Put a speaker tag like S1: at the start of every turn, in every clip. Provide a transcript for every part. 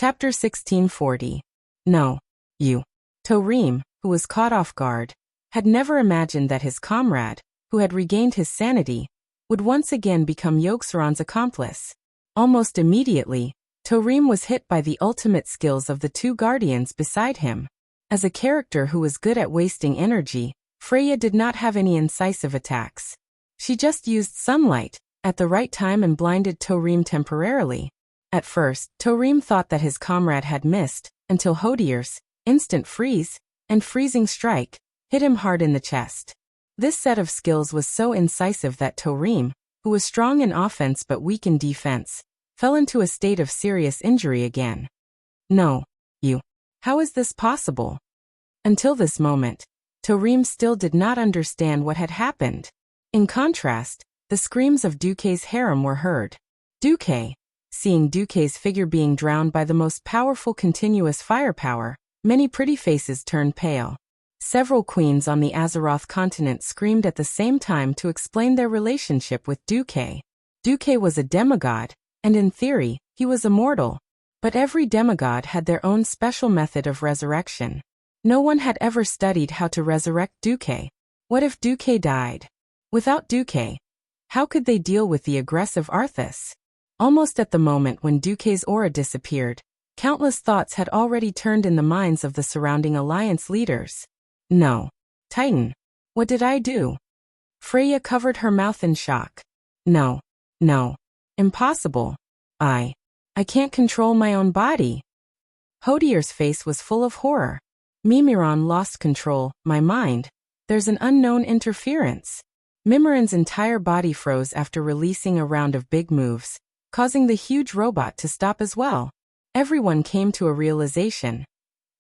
S1: Chapter 1640. No. You. Torim, who was caught off guard, had never imagined that his comrade, who had regained his sanity, would once again become Yogg-Saron's accomplice. Almost immediately, Torim was hit by the ultimate skills of the two guardians beside him. As a character who was good at wasting energy, Freya did not have any incisive attacks. She just used sunlight at the right time and blinded Torim temporarily. At first, Torim thought that his comrade had missed, until Hodier's instant freeze and freezing strike hit him hard in the chest. This set of skills was so incisive that Torim, who was strong in offense but weak in defense, fell into a state of serious injury again. No. You. How is this possible? Until this moment, Torim still did not understand what had happened. In contrast, the screams of Duque's harem were heard. Duque. Seeing Duque's figure being drowned by the most powerful continuous firepower, many pretty faces turned pale. Several queens on the Azeroth continent screamed at the same time to explain their relationship with Duque. Duque was a demigod, and in theory, he was immortal. But every demigod had their own special method of resurrection. No one had ever studied how to resurrect Duque. What if Duque died? Without Duque, how could they deal with the aggressive Arthas? Almost at the moment when Duque's aura disappeared, countless thoughts had already turned in the minds of the surrounding alliance leaders. No. Titan. What did I do? Freya covered her mouth in shock. No. No. Impossible. I can't control my own body. Hodier's face was full of horror. Mimiron lost control, my mind. There's an unknown interference. Mimiron's entire body froze after releasing a round of big moves, causing the huge robot to stop as well. Everyone came to a realization.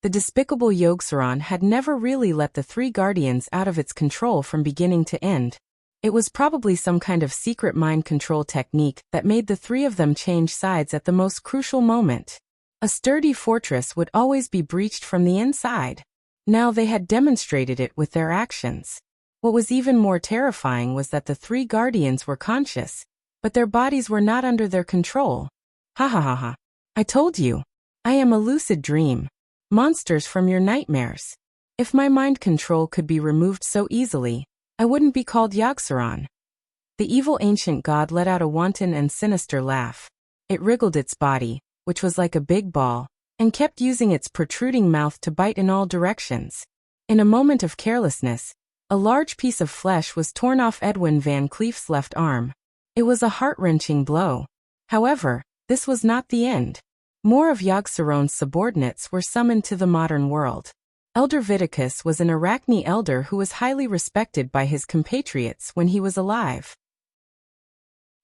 S1: The despicable Yogg-Saron had never really let the three guardians out of its control from beginning to end. It was probably some kind of secret mind control technique that made the three of them change sides at the most crucial moment. A sturdy fortress would always be breached from the inside. Now they had demonstrated it with their actions. What was even more terrifying was that the three guardians were conscious, but their bodies were not under their control. Ha ha ha ha. I told you. I am a lucid dream. Monsters from your nightmares. If my mind control could be removed so easily, I wouldn't be called Yogg-Saron. The evil ancient god let out a wanton and sinister laugh. It wriggled its body, which was like a big ball, and kept using its protruding mouth to bite in all directions. In a moment of carelessness, a large piece of flesh was torn off Edwin Van Cleef's left arm. It was a heart-wrenching blow. However, this was not the end. More of Yogg-Saron's subordinates were summoned to the modern world. Elder Viticus was an Arachne elder who was highly respected by his compatriots when he was alive.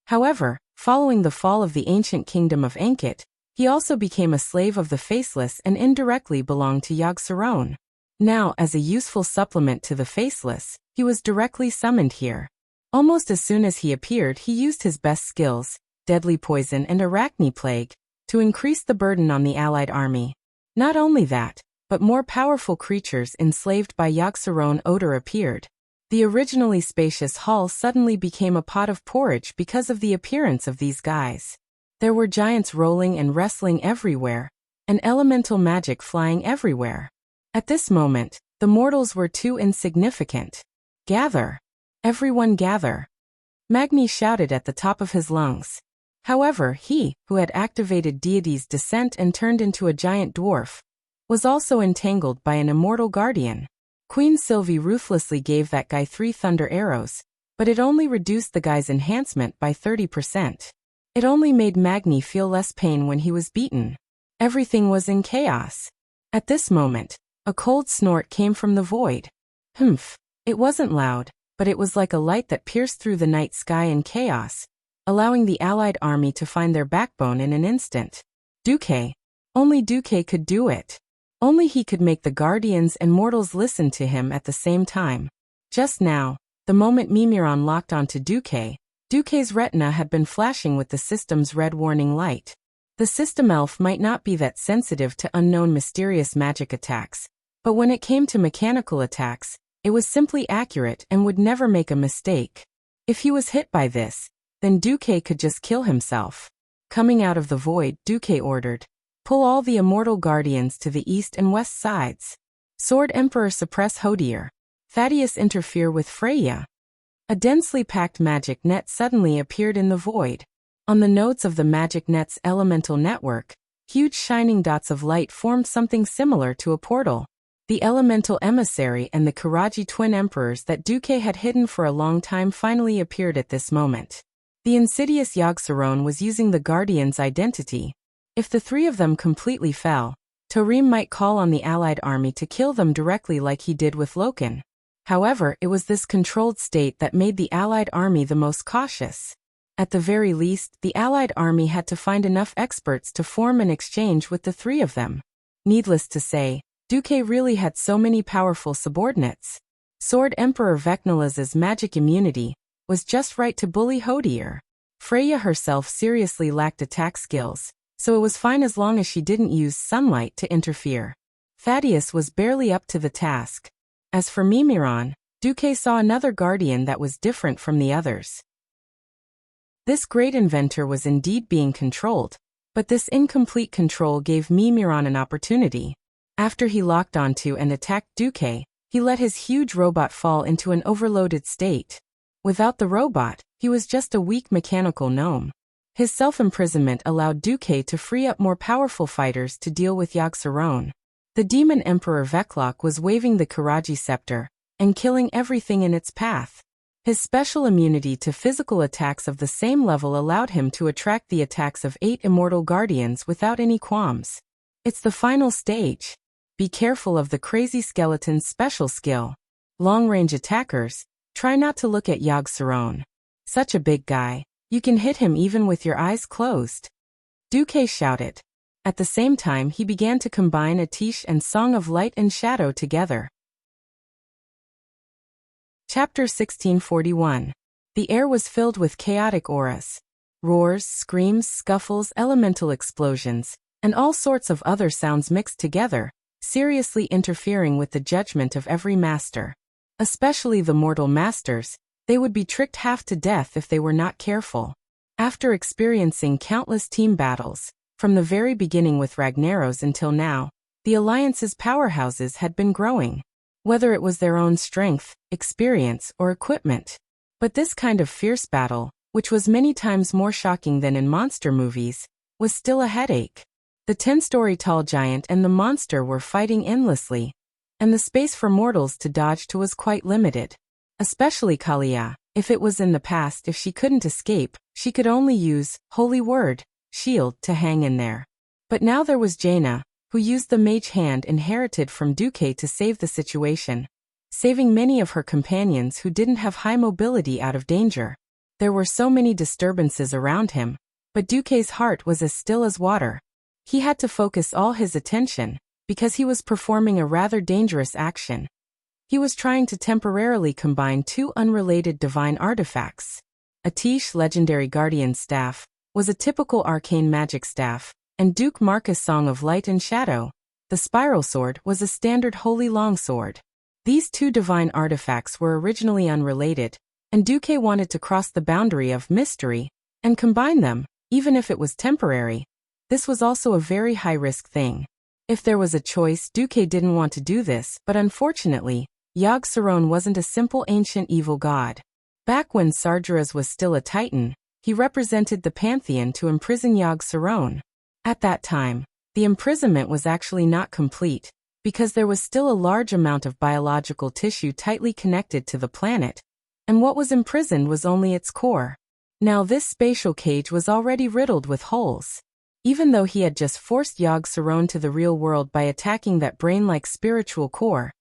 S1: However, following the fall of the ancient kingdom of Ankit, he also became a slave of the Faceless and indirectly belonged to Yogg-Saron. Now, as a useful supplement to the Faceless, he was directly summoned here. Almost as soon as he appeared, he used his best skills, deadly poison and Arachne plague, to increase the burden on the allied army. Not only that, but more powerful creatures enslaved by Yogg-Saron odor appeared. The originally spacious hall suddenly became a pot of porridge because of the appearance of these guys. There were giants rolling and wrestling everywhere, and elemental magic flying everywhere. At this moment, the mortals were too insignificant. Gather. Everyone gather. Magni shouted at the top of his lungs. However, he, who had activated Deity's descent and turned into a giant dwarf, was also entangled by an immortal guardian. Queen Sylvie ruthlessly gave that guy 3 thunder arrows, but it only reduced the guy's enhancement by 30%. It only made Magni feel less pain when he was beaten. Everything was in chaos. At this moment, a cold snort came from the void. Humph. It wasn't loud, but it was like a light that pierced through the night sky in chaos, allowing the allied army to find their backbone in an instant. Duque. Only Duque could do it. Only he could make the guardians and mortals listen to him at the same time. Just now, the moment Mimiron locked onto Duque, Duque's retina had been flashing with the system's red warning light. The system elf might not be that sensitive to unknown mysterious magic attacks, but when it came to mechanical attacks, it was simply accurate and would never make a mistake. If he was hit by this, then Duque could just kill himself. Coming out of the void, Duque ordered, Pull all the immortal guardians to the east and west sides. Sword Emperor suppress Hodier. Thaddeus interfere with Freya. A densely packed magic net suddenly appeared in the void. On the nodes of the magic net's elemental network, huge shining dots of light formed something similar to a portal. The elemental emissary and the Karaji twin emperors that Duque had hidden for a long time finally appeared at this moment. The insidious Yogg-Saron was using the Guardian's identity. If the three of them completely fell, Tarim might call on the allied army to kill them directly like he did with Loken. However, it was this controlled state that made the allied army the most cautious. At the very least, the allied army had to find enough experts to form an exchange with the three of them. Needless to say, Duque really had so many powerful subordinates. Sword Emperor Vecnala's magic immunity was just right to bully Hodier. Freya herself seriously lacked attack skills, so it was fine as long as she didn't use sunlight to interfere. Thaddeus was barely up to the task. As for Mimiron, Duque saw another guardian that was different from the others. This great inventor was indeed being controlled, but this incomplete control gave Mimiron an opportunity. After he locked onto and attacked Duque, he let his huge robot fall into an overloaded state. Without the robot, he was just a weak mechanical gnome. His self-imprisonment allowed Duque to free up more powerful fighters to deal with Yogg-Saron. The demon emperor Veclock was waving the Karaji scepter and killing everything in its path. His special immunity to physical attacks of the same level allowed him to attract the attacks of 8 immortal guardians without any qualms. It's the final stage. Be careful of the crazy skeleton's special skill. Long-range attackers, try not to look at Yogg-Saron. Such a big guy, you can hit him even with your eyes closed. Duque shouted. At the same time he began to combine Atish and Song of Light and Shadow together. Chapter 1641. The air was filled with chaotic auras. Roars, screams, scuffles, elemental explosions, and all sorts of other sounds mixed together, seriously interfering with the judgment of every master. Especially the mortal masters, they would be tricked half to death if they were not careful. After experiencing countless team battles, from the very beginning with Ragnaros until now, the Alliance's powerhouses had been growing. Whether it was their own strength, experience, or equipment. But this kind of fierce battle, which was many times more shocking than in monster movies, was still a headache. The 10-story tall giant and the monster were fighting endlessly, and the space for mortals to dodge to was quite limited. Especially Kalia, if it was in the past if she couldn't escape, she could only use Holy Word, shield to hang in there. But now there was Jaina, who used the mage hand inherited from Duque to save the situation, saving many of her companions who didn't have high mobility out of danger. There were so many disturbances around him, but Duque's heart was as still as water. He had to focus all his attention, because he was performing a rather dangerous action. He was trying to temporarily combine 2 unrelated divine artifacts. Atish Legendary Guardian Staff was a typical arcane magic staff, and Duke Marcus Song of Light and Shadow, the Spiral Sword, was a standard holy longsword. These 2 divine artifacts were originally unrelated, and Duque wanted to cross the boundary of mystery and combine them, even if it was temporary. This was also a very high-risk thing. If there was a choice, Duque didn't want to do this, but unfortunately, Yogg-Saron wasn't a simple ancient evil god. Back when Sargeras was still a titan, he represented the pantheon to imprison Yogg-Saron. At that time, the imprisonment was actually not complete, because there was still a large amount of biological tissue tightly connected to the planet, and what was imprisoned was only its core. Now this spatial cage was already riddled with holes. Even though he had just forced Yogg-Saron to the real world by attacking that brain-like spiritual core,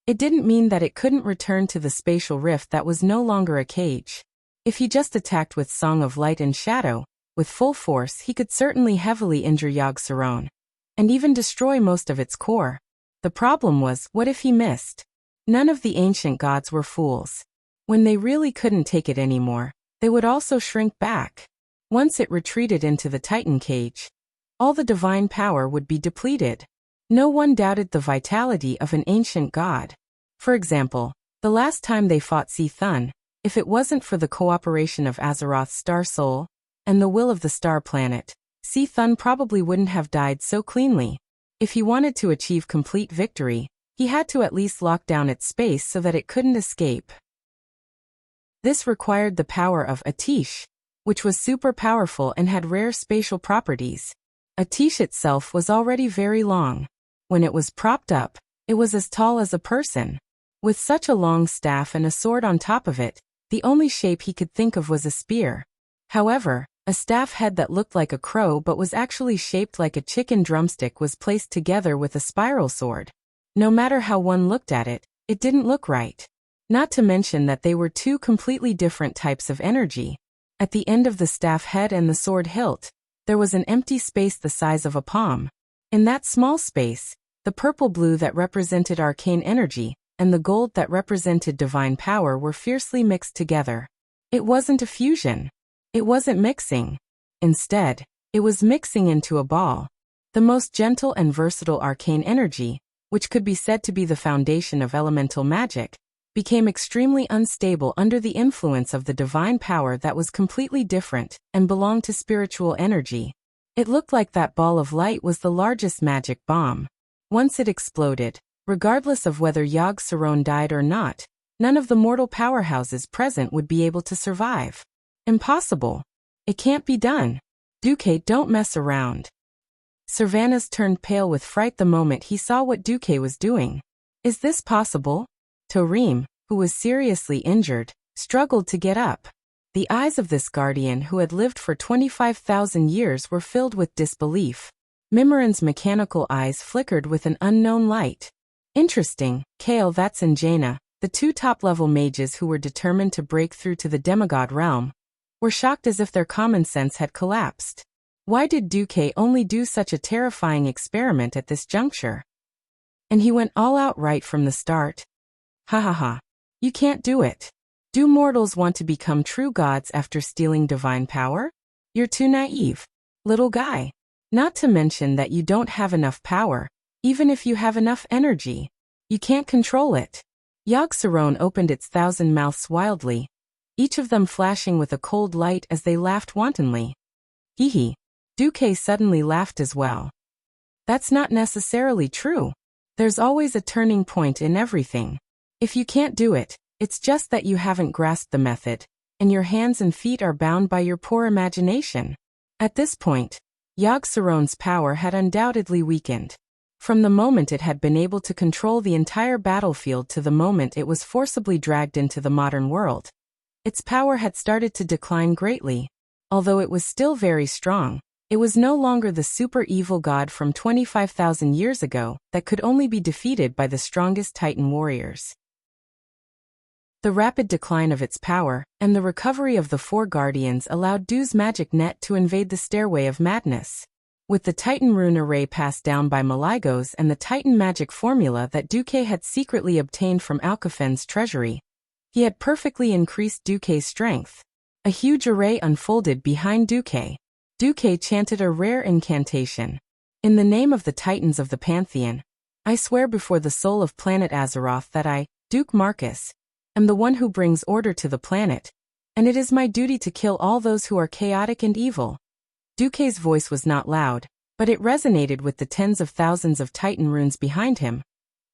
S1: it didn't mean that it couldn't return to the spatial rift that was no longer a cage. If he just attacked with Song of Light and Shadow, with full force he could certainly heavily injure Yogg-Saron, and even destroy most of its core. The problem was, what if he missed? None of the ancient gods were fools. When they really couldn't take it anymore, they would also shrink back. Once it retreated into the Titan cage, all the divine power would be depleted. No one doubted the vitality of an ancient god. For example, the last time they fought Si-Thun, if it wasn't for the cooperation of Azeroth's Star Soul and the will of the Star Planet, Thun probably wouldn't have died so cleanly. If he wanted to achieve complete victory, he had to at least lock down its space so that it couldn't escape. This required the power of Atish, which was super powerful and had rare spatial properties. Atish itself was already very long. When it was propped up, it was as tall as a person. With such a long staff and a sword on top of it, the only shape he could think of was a spear. However, a staff head that looked like a crow but was actually shaped like a chicken drumstick was placed together with a spiral sword. No matter how one looked at it, it didn't look right. Not to mention that they were two completely different types of energy. At the end of the staff head and the sword hilt, there was an empty space the size of a palm. In that small space, the purple-blue that represented arcane energy and the gold that represented divine power were fiercely mixed together. It wasn't a fusion. It wasn't mixing. Instead, it was mixing into a ball. The most gentle and versatile arcane energy, which could be said to be the foundation of elemental magic, became extremely unstable under the influence of the divine power that was completely different and belonged to spiritual energy. It looked like that ball of light was the largest magic bomb. Once it exploded, regardless of whether Yogg-Saron died or not, none of the mortal powerhouses present would be able to survive. Impossible. It can't be done. Duque, don't mess around. Servanas turned pale with fright the moment he saw what Duque was doing. Is this possible? Tarim, who was seriously injured, struggled to get up. The eyes of this guardian who had lived for 25,000 years were filled with disbelief. Mimiran's mechanical eyes flickered with an unknown light. Interesting, Kale, that's and Jaina, the two top-level mages who were determined to break through to the demigod realm, were shocked as if their common sense had collapsed. Why did Duque only do such a terrifying experiment at this juncture? And he went all out right from the start. Ha ha ha. You can't do it. Do mortals want to become true gods after stealing divine power? You're too naive, little guy. Not to mention that you don't have enough power. Even if you have enough energy, you can't control it. Yogg-Saron opened its 1,000 mouths wildly, each of them flashing with a cold light as they laughed wantonly. Hee hee. Duque suddenly laughed as well. That's not necessarily true. There's always a turning point in everything. If you can't do it, it's just that you haven't grasped the method, and your hands and feet are bound by your poor imagination. At this point, Yogg-Saron's power had undoubtedly weakened. From the moment it had been able to control the entire battlefield to the moment it was forcibly dragged into the modern world, its power had started to decline greatly. Although it was still very strong, it was no longer the super evil god from 25,000 years ago that could only be defeated by the strongest Titan warriors. The rapid decline of its power and the recovery of the four guardians allowed Du's magic net to invade the stairway of madness. With the Titan rune array passed down by Maligos and the Titan magic formula that Duque had secretly obtained from Alcafen's treasury, he had perfectly increased Duque's strength. A huge array unfolded behind Duque. Duque chanted a rare incantation. In the name of the Titans of the Pantheon, I swear before the soul of planet Azeroth that I, Duke Marcus, am the one who brings order to the planet, and it is my duty to kill all those who are chaotic and evil. Duque's voice was not loud, but it resonated with the tens of thousands of Titan runes behind him,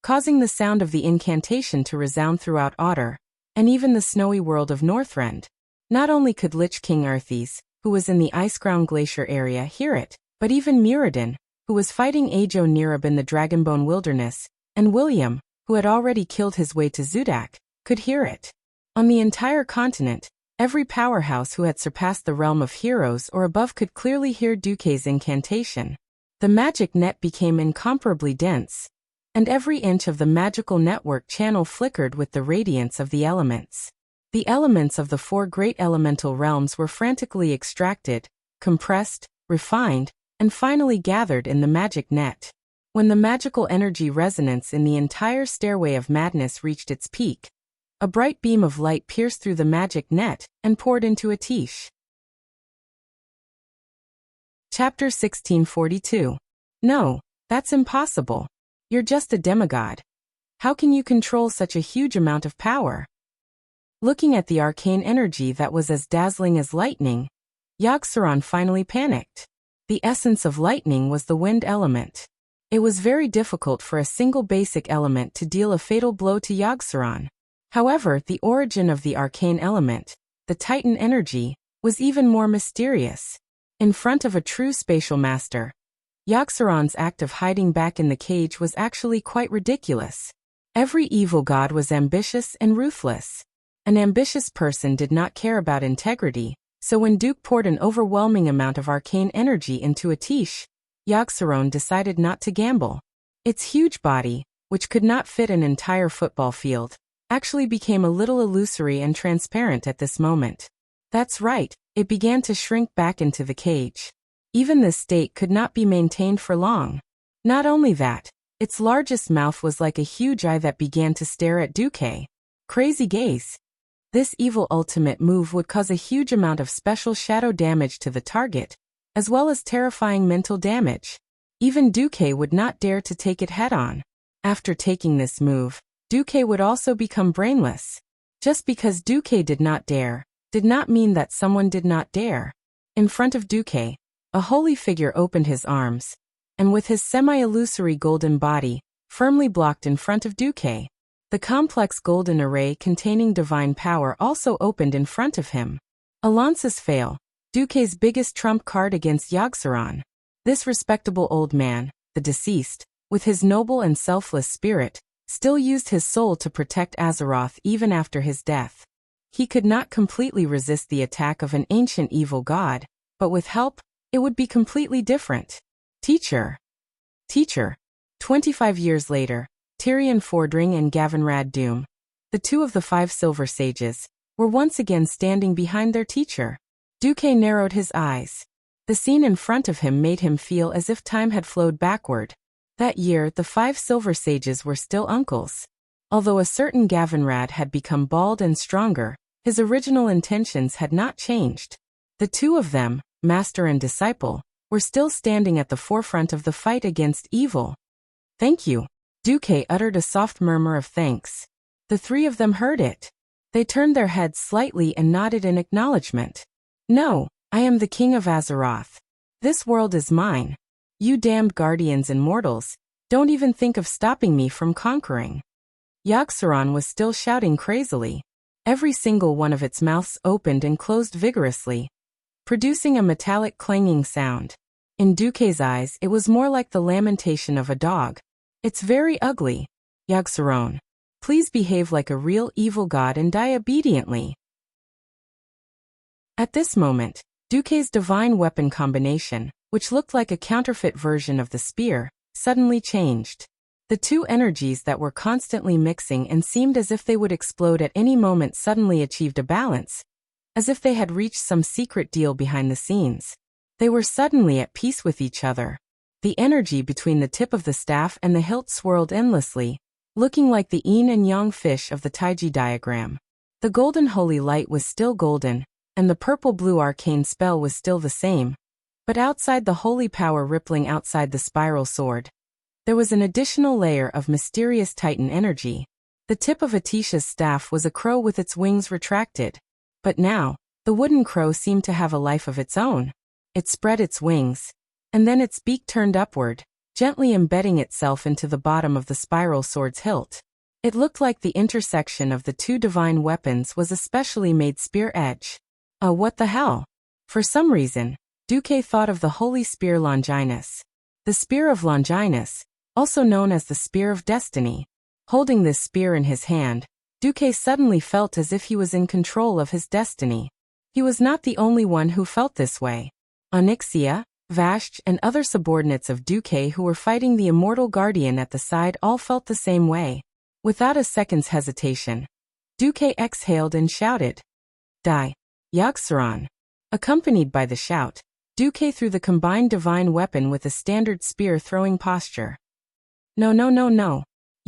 S1: causing the sound of the incantation to resound throughout Otter, and even the snowy world of Northrend. Not only could Lich King Arthas, who was in the Icecrown Glacier area, hear it, but even Muradin, who was fighting Ajo Nirab in the Dragonbone Wilderness, and William, who had already killed his way to Zudak, could hear it. On the entire continent, every powerhouse who had surpassed the realm of heroes or above could clearly hear Duque's incantation. The magic net became incomparably dense, and every inch of the magical network channel flickered with the radiance of the elements. The elements of the four great elemental realms were frantically extracted, compressed, refined, and finally gathered in the magic net. When the magical energy resonance in the entire stairway of madness reached its peak, a bright beam of light pierced through the magic net and poured into Atish. Chapter 1642. No, that's impossible. You're just a demigod. How can you control such a huge amount of power? Looking at the arcane energy that was as dazzling as lightning, Yogg-Saron finally panicked. The essence of lightning was the wind element. It was very difficult for a single basic element to deal a fatal blow to Yogg-Saron. However, the origin of the arcane element, the Titan energy, was even more mysterious. In front of a true spatial master, Yogg-Saron's act of hiding back in the cage was actually quite ridiculous. Every evil god was ambitious and ruthless. An ambitious person did not care about integrity, so when Duke poured an overwhelming amount of arcane energy into a tiche, Yogg-Saron decided not to gamble. Its huge body, which could not fit an entire football field, actually became a little illusory and transparent at this moment. That's right, it began to shrink back into the cage. Even this state could not be maintained for long. Not only that, its largest mouth was like a huge eye that began to stare at Duque. Crazy gaze. This evil ultimate move would cause a huge amount of special shadow damage to the target, as well as terrifying mental damage. Even Duque would not dare to take it head-on. After taking this move, Duque would also become brainless. Just because Duque did not dare, did not mean that someone did not dare. In front of Duque, a holy figure opened his arms, and with his semi-illusory golden body, firmly blocked in front of Duque, the complex golden array containing divine power also opened in front of him. Alliances fail, Duque's biggest trump card against Yogg-Saron. This respectable old man, the deceased, with his noble and selfless spirit, still used his soul to protect Azeroth even after his death. He could not completely resist the attack of an ancient evil god, but with help, it would be completely different. Teacher. 25 years later, Tyrion Fordring and Gavinrad Doom, the two of the 5 Silver Sages, were once again standing behind their teacher. Duque narrowed his eyes. The scene in front of him made him feel as if time had flowed backward. That year, the 5 Silver Sages were still uncles. Although a certain Gavinrad had become bald and stronger, his original intentions had not changed. The two of them, master and disciple, were still standing at the forefront of the fight against evil. Thank you. Duque uttered a soft murmur of thanks. The 3 of them heard it. They turned their heads slightly and nodded in acknowledgement. No, I am the king of Azeroth. This world is mine. You damned guardians and mortals, don't even think of stopping me from conquering. Yogg-Saron was still shouting crazily. Every single one of its mouths opened and closed vigorously, producing a metallic clanging sound. In Duque's eyes, it was more like the lamentation of a dog. It's very ugly. Yogg-Saron, please behave like a real evil god and die obediently. At this moment, Duque's divine weapon combination, which looked like a counterfeit version of the spear, suddenly changed. The two energies that were constantly mixing and seemed as if they would explode at any moment suddenly achieved a balance, as if they had reached some secret deal behind the scenes. They were suddenly at peace with each other. The energy between the tip of the staff and the hilt swirled endlessly, looking like the yin and yang fish of the Taiji diagram. The golden holy light was still golden, and the purple-blue arcane spell was still the same. But outside the holy power rippling outside the spiral sword, there was an additional layer of mysterious Titan energy. The tip of Atisha's staff was a crow with its wings retracted. But now, the wooden crow seemed to have a life of its own. It spread its wings, and then its beak turned upward, gently embedding itself into the bottom of the spiral sword's hilt. It looked like the intersection of the two divine weapons was a specially made spear edge. What the hell? For some reason, Duque thought of the holy spear Longinus. The spear of Longinus, also known as the spear of destiny. Holding this spear in his hand, Duque suddenly felt as if he was in control of his destiny. He was not the only one who felt this way. Onyxia, Vashj, and other subordinates of Duque who were fighting the immortal guardian at the side all felt the same way. Without a second's hesitation, Duque exhaled and shouted, "Die, Yogg-Saron." Accompanied by the shout, Duque threw the combined divine weapon with a standard spear-throwing posture. No.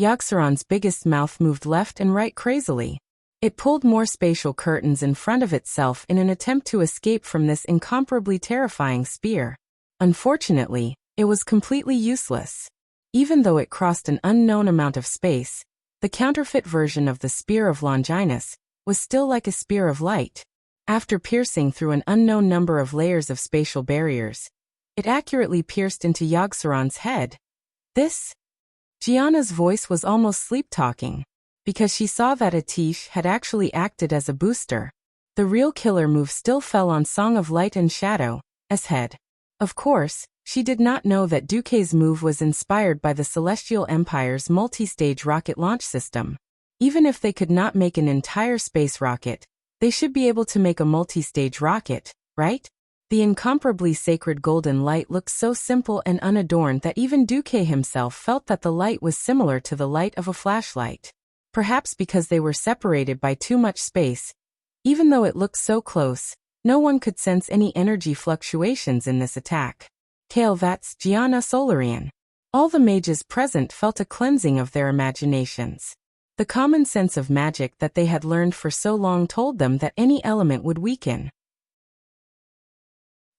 S1: Yogg-Saron's biggest mouth moved left and right crazily. It pulled more spatial curtains in front of itself in an attempt to escape from this incomparably terrifying spear. Unfortunately, it was completely useless. Even though it crossed an unknown amount of space, the counterfeit version of the spear of Longinus was still like a spear of light. After piercing through an unknown number of layers of spatial barriers, It accurately pierced into Yogg-Saron's head. This? Gianna's voice was almost sleep-talking, because she saw that Atish had actually acted as a booster. The real killer move still fell on Song of Light and Shadow, as head. Of course, she did not know that Duque's move was inspired by the Celestial Empire's multi-stage rocket launch system. Even if they could not make an entire space rocket, they should be able to make a multi-stage rocket, right? The incomparably sacred golden light looked so simple and unadorned that even Duque himself felt that the light was similar to the light of a flashlight. Perhaps because they were separated by too much space. Even though it looked so close, no one could sense any energy fluctuations in this attack. Kale, that's Gianna Solarian. All the mages present felt a cleansing of their imaginations. The common sense of magic that they had learned for so long told them that any element would weaken.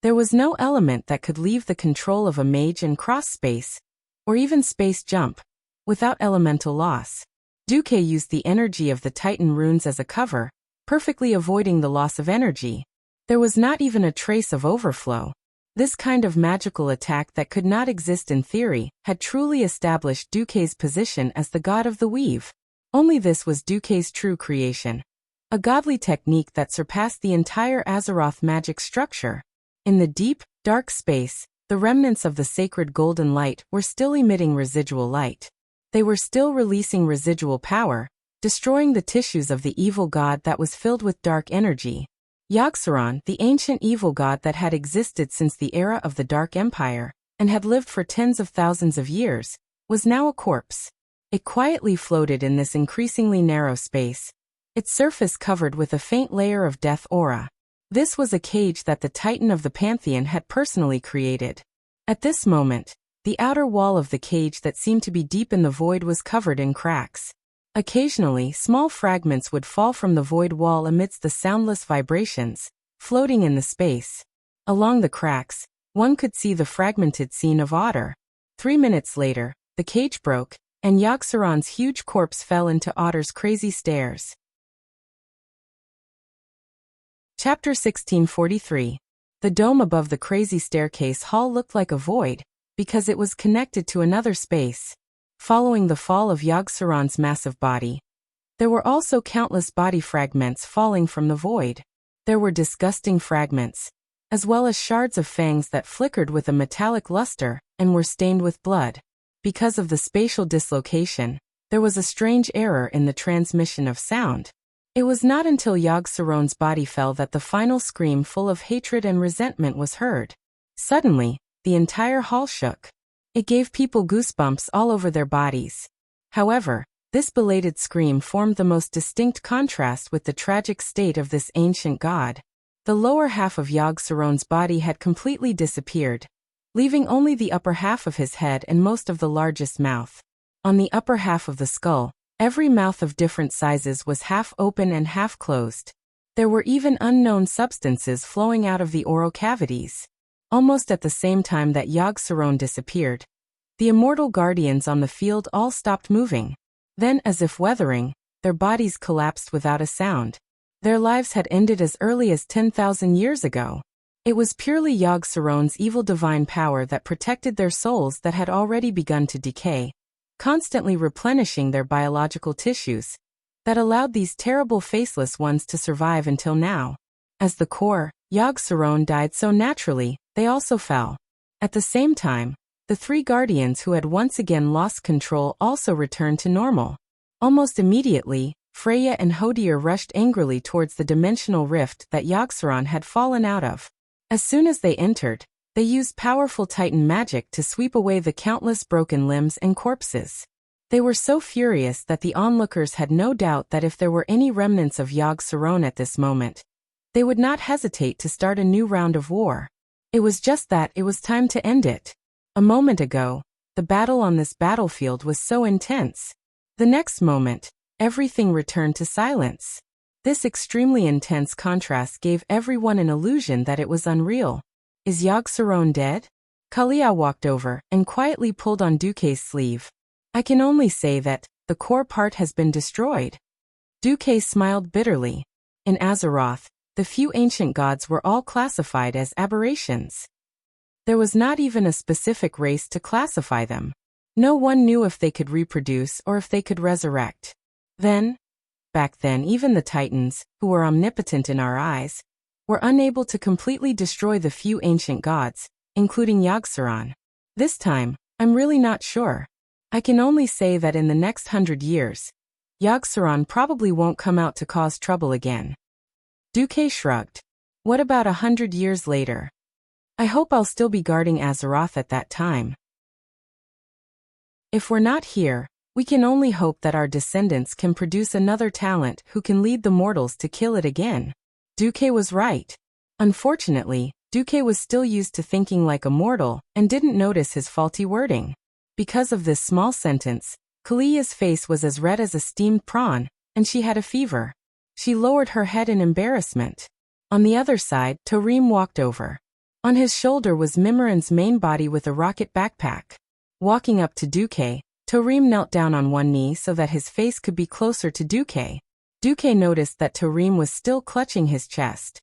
S1: There was no element that could leave the control of a mage and cross space, or even space jump, without elemental loss. Duque used the energy of the Titan runes as a cover, perfectly avoiding the loss of energy. There was not even a trace of overflow. This kind of magical attack that could not exist in theory had truly established Duque's position as the god of the weave. Only this was Duque's true creation. A godly technique that surpassed the entire Azeroth magic structure. In the deep, dark space, the remnants of the sacred golden light were still emitting residual light. They were still releasing residual power, destroying the tissues of the evil god that was filled with dark energy. Yogg-Saron, the ancient evil god that had existed since the era of the Dark Empire, and had lived for tens of thousands of years, was now a corpse. It quietly floated in this increasingly narrow space, its surface covered with a faint layer of death aura. This was a cage that the Titan of the Pantheon had personally created. At this moment, the outer wall of the cage that seemed to be deep in the void was covered in cracks. Occasionally, small fragments would fall from the void wall amidst the soundless vibrations, floating in the space. Along the cracks, one could see the fragmented scene of Otter. 3 minutes later, the cage broke, and Yogg-Saron's huge corpse fell into Otter's crazy stares. Chapter 1643. The dome above the crazy staircase hall looked like a void, because it was connected to another space. Following the fall of Yogg-Saron's massive body, there were also countless body fragments falling from the void. There were disgusting fragments, as well as shards of fangs that flickered with a metallic luster and were stained with blood. Because of the spatial dislocation, there was a strange error in the transmission of sound. It was not until Yogg-Saron's body fell that the final scream full of hatred and resentment was heard. Suddenly, the entire hall shook. It gave people goosebumps all over their bodies. However, this belated scream formed the most distinct contrast with the tragic state of this ancient god. The lower half of Yogg-Saron's body had completely disappeared, leaving only the upper half of his head and most of the largest mouth. On the upper half of the skull, every mouth of different sizes was half open and half closed. There were even unknown substances flowing out of the oral cavities. Almost at the same time that Yogg-Saron disappeared, the immortal guardians on the field all stopped moving. Then, as if weathering, their bodies collapsed without a sound. Their lives had ended as early as 10,000 years ago. It was purely Yogg-Saron's evil divine power that protected their souls that had already begun to decay, constantly replenishing their biological tissues, that allowed these terrible faceless ones to survive until now. As the core, Yogg-Saron died so naturally, they also fell. At the same time, the three guardians who had once again lost control also returned to normal. Almost immediately, Freya and Hodir rushed angrily towards the dimensional rift that Yogg-Saron had fallen out of. As soon as they entered, they used powerful Titan magic to sweep away the countless broken limbs and corpses. They were so furious that the onlookers had no doubt that if there were any remnants of Yogg-Saron at this moment, they would not hesitate to start a new round of war. It was just that it was time to end it. A moment ago, the battle on this battlefield was so intense. The next moment, everything returned to silence. This extremely intense contrast gave everyone an illusion that it was unreal. Is Yogg-Saron dead? Kalia walked over and quietly pulled on Duque's sleeve. I can only say that the core part has been destroyed. Duque smiled bitterly. In Azeroth, the few ancient gods were all classified as aberrations. There was not even a specific race to classify them. No one knew if they could reproduce or if they could resurrect. Back then even the Titans, who were omnipotent in our eyes, were unable to completely destroy the few ancient gods, including Yogg-Saron. This time, I'm really not sure. I can only say that in the next 100 years, Yogg-Saron probably won't come out to cause trouble again. Duque shrugged. What about 100 years later? I hope I'll still be guarding Azeroth at that time. If we're not here, we can only hope that our descendants can produce another talent who can lead the mortals to kill it again. Duque was right. Unfortunately, Duque was still used to thinking like a mortal and didn't notice his faulty wording. Because of this small sentence, Kalia's face was as red as a steamed prawn, and she had a fever. She lowered her head in embarrassment. On the other side, Tarim walked over. On his shoulder was Mimiran's main body with a rocket backpack. Walking up to Duque, Tarim knelt down on one knee so that his face could be closer to Duque. Duque noticed that Tarim was still clutching his chest.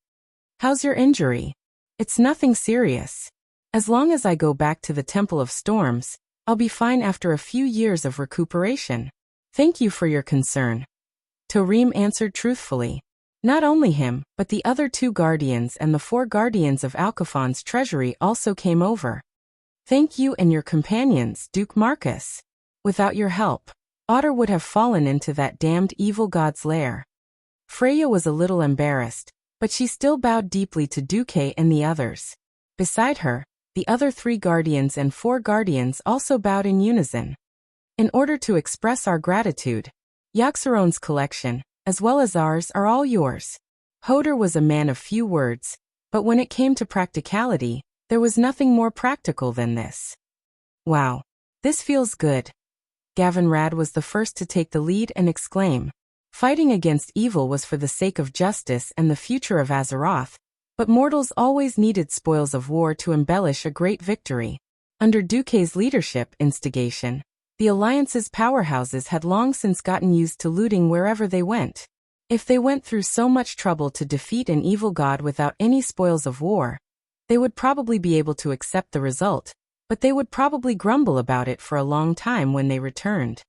S1: How's your injury? It's nothing serious. As long as I go back to the Temple of Storms, I'll be fine after a few years of recuperation. Thank you for your concern. Tarim answered truthfully. Not only him, but the other 2 guardians and the 4 guardians of Alcafon's treasury also came over. Thank you and your companions, Duke Marcus. Without your help, Otter would have fallen into that damned evil god's lair. Freya was a little embarrassed, but she still bowed deeply to Duque and the others. Beside her, the other 3 guardians and 4 guardians also bowed in unison. In order to express our gratitude, Yogg-Saron's collection, as well as ours, are all yours. Hodor was a man of few words, but when it came to practicality, there was nothing more practical than this. Wow. This feels good. Gavin Rad was the first to take the lead and exclaim. Fighting against evil was for the sake of justice and the future of Azeroth, but mortals always needed spoils of war to embellish a great victory. Under Duque's leadership instigation, the Alliance's powerhouses had long since gotten used to looting wherever they went. If they went through so much trouble to defeat an evil god without any spoils of war, they would probably be able to accept the result, but they would probably grumble about it for a long time when they returned.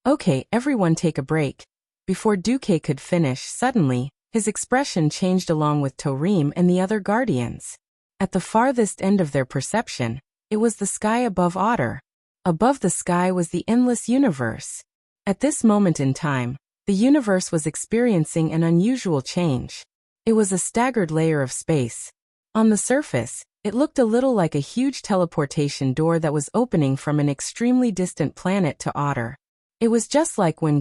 S1: Okay, everyone take a break. Before Duque could finish, suddenly, his expression changed along with Tarim and the other guardians. At the farthest end of their perception, it was the sky above Otter. Above the sky was the endless universe. At this moment in time, the universe was experiencing an unusual change. It was a staggered layer of space. On the surface, it looked a little like a huge teleportation door that was opening from an extremely distant planet to Otter. It was just like when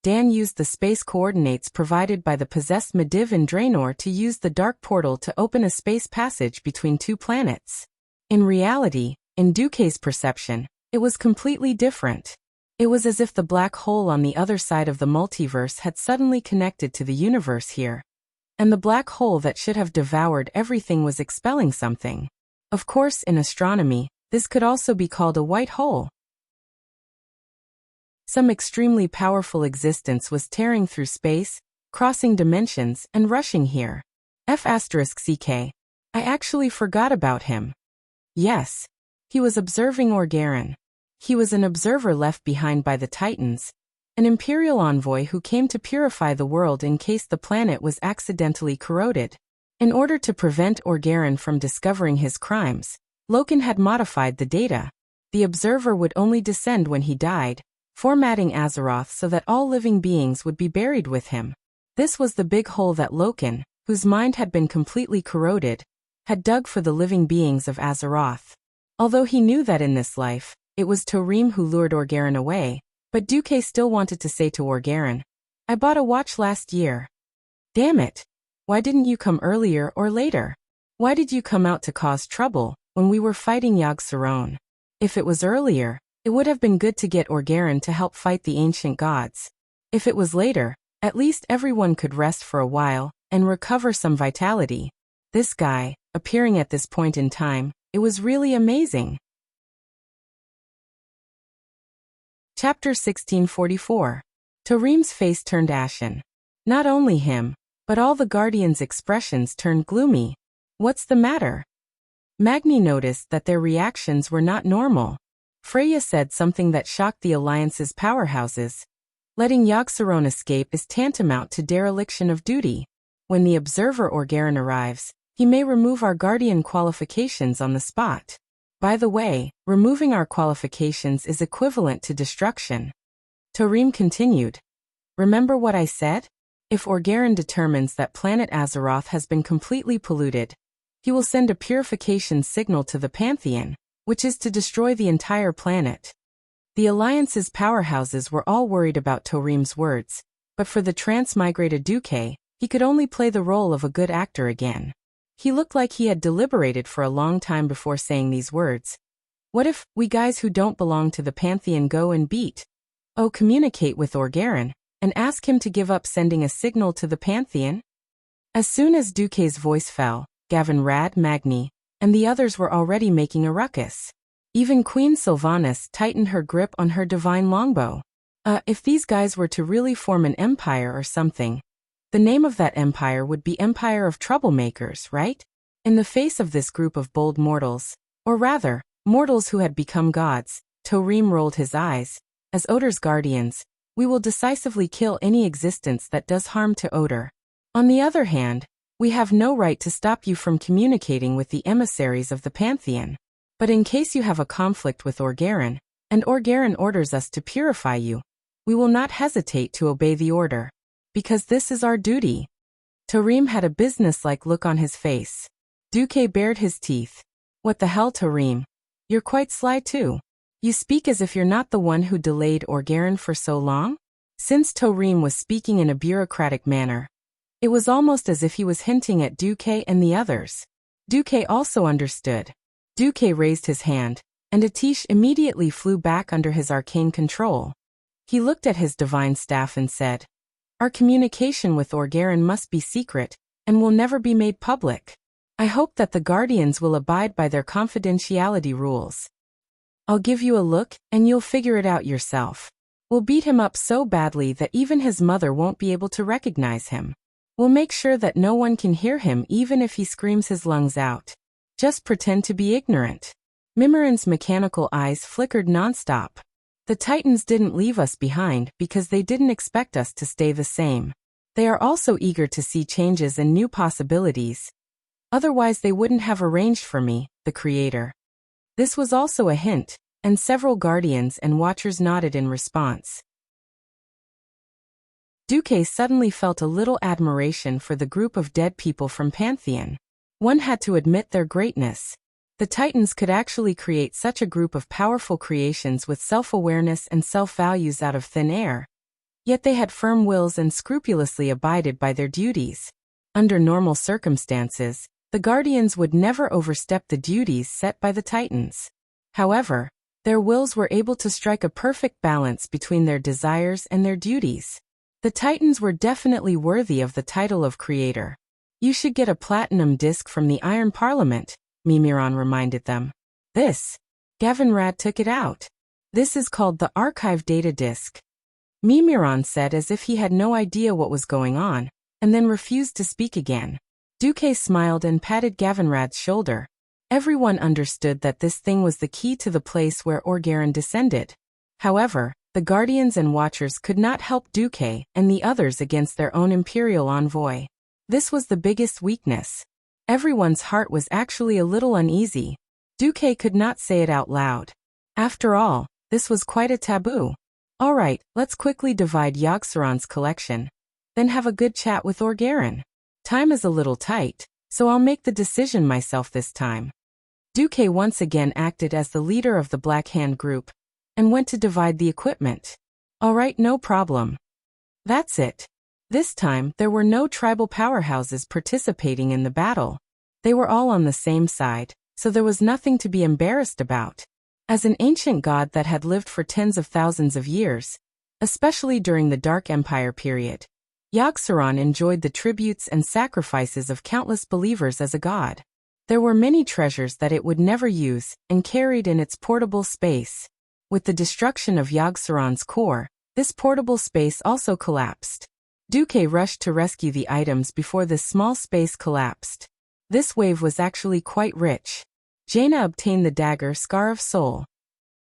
S1: Dan used the space coordinates provided by the possessed Medivh in Draenor to use the dark portal to open a space passage between 2 planets. In reality, in Duque's perception, it was completely different. It was as if the black hole on the other side of the multiverse had suddenly connected to the universe here. And the black hole that should have devoured everything was expelling something. Of course, in astronomy, this could also be called a white hole. Some extremely powerful existence was tearing through space, crossing dimensions, and rushing here. F***CK. I actually forgot about him. Yes. He was observing Orgaren. He was an observer left behind by the Titans, an Imperial envoy who came to purify the world in case the planet was accidentally corroded. In order to prevent Orgaren from discovering his crimes, Loken had modified the data. The observer would only descend when he died, formatting Azeroth so that all living beings would be buried with him. This was the big hole that Loken, whose mind had been completely corroded, had dug for the living beings of Azeroth. Although he knew that in this life, it was Tarim who lured Orgaren away, but Duque still wanted to say to Orgaren, "I bought a watch last year." Damn it! Why didn't you come earlier or later? Why did you come out to cause trouble when we were fighting Yogg-Saron? If it was earlier, it would have been good to get Orgaren to help fight the ancient gods. If it was later, at least everyone could rest for a while and recover some vitality. This guy, appearing at this point in time, it was really amazing. Chapter 1644. Tarim's face turned ashen. Not only him, but all the Guardians' expressions turned gloomy. What's the matter? Magni noticed that their reactions were not normal. Freya said something that shocked the Alliance's powerhouses. Letting Yogg-Saron escape is tantamount to dereliction of duty. When the observer Orgarin arrives, he may remove our guardian qualifications on the spot. By the way, removing our qualifications is equivalent to destruction. Tarim continued. Remember what I said? If Orgarin determines that planet Azeroth has been completely polluted, he will send a purification signal to the Pantheon, which is to destroy the entire planet. The Alliance's powerhouses were all worried about Tarim's words, but for the transmigrated Duque, he could only play the role of a good actor again. He looked like he had deliberated for a long time before saying these words. What if we guys who don't belong to the Pantheon go and communicate with Orgarin, and ask him to give up sending a signal to the Pantheon? As soon as Duque's voice fell, Gavin Rad, Magni, and the others were already making a ruckus. Even Queen Sylvanas tightened her grip on her divine longbow. If these guys were to really form an empire or something, the name of that empire would be Empire of Troublemakers, right? In the face of this group of bold mortals, or rather, mortals who had become gods, Tarim rolled his eyes. As Odor's guardians, we will decisively kill any existence that does harm to Odor. On the other hand, we have no right to stop you from communicating with the emissaries of the Pantheon. But in case you have a conflict with Orgarin, and Orgarin orders us to purify you, we will not hesitate to obey the order. Because this is our duty. Tarim had a business-like look on his face. Duque bared his teeth. What the hell, Tarim? You're quite sly too. You speak as if you're not the one who delayed Orgarin for so long? Since Tarim was speaking in a bureaucratic manner, it was almost as if he was hinting at Duque and the others. Duque also understood. Duque raised his hand, and Atish immediately flew back under his arcane control. He looked at his divine staff and said, Our communication with Orgarin must be secret, and will never be made public. I hope that the Guardians will abide by their confidentiality rules. I'll give you a look, and you'll figure it out yourself. We'll beat him up so badly that even his mother won't be able to recognize him. We'll make sure that no one can hear him even if he screams his lungs out. Just pretend to be ignorant. Mimirin's mechanical eyes flickered nonstop. The Titans didn't leave us behind because they didn't expect us to stay the same. They are also eager to see changes and new possibilities. Otherwise they wouldn't have arranged for me, the Creator. This was also a hint, and several Guardians and Watchers nodded in response. Duque suddenly felt a little admiration for the group of dead people from Pantheon. One had to admit their greatness. The Titans could actually create such a group of powerful creations with self-awareness and self-values out of thin air. Yet they had firm wills and scrupulously abided by their duties. Under normal circumstances, the Guardians would never overstep the duties set by the Titans. However, their wills were able to strike a perfect balance between their desires and their duties. The Titans were definitely worthy of the title of Creator. You should get a platinum disc from the Iron Parliament, Mimiron reminded them. This. Gavin Rad took it out. This is called the Archive Data Disc. Mimiron said as if he had no idea what was going on, and then refused to speak again. Duque smiled and patted Gavin Rad's shoulder. Everyone understood that this thing was the key to the place where Orgarin descended. However, the Guardians and Watchers could not help Duque and the others against their own Imperial envoy. This was the biggest weakness. Everyone's heart was actually a little uneasy. Duque could not say it out loud. After all, this was quite a taboo. Alright, let's quickly divide Yogg-Saron's collection. Then have a good chat with Orgarin. Time is a little tight, so I'll make the decision myself this time. Duque once again acted as the leader of the Black Hand group, and went to divide the equipment. Alright, no problem. That's it. This time, there were no tribal powerhouses participating in the battle. They were all on the same side, so there was nothing to be embarrassed about. As an ancient god that had lived for tens of thousands of years, especially during the Dark Empire period, Yogg-Saron enjoyed the tributes and sacrifices of countless believers as a god. There were many treasures that it would never use, and carried in its portable space. With the destruction of Yogg-Saron's core, this portable space also collapsed. Duque rushed to rescue the items before this small space collapsed. This wave was actually quite rich. Jaina obtained the dagger Scar of Soul.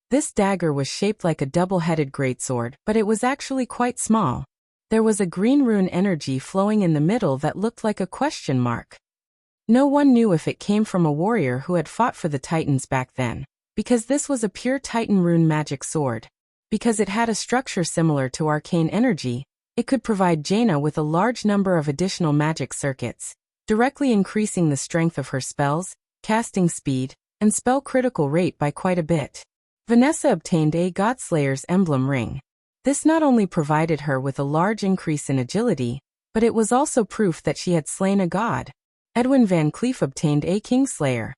S1: This dagger was shaped like a double-headed greatsword, but it was actually quite small. There was a green rune energy flowing in the middle that looked like a question mark. No one knew if it came from a warrior who had fought for the Titans back then, because this was a pure Titan rune magic sword. Because it had a structure similar to arcane energy, it could provide Jaina with a large number of additional magic circuits, directly increasing the strength of her spells, casting speed, and spell critical rate by quite a bit. Vanessa obtained a Godslayer's emblem ring. This not only provided her with a large increase in agility, but it was also proof that she had slain a god. Edwin Van Cleef obtained a Kingslayer.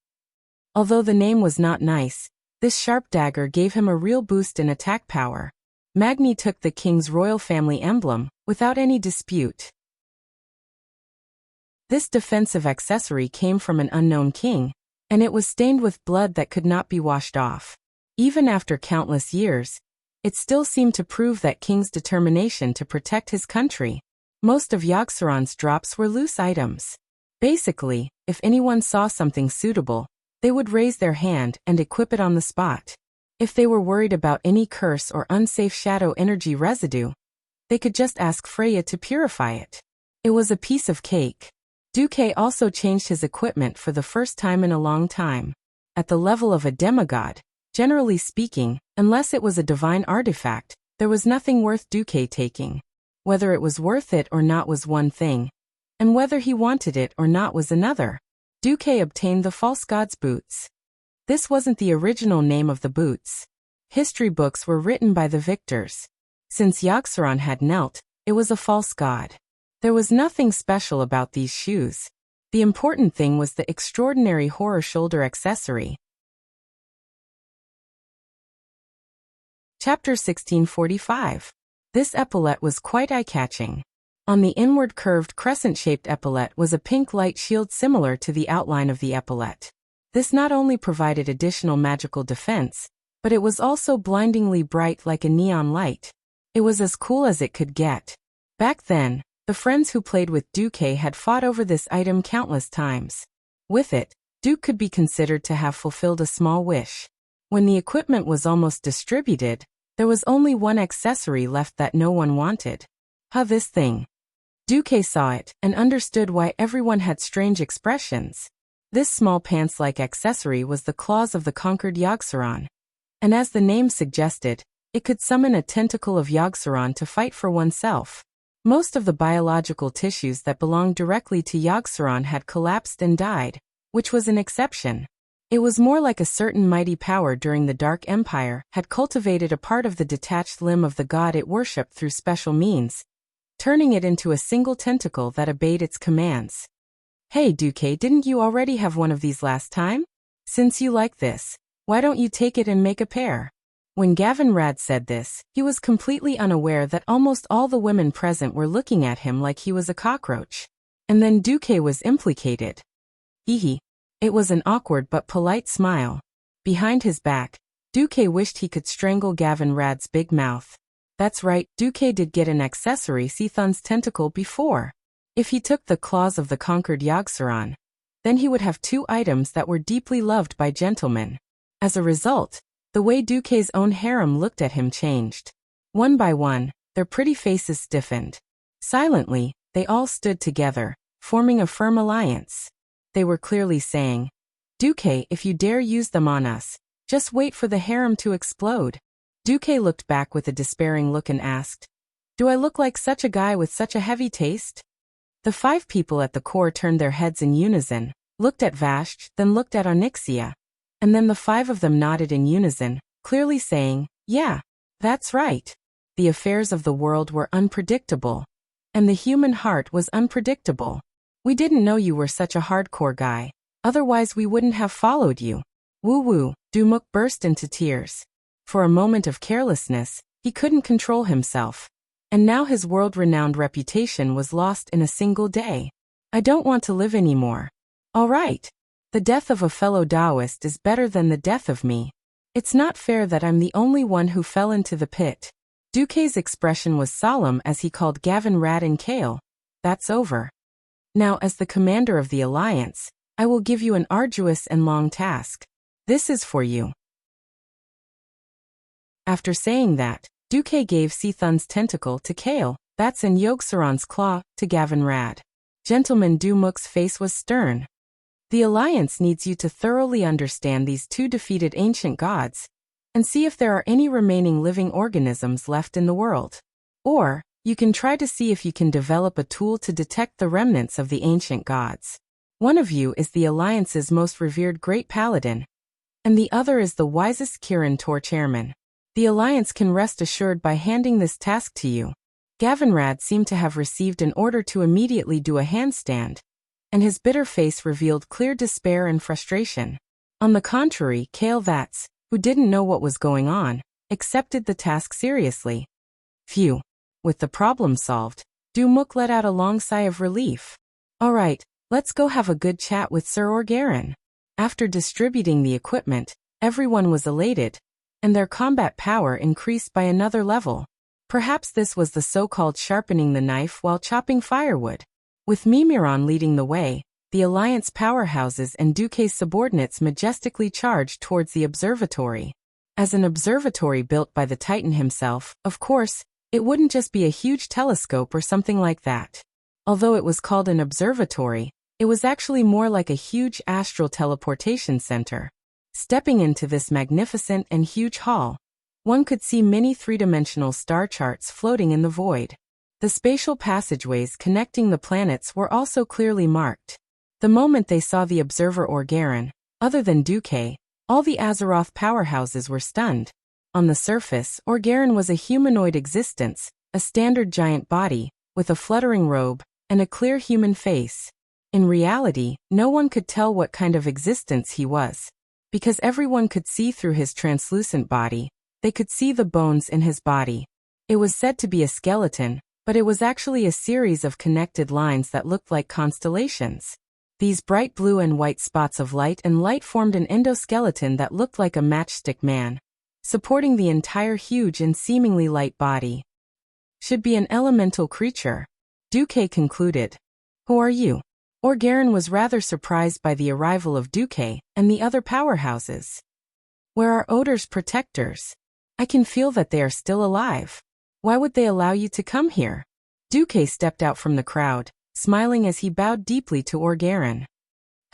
S1: Although the name was not nice, this sharp dagger gave him a real boost in attack power. Magni took the king's royal family emblem, without any dispute. This defensive accessory came from an unknown king, and it was stained with blood that could not be washed off. Even after countless years, it still seemed to prove that king's determination to protect his country. Most of Yogg-Saron's drops were loose items. Basically, if anyone saw something suitable, they would raise their hand and equip it on the spot. If they were worried about any curse or unsafe shadow energy residue, they could just ask Freya to purify it. It was a piece of cake. Duque also changed his equipment for the first time in a long time. At the level of a demigod, generally speaking, unless it was a divine artifact, there was nothing worth Duque taking. Whether it was worth it or not was one thing, and whether he wanted it or not was another. Duque obtained the False God's boots. This wasn't the original name of the boots. History books were written by the victors. Since Yogg-Saron had knelt, it was a false god. There was nothing special about these shoes. The important thing was the extraordinary horror shoulder accessory. Chapter 1645. This epaulette was quite eye-catching. On the inward curved crescent-shaped epaulette was a pink light shield similar to the outline of the epaulette. This not only provided additional magical defense, but it was also blindingly bright like a neon light. It was as cool as it could get. Back then, the friends who played with Duque had fought over this item countless times. With it, Duke could be considered to have fulfilled a small wish. When the equipment was almost distributed, there was only one accessory left that no one wanted. This thing. Duque saw it and understood why everyone had strange expressions. This small pants-like accessory was the claws of the conquered Yogg-Saron. And as the name suggested, it could summon a tentacle of Yogg-Saron to fight for oneself. Most of the biological tissues that belonged directly to Yogg-Saron had collapsed and died, which was an exception. It was more like a certain mighty power during the Dark Empire had cultivated a part of the detached limb of the god it worshipped through special means, turning it into a single tentacle that obeyed its commands. Hey Duque, didn't you already have one of these last time? Since you like this, why don't you take it and make a pair? When Gavin Rad said this, he was completely unaware that almost all the women present were looking at him like he was a cockroach. And then Duque was implicated. Hehe. It was an awkward but polite smile. Behind his back, Duque wished he could strangle Gavin Rad's big mouth. That's right, Duque did get an accessory Sethun's tentacle before. If he took the claws of the conquered Yogg-Saron, then he would have two items that were deeply loved by gentlemen. As a result, the way Duque's own harem looked at him changed. One by one, their pretty faces stiffened. Silently, they all stood together, forming a firm alliance. They were clearly saying, Duque, if you dare use them on us, just wait for the harem to explode. Duque looked back with a despairing look and asked, Do I look like such a guy with such a heavy taste? The 5 people at the core turned their heads in unison, looked at Vashj, then looked at Onyxia. And then the 5 of them nodded in unison, clearly saying, Yeah, that's right. The affairs of the world were unpredictable. And the human heart was unpredictable. We didn't know you were such a hardcore guy. Otherwise we wouldn't have followed you. Woo-woo, Dumuk burst into tears. For a moment of carelessness, he couldn't control himself. And now his world-renowned reputation was lost in a single day. I don't want to live anymore. All right. The death of a fellow Taoist is better than the death of me. It's not fair that I'm the only one who fell into the pit. Duque's expression was solemn as he called Gavin Rad and Kale. That's over. Now as the commander of the alliance, I will give you an arduous and long task. This is for you. After saying that, Duque gave Sethun's tentacle to Kale, Bats and Yogg-Saron's claw to Gavin Rad. Gentleman Dumuk's face was stern. The Alliance needs you to thoroughly understand these two defeated ancient gods, and see if there are any remaining living organisms left in the world. Or, you can try to see if you can develop a tool to detect the remnants of the ancient gods. One of you is the Alliance's most revered great paladin, and the other is the wisest Kirin Tor chairman. The Alliance can rest assured by handing this task to you. Gavinrad seemed to have received an order to immediately do a handstand, and his bitter face revealed clear despair and frustration. On the contrary, Kale Vats, who didn't know what was going on, accepted the task seriously. Phew. With the problem solved, Dumuk let out a long sigh of relief. All right, let's go have a good chat with Sir Orgarin. After distributing the equipment, everyone was elated, and their combat power increased by another level. Perhaps this was the so-called sharpening the knife while chopping firewood. With Mimiron leading the way, the Alliance powerhouses and Duque's subordinates majestically charged towards the observatory. As an observatory built by the Titan himself, of course, it wouldn't just be a huge telescope or something like that. Although it was called an observatory, it was actually more like a huge astral teleportation center. Stepping into this magnificent and huge hall, one could see many three-dimensional star charts floating in the void. The spatial passageways connecting the planets were also clearly marked. The moment they saw the observer Orgarin, other than Duque, all the Azeroth powerhouses were stunned. On the surface, Orgarin was a humanoid existence, a standard giant body, with a fluttering robe, and a clear human face. In reality, no one could tell what kind of existence he was. Because everyone could see through his translucent body, they could see the bones in his body. It was said to be a skeleton, but it was actually a series of connected lines that looked like constellations. These bright blue and white spots of light and light formed an endoskeleton that looked like a matchstick man, supporting the entire huge and seemingly light body. Should be an elemental creature, Duque concluded. Who are you? Orgarin was rather surprised by the arrival of Duque and the other powerhouses. Where are Odor's protectors? I can feel that they are still alive. Why would they allow you to come here? Duque stepped out from the crowd, smiling as he bowed deeply to Orgarin.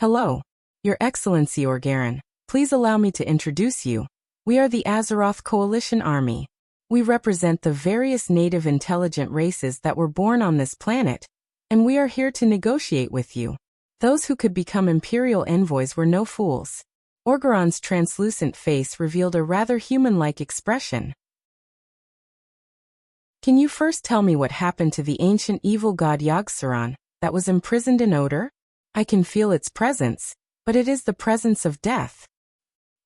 S1: Hello, Your Excellency Orgarin. Please allow me to introduce you. We are the Azeroth Coalition Army. We represent the various native intelligent races that were born on this planet, and we are here to negotiate with you. Those who could become Imperial envoys were no fools. Orgaron's translucent face revealed a rather human-like expression. Can you first tell me what happened to the ancient evil god Yogg-Saron that was imprisoned in Odor? I can feel its presence, but it is the presence of death.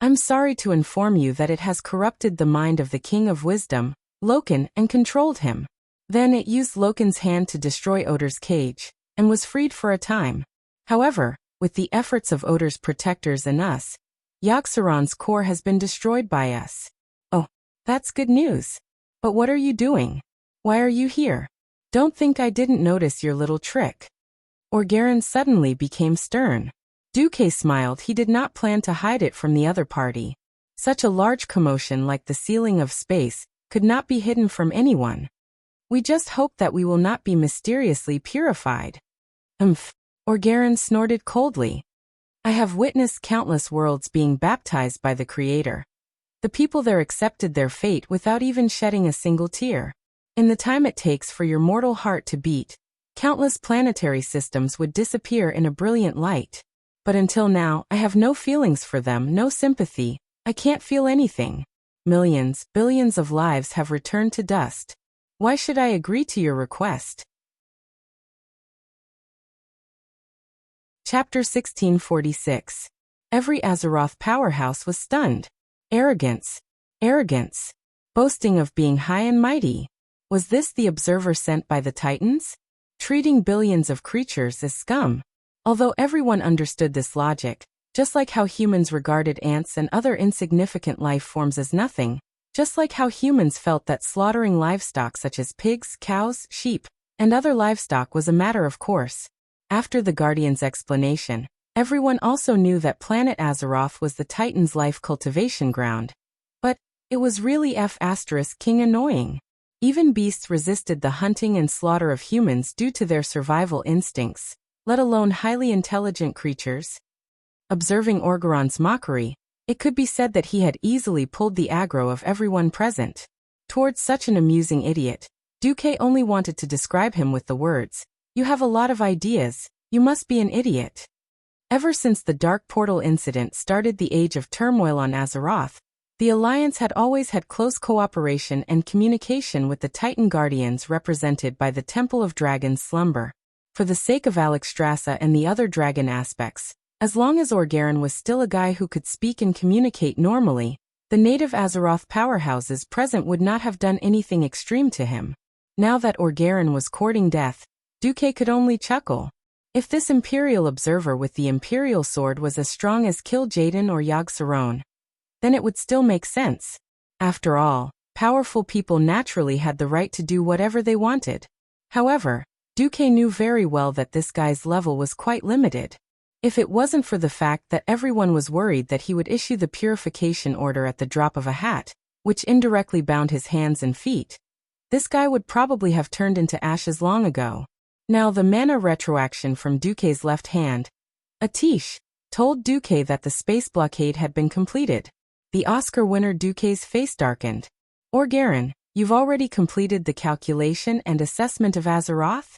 S1: I'm sorry to inform you that it has corrupted the mind of the King of Wisdom, Loken, and controlled him. Then it used Loken's hand to destroy Odor's cage, and was freed for a time. However, with the efforts of Odor's protectors and us, Yogg-Saron's core has been destroyed by us. Oh, that's good news. But what are you doing? Why are you here? Don't think I didn't notice your little trick. Orgarin suddenly became stern. Duque smiled. He did not plan to hide it from the other party. Such a large commotion like the sealing of space could not be hidden from anyone. We just hope that we will not be mysteriously purified. Orgarin snorted coldly. I have witnessed countless worlds being baptized by the Creator. The people there accepted their fate without even shedding a single tear. In the time it takes for your mortal heart to beat, countless planetary systems would disappear in a brilliant light. But until now, I have no feelings for them, no sympathy. I can't feel anything. Millions, billions of lives have returned to dust. Why should I agree to your request? Chapter 1646. Every Azeroth powerhouse was stunned. Arrogance. Arrogance. Boasting of being high and mighty. Was this the observer sent by the Titans? Treating billions of creatures as scum. Although everyone understood this logic, just like how humans regarded ants and other insignificant life forms as nothing, just like how humans felt that slaughtering livestock such as pigs, cows, sheep, and other livestock was a matter of course. After the Guardian's explanation, Everyone also knew that planet Azeroth was the Titans' life cultivation ground. But it was really King annoying. Even beasts resisted the hunting and slaughter of humans due to their survival instincts, let alone highly intelligent creatures. Observing Orgeron's mockery, it could be said that he had easily pulled the aggro of everyone present. Towards such an amusing idiot, Duque only wanted to describe him with the words, "You have a lot of ideas, you must be an idiot." Ever since the Dark Portal incident started the age of turmoil on Azeroth, the Alliance had always had close cooperation and communication with the Titan Guardians represented by the Temple of Dragon's Slumber. For the sake of Alexstrasza and the other dragon aspects, as long as Orgeron was still a guy who could speak and communicate normally, the native Azeroth powerhouses present would not have done anything extreme to him. Now that Orgeron was courting death, Duque could only chuckle. If this Imperial observer with the Imperial sword was as strong as Kil'jaeden or Yogg-Saron, then it would still make sense. After all, powerful people naturally had the right to do whatever they wanted. However, Duque knew very well that this guy's level was quite limited. If it wasn't for the fact that everyone was worried that he would issue the purification order at the drop of a hat, which indirectly bound his hands and feet, this guy would probably have turned into ashes long ago. Now the mana retroaction from Duque's left hand, Atish, told Duque that the space blockade had been completed. The Oscar winner Duque's face darkened. Orgeron, you've already completed the calculation and assessment of Azeroth?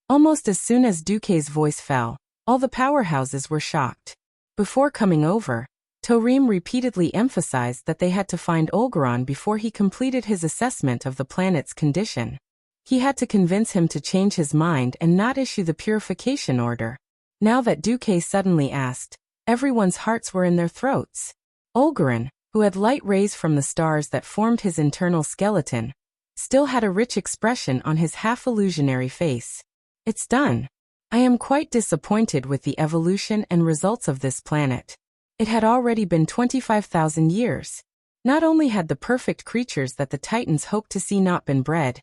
S1: Almost as soon as Duque's voice fell, all the powerhouses were shocked. Before coming over, Tarim repeatedly emphasized that they had to find Orgeron before he completed his assessment of the planet's condition. He had to convince him to change his mind and not issue the purification order. Now that Duque suddenly asked, everyone's hearts were in their throats. Orgeron, who had light rays from the stars that formed his internal skeleton, still had a rich expression on his half-illusionary face. It's done. I am quite disappointed with the evolution and results of this planet. It had already been 25,000 years. Not only had the perfect creatures that the Titans hoped to see not been bred,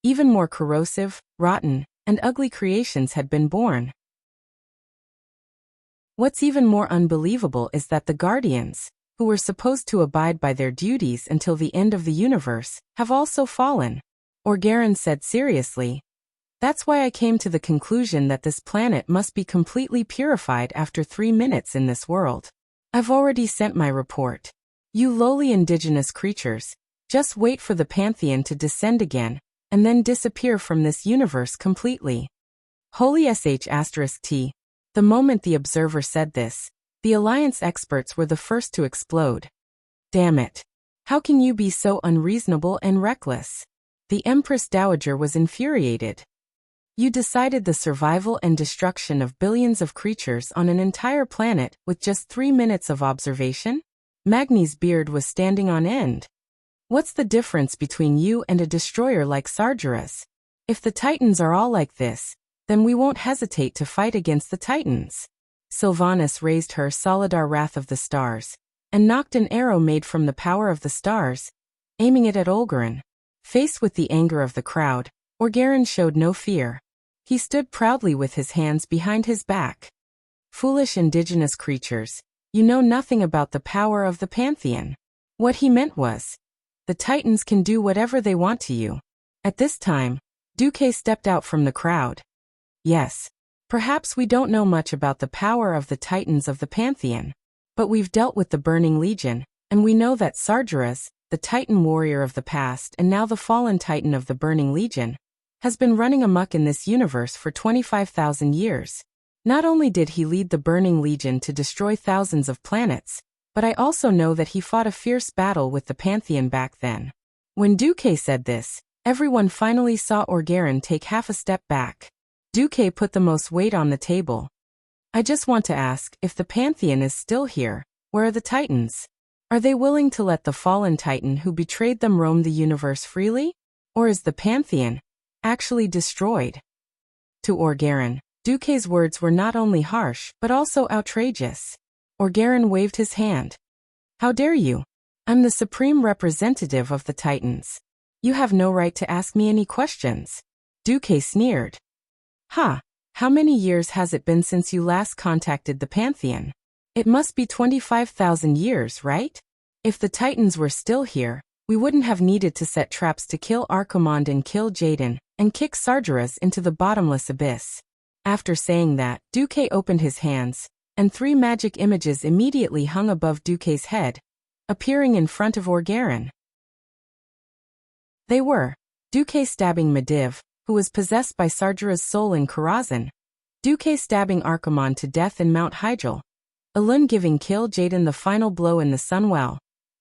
S1: even more corrosive, rotten, and ugly creations had been born. What's even more unbelievable is that the Guardians, who were supposed to abide by their duties until the end of the universe, have also fallen. Orgeron said seriously, "That's why I came to the conclusion that this planet must be completely purified after 3 minutes in this world. I've already sent my report. You lowly indigenous creatures, just wait for the Pantheon to descend again, and then disappear from this universe completely." Holy **T. The moment the observer said this, the Alliance experts were the first to explode. Damn it. How can you be so unreasonable and reckless? The Empress Dowager was infuriated. You decided the survival and destruction of billions of creatures on an entire planet with just 3 minutes of observation? Magni's beard was standing on end. What's the difference between you and a destroyer like Sargeras? If the Titans are all like this, then we won't hesitate to fight against the Titans. Sylvanas raised her Solidar Wrath of the Stars, and knocked an arrow made from the power of the stars, aiming it at Orgeron. Faced with the anger of the crowd, Orgeron showed no fear. He stood proudly with his hands behind his back. Foolish indigenous creatures, you know nothing about the power of the Pantheon. What he meant was, the Titans can do whatever they want to you. At this time, Duque stepped out from the crowd. Yes, perhaps we don't know much about the power of the Titans of the Pantheon, but we've dealt with the Burning Legion, and we know that Sargeras, the Titan warrior of the past and now the fallen Titan of the Burning Legion, has been running amok in this universe for 25,000 years. Not only did he lead the Burning Legion to destroy thousands of planets, but I also know that he fought a fierce battle with the Pantheon back then. When Duque said this, everyone finally saw Orgeron take half a step back. Duque put the most weight on the table. I just want to ask, if the Pantheon is still here, where are the Titans? Are they willing to let the fallen Titan who betrayed them roam the universe freely? Or is the Pantheon actually destroyed? To Orgeron, Duque's words were not only harsh, but also outrageous. Orgeron waved his hand. How dare you? I'm the supreme representative of the Titans. You have no right to ask me any questions. Duque sneered. Ha! How many years has it been since you last contacted the Pantheon? It must be 25,000 years, right? If the Titans were still here, we wouldn't have needed to set traps to kill Archimonde and kill Jaden, and kick Sargeras into the bottomless abyss. After saying that, Duque opened his hands, and 3 magic images immediately hung above Duque's head, appearing in front of Orgarin. They were Duque stabbing Mediv, who was possessed by Sargera's soul in Karazhan, Duque stabbing Archimonde to death in Mount Hyjal, Elun giving Kill Jaden the final blow in the Sunwell.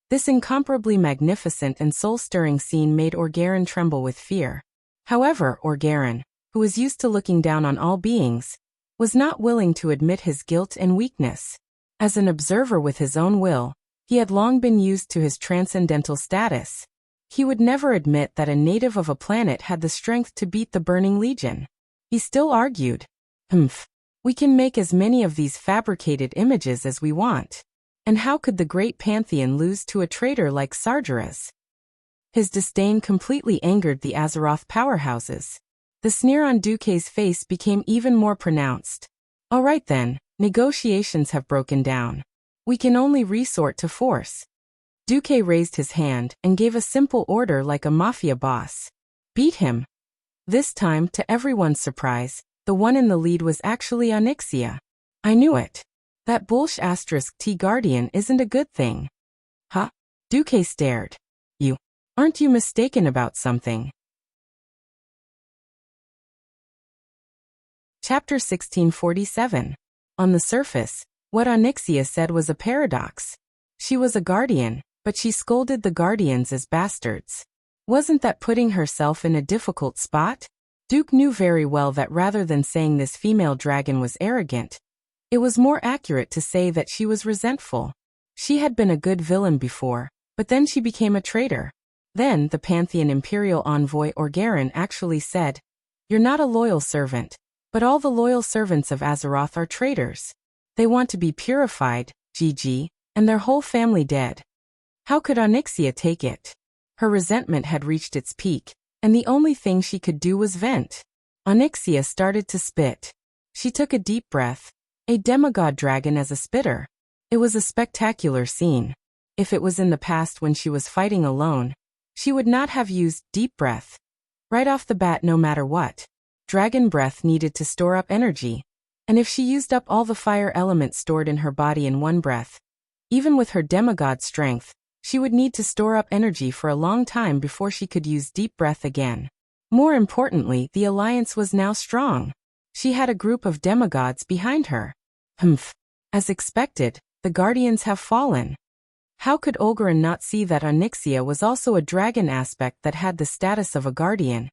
S1: This incomparably magnificent and soul-stirring scene made Orgarin tremble with fear. However, Orgarin, who was used to looking down on all beings, was not willing to admit his guilt and weakness. As an observer with his own will, he had long been used to his transcendental status. He would never admit that a native of a planet had the strength to beat the Burning Legion. He still argued, we can make as many of these fabricated images as we want. And how could the great Pantheon lose to a traitor like Sargeras? His disdain completely angered the Azeroth powerhouses. The sneer on Duque's face became even more pronounced. All right then, negotiations have broken down. We can only resort to force. Duque raised his hand and gave a simple order like a mafia boss. Beat him. This time, to everyone's surprise, the one in the lead was actually Onyxia. I knew it. That bullsh T Guardian isn't a good thing. Huh? Duque stared. Aren't you mistaken about something? Chapter 1647. On the surface, what Onyxia said was a paradox. She was a guardian, but she scolded the guardians as bastards. Wasn't that putting herself in a difficult spot? Duke knew very well that rather than saying this female dragon was arrogant, it was more accurate to say that she was resentful. She had been a good villain before, but then she became a traitor. Then the Pantheon Imperial Envoy Orgarin actually said, "You're not a loyal servant, but all the loyal servants of Azeroth are traitors. They want to be purified, GG, and their whole family dead." How could Onyxia take it? Her resentment had reached its peak, and the only thing she could do was vent. Onyxia started to spit. She took a deep breath. A demigod dragon as a spitter. It was a spectacular scene. If it was in the past when she was fighting alone, she would not have used deep breath. Right off the bat, no matter what. Dragon breath needed to store up energy. And if she used up all the fire elements stored in her body in one breath, even with her demigod strength, she would need to store up energy for a long time before she could use deep breath again. More importantly, the alliance was now strong. She had a group of demigods behind her. As expected, the guardians have fallen. How could Orgarin not see that Onyxia was also a dragon aspect that had the status of a guardian?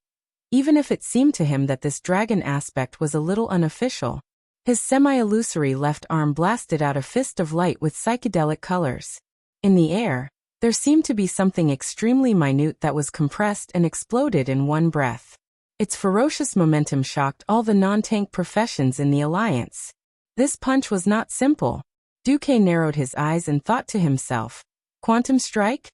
S1: Even if it seemed to him that this dragon aspect was a little unofficial, his semi-illusory left arm blasted out a fist of light with psychedelic colors. In the air, there seemed to be something extremely minute that was compressed and exploded in one breath. Its ferocious momentum shocked all the non-tank professions in the alliance. This punch was not simple. Duque narrowed his eyes and thought to himself, quantum strike?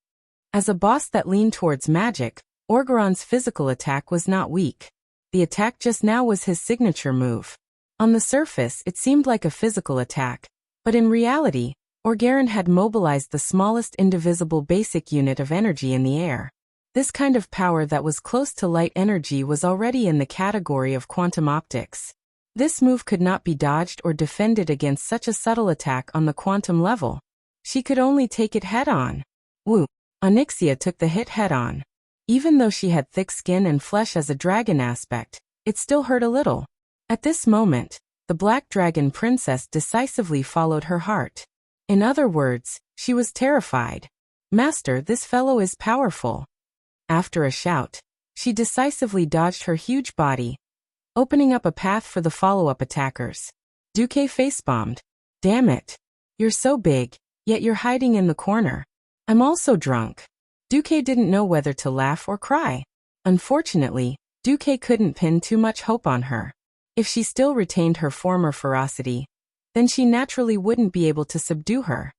S1: As a boss that leaned towards magic, Orgaron's physical attack was not weak. The attack just now was his signature move. On the surface, it seemed like a physical attack, but in reality, Orgarin had mobilized the smallest indivisible basic unit of energy in the air. This kind of power that was close to light energy was already in the category of quantum optics. This move could not be dodged or defended against such a subtle attack on the quantum level. She could only take it head-on. Onyxia took the hit head-on. Even though she had thick skin and flesh as a dragon aspect, it still hurt a little. At this moment, the Black Dragon Princess decisively followed her heart. In other words, she was terrified. "Master, this fellow is powerful." After a shout, she decisively dodged her huge body, opening up a path for the follow-up attackers. Duque face-bombed. "Damn it. You're so big, yet you're hiding in the corner. I'm also drunk." Duque didn't know whether to laugh or cry. Unfortunately, Duque couldn't pin too much hope on her. If she still retained her former ferocity, then she naturally wouldn't be able to subdue her.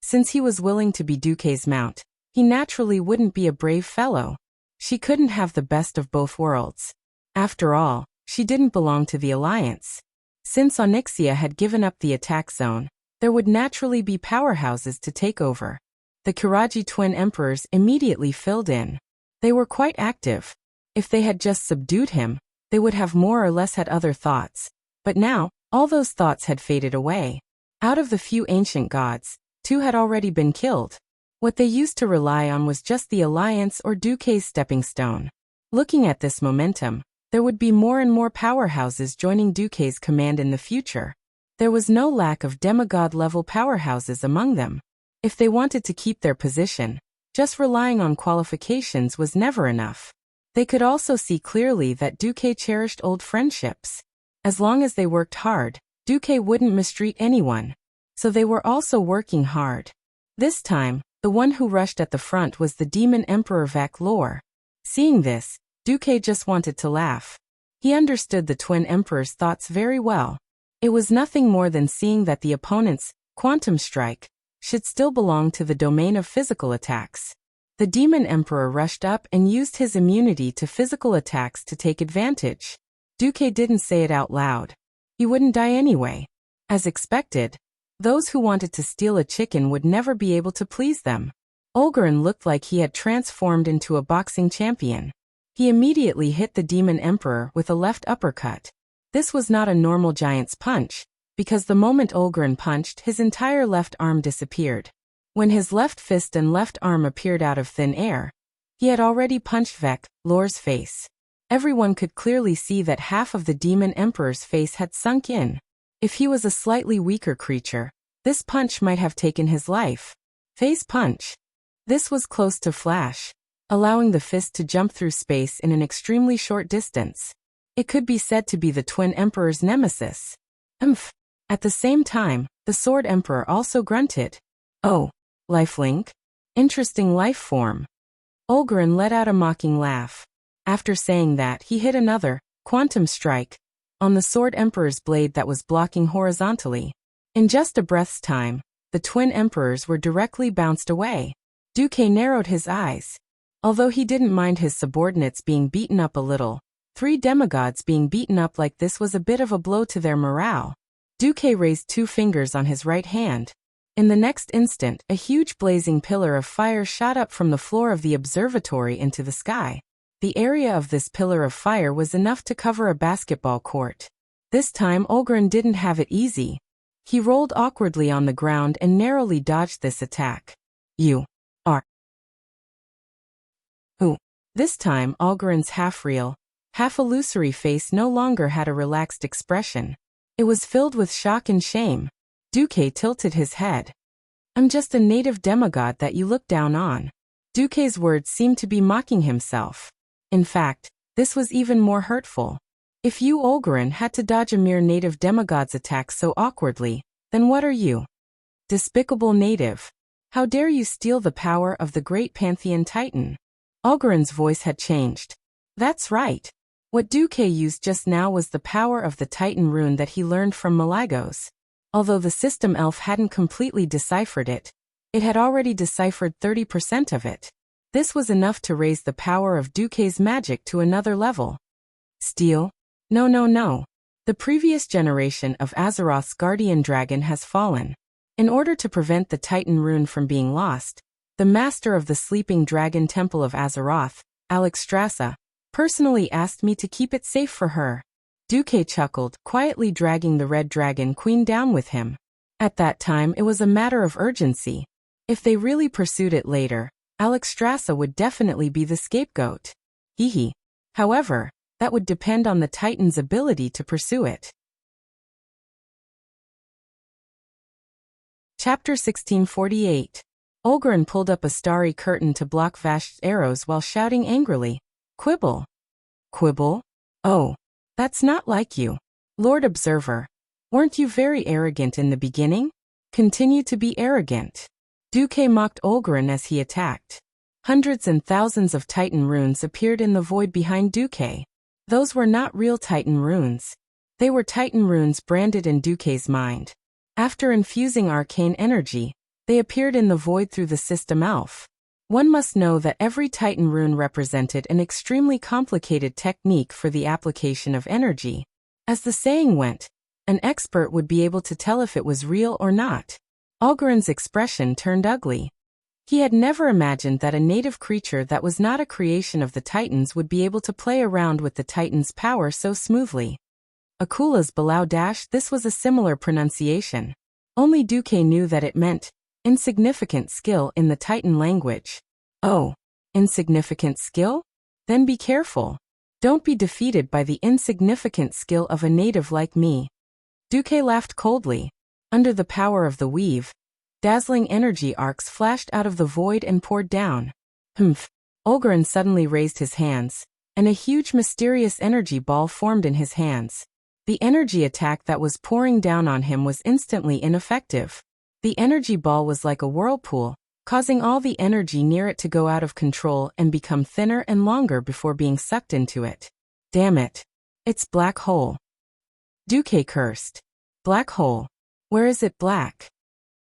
S1: Since he was willing to be Duque's mount, he naturally wouldn't be a brave fellow. She couldn't have the best of both worlds. After all, she didn't belong to the alliance. Since Onyxia had given up the attack zone, there would naturally be powerhouses to take over. The Kiraji twin emperors immediately filled in. They were quite active. If they had just subdued him, they would have more or less had other thoughts. But now, all those thoughts had faded away. Out of the few ancient gods, 2 had already been killed. What they used to rely on was just the alliance or Duque's stepping stone. Looking at this momentum, there would be more and more powerhouses joining Duque's command in the future. There was no lack of demigod-level powerhouses among them. If they wanted to keep their position, just relying on qualifications was never enough. They could also see clearly that Duque cherished old friendships. As long as they worked hard, Duque wouldn't mistreat anyone. So they were also working hard. This time, the one who rushed at the front was the demon emperor Warlord. Seeing this, Duque just wanted to laugh. He understood the twin emperor's thoughts very well. It was nothing more than seeing that the opponent's quantum strike should still belong to the domain of physical attacks. The demon emperor rushed up and used his immunity to physical attacks to take advantage. Duque didn't say it out loud. He wouldn't die anyway. As expected, those who wanted to steal a chicken would never be able to please them. Olgarin looked like he had transformed into a boxing champion. He immediately hit the demon emperor with a left uppercut. This was not a normal giant's punch, because the moment Olgarin punched, his entire left arm disappeared. When his left fist and left arm appeared out of thin air, he had already punched Warlord's face. Everyone could clearly see that half of the demon emperor's face had sunk in. If he was a slightly weaker creature, this punch might have taken his life. Face punch. This was close to flash, allowing the fist to jump through space in an extremely short distance. It could be said to be the twin emperor's nemesis. At the same time, the sword emperor also grunted. Oh, lifelink? Interesting life form. Olgarin let out a mocking laugh. After saying that, he hit another quantum strike on the sword emperor's blade that was blocking horizontally. In just a breath's time, the twin emperors were directly bounced away. Duque narrowed his eyes. Although he didn't mind his subordinates being beaten up a little, 3 demigods being beaten up like this was a bit of a blow to their morale. Duque raised 2 fingers on his right hand. In the next instant, a huge blazing pillar of fire shot up from the floor of the observatory into the sky. The area of this pillar of fire was enough to cover a basketball court. This time Olgarin didn't have it easy. He rolled awkwardly on the ground and narrowly dodged this attack. You are who? This time Olgarin's half-real, half-illusory face no longer had a relaxed expression. It was filled with shock and shame. Duque tilted his head. I'm just a native demigod that you look down on. Duque's words seemed to be mocking himself. In fact, this was even more hurtful. If you, Olgarin, had to dodge a mere native demigod's attack so awkwardly, then what are you? Despicable native. How dare you steal the power of the great Pantheon Titan? Olgarin's voice had changed. That's right. What Duque used just now was the power of the Titan rune that he learned from Malygos. Although the system elf hadn't completely deciphered it, it had already deciphered 30% of it. This was enough to raise the power of Duque's magic to another level. Steal? No. The previous generation of Azeroth's guardian dragon has fallen. In order to prevent the Titan rune from being lost, the master of the sleeping dragon temple of Azeroth, Alexstrasza, personally asked me to keep it safe for her. Duque chuckled, quietly dragging the red dragon queen down with him. At that time it was a matter of urgency. If they really pursued it later, Alexstrasza would definitely be the scapegoat. Hehe. However, that would depend on the Titan's ability to pursue it. Chapter 1648. Olgarin pulled up a starry curtain to block Vash's arrows while shouting angrily, Quibble! Quibble? Oh, that's not like you. Lord Observer, weren't you very arrogant in the beginning? Continue to be arrogant. Duque mocked Olgarin as he attacked. Hundreds and thousands of Titan runes appeared in the void behind Duque. Those were not real Titan runes. They were Titan runes branded in Duque's mind. After infusing arcane energy, they appeared in the void through the system elf. One must know that every Titan rune represented an extremely complicated technique for the application of energy. As the saying went, an expert would be able to tell if it was real or not. Olgaren's expression turned ugly. He had never imagined that a native creature that was not a creation of the Titans would be able to play around with the Titans' power so smoothly. Akula's Belau — this was a similar pronunciation. Only Duque knew that it meant insignificant skill in the Titan language. Oh, insignificant skill? Then be careful. Don't be defeated by the insignificant skill of a native like me. Duque laughed coldly. Under the power of the weave, dazzling energy arcs flashed out of the void and poured down. Humph. Olgaren suddenly raised his hands, and a huge mysterious energy ball formed in his hands. The energy attack that was pouring down on him was instantly ineffective. The energy ball was like a whirlpool, causing all the energy near it to go out of control and become thinner and longer before being sucked into it. Damn it. It's black hole. Duque cursed. Black hole. Where is it black?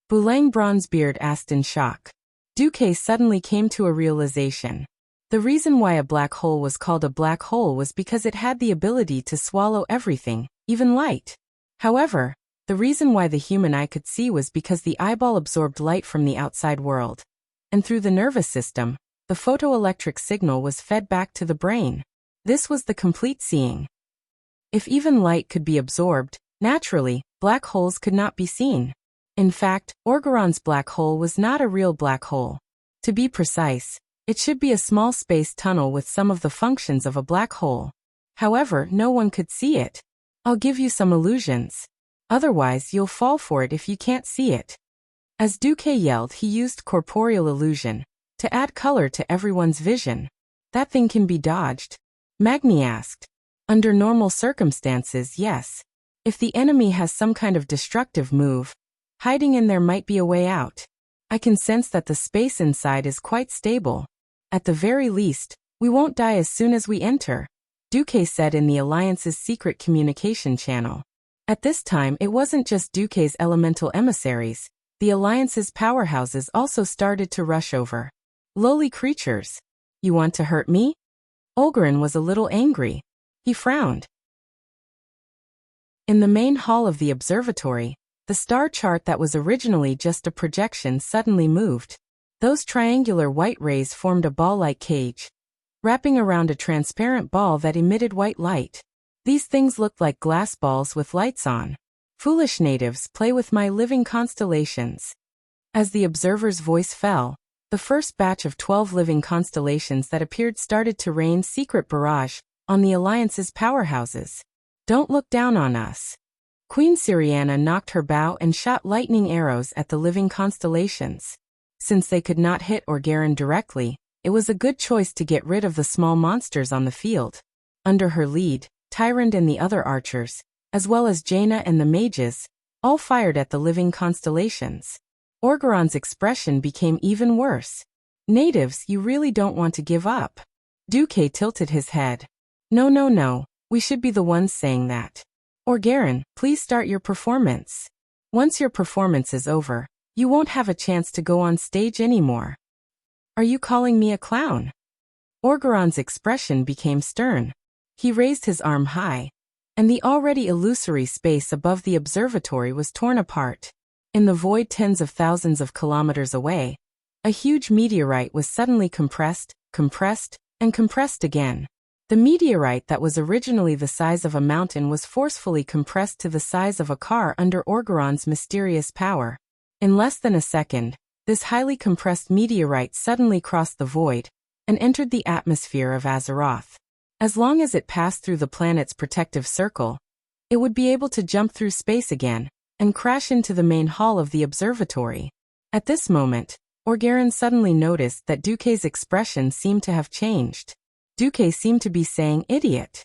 S1: Boulang Bronzebeard asked in shock. Duque suddenly came to a realization. The reason why a black hole was called a black hole was because it had the ability to swallow everything, even light. However, the reason why the human eye could see was because the eyeball absorbed light from the outside world. And through the nervous system, the photoelectric signal was fed back to the brain. This was the complete seeing. If even light could be absorbed, naturally, black holes could not be seen. In fact, Orgaron's black hole was not a real black hole. To be precise, it should be a small space tunnel with some of the functions of a black hole. However, no one could see it. I'll give you some illusions. Otherwise, you'll fall for it if you can't see it. As Duque yelled, he used corporeal illusion to add color to everyone's vision. That thing can be dodged? Magni asked. Under normal circumstances, yes. If the enemy has some kind of destructive move, hiding in there might be a way out. I can sense that the space inside is quite stable. At the very least, we won't die as soon as we enter, Duque said in the Alliance's secret communication channel. At this time, it wasn't just Duque's elemental emissaries. The Alliance's powerhouses also started to rush over. Lowly creatures. You want to hurt me? Olgaren was a little angry. He frowned. In the main hall of the observatory, the star chart that was originally just a projection suddenly moved. Those triangular white rays formed a ball-like cage, wrapping around a transparent ball that emitted white light. These things looked like glass balls with lights on. Foolish natives, play with my living constellations. As the observer's voice fell, the first batch of 12 living constellations that appeared started to rain secret barrage on the Alliance's powerhouses. Don't look down on us. Queen Syriana knocked her bow and shot lightning arrows at the living constellations. Since they could not hit Orgaren directly, it was a good choice to get rid of the small monsters on the field. Under her lead, Tyrant and the other archers, as well as Jaina and the mages, all fired at the living constellations. Orgaron's expression became even worse. Natives, you really don't want to give up. Duque tilted his head. No, we should be the ones saying that. Orgaren, please start your performance. Once your performance is over, you won't have a chance to go on stage anymore. Are you calling me a clown? Orgaron's expression became stern. He raised his arm high, and the already illusory space above the observatory was torn apart. In the void tens of thousands of kilometers away, a huge meteorite was suddenly compressed, and compressed again. The meteorite that was originally the size of a mountain was forcefully compressed to the size of a car under Orgaron's mysterious power. In less than a second, this highly compressed meteorite suddenly crossed the void and entered the atmosphere of Azeroth. As long as it passed through the planet's protective circle, it would be able to jump through space again and crash into the main hall of the observatory. At this moment, Orgaren suddenly noticed that Duque's expression seemed to have changed. Duque seemed to be saying, idiot.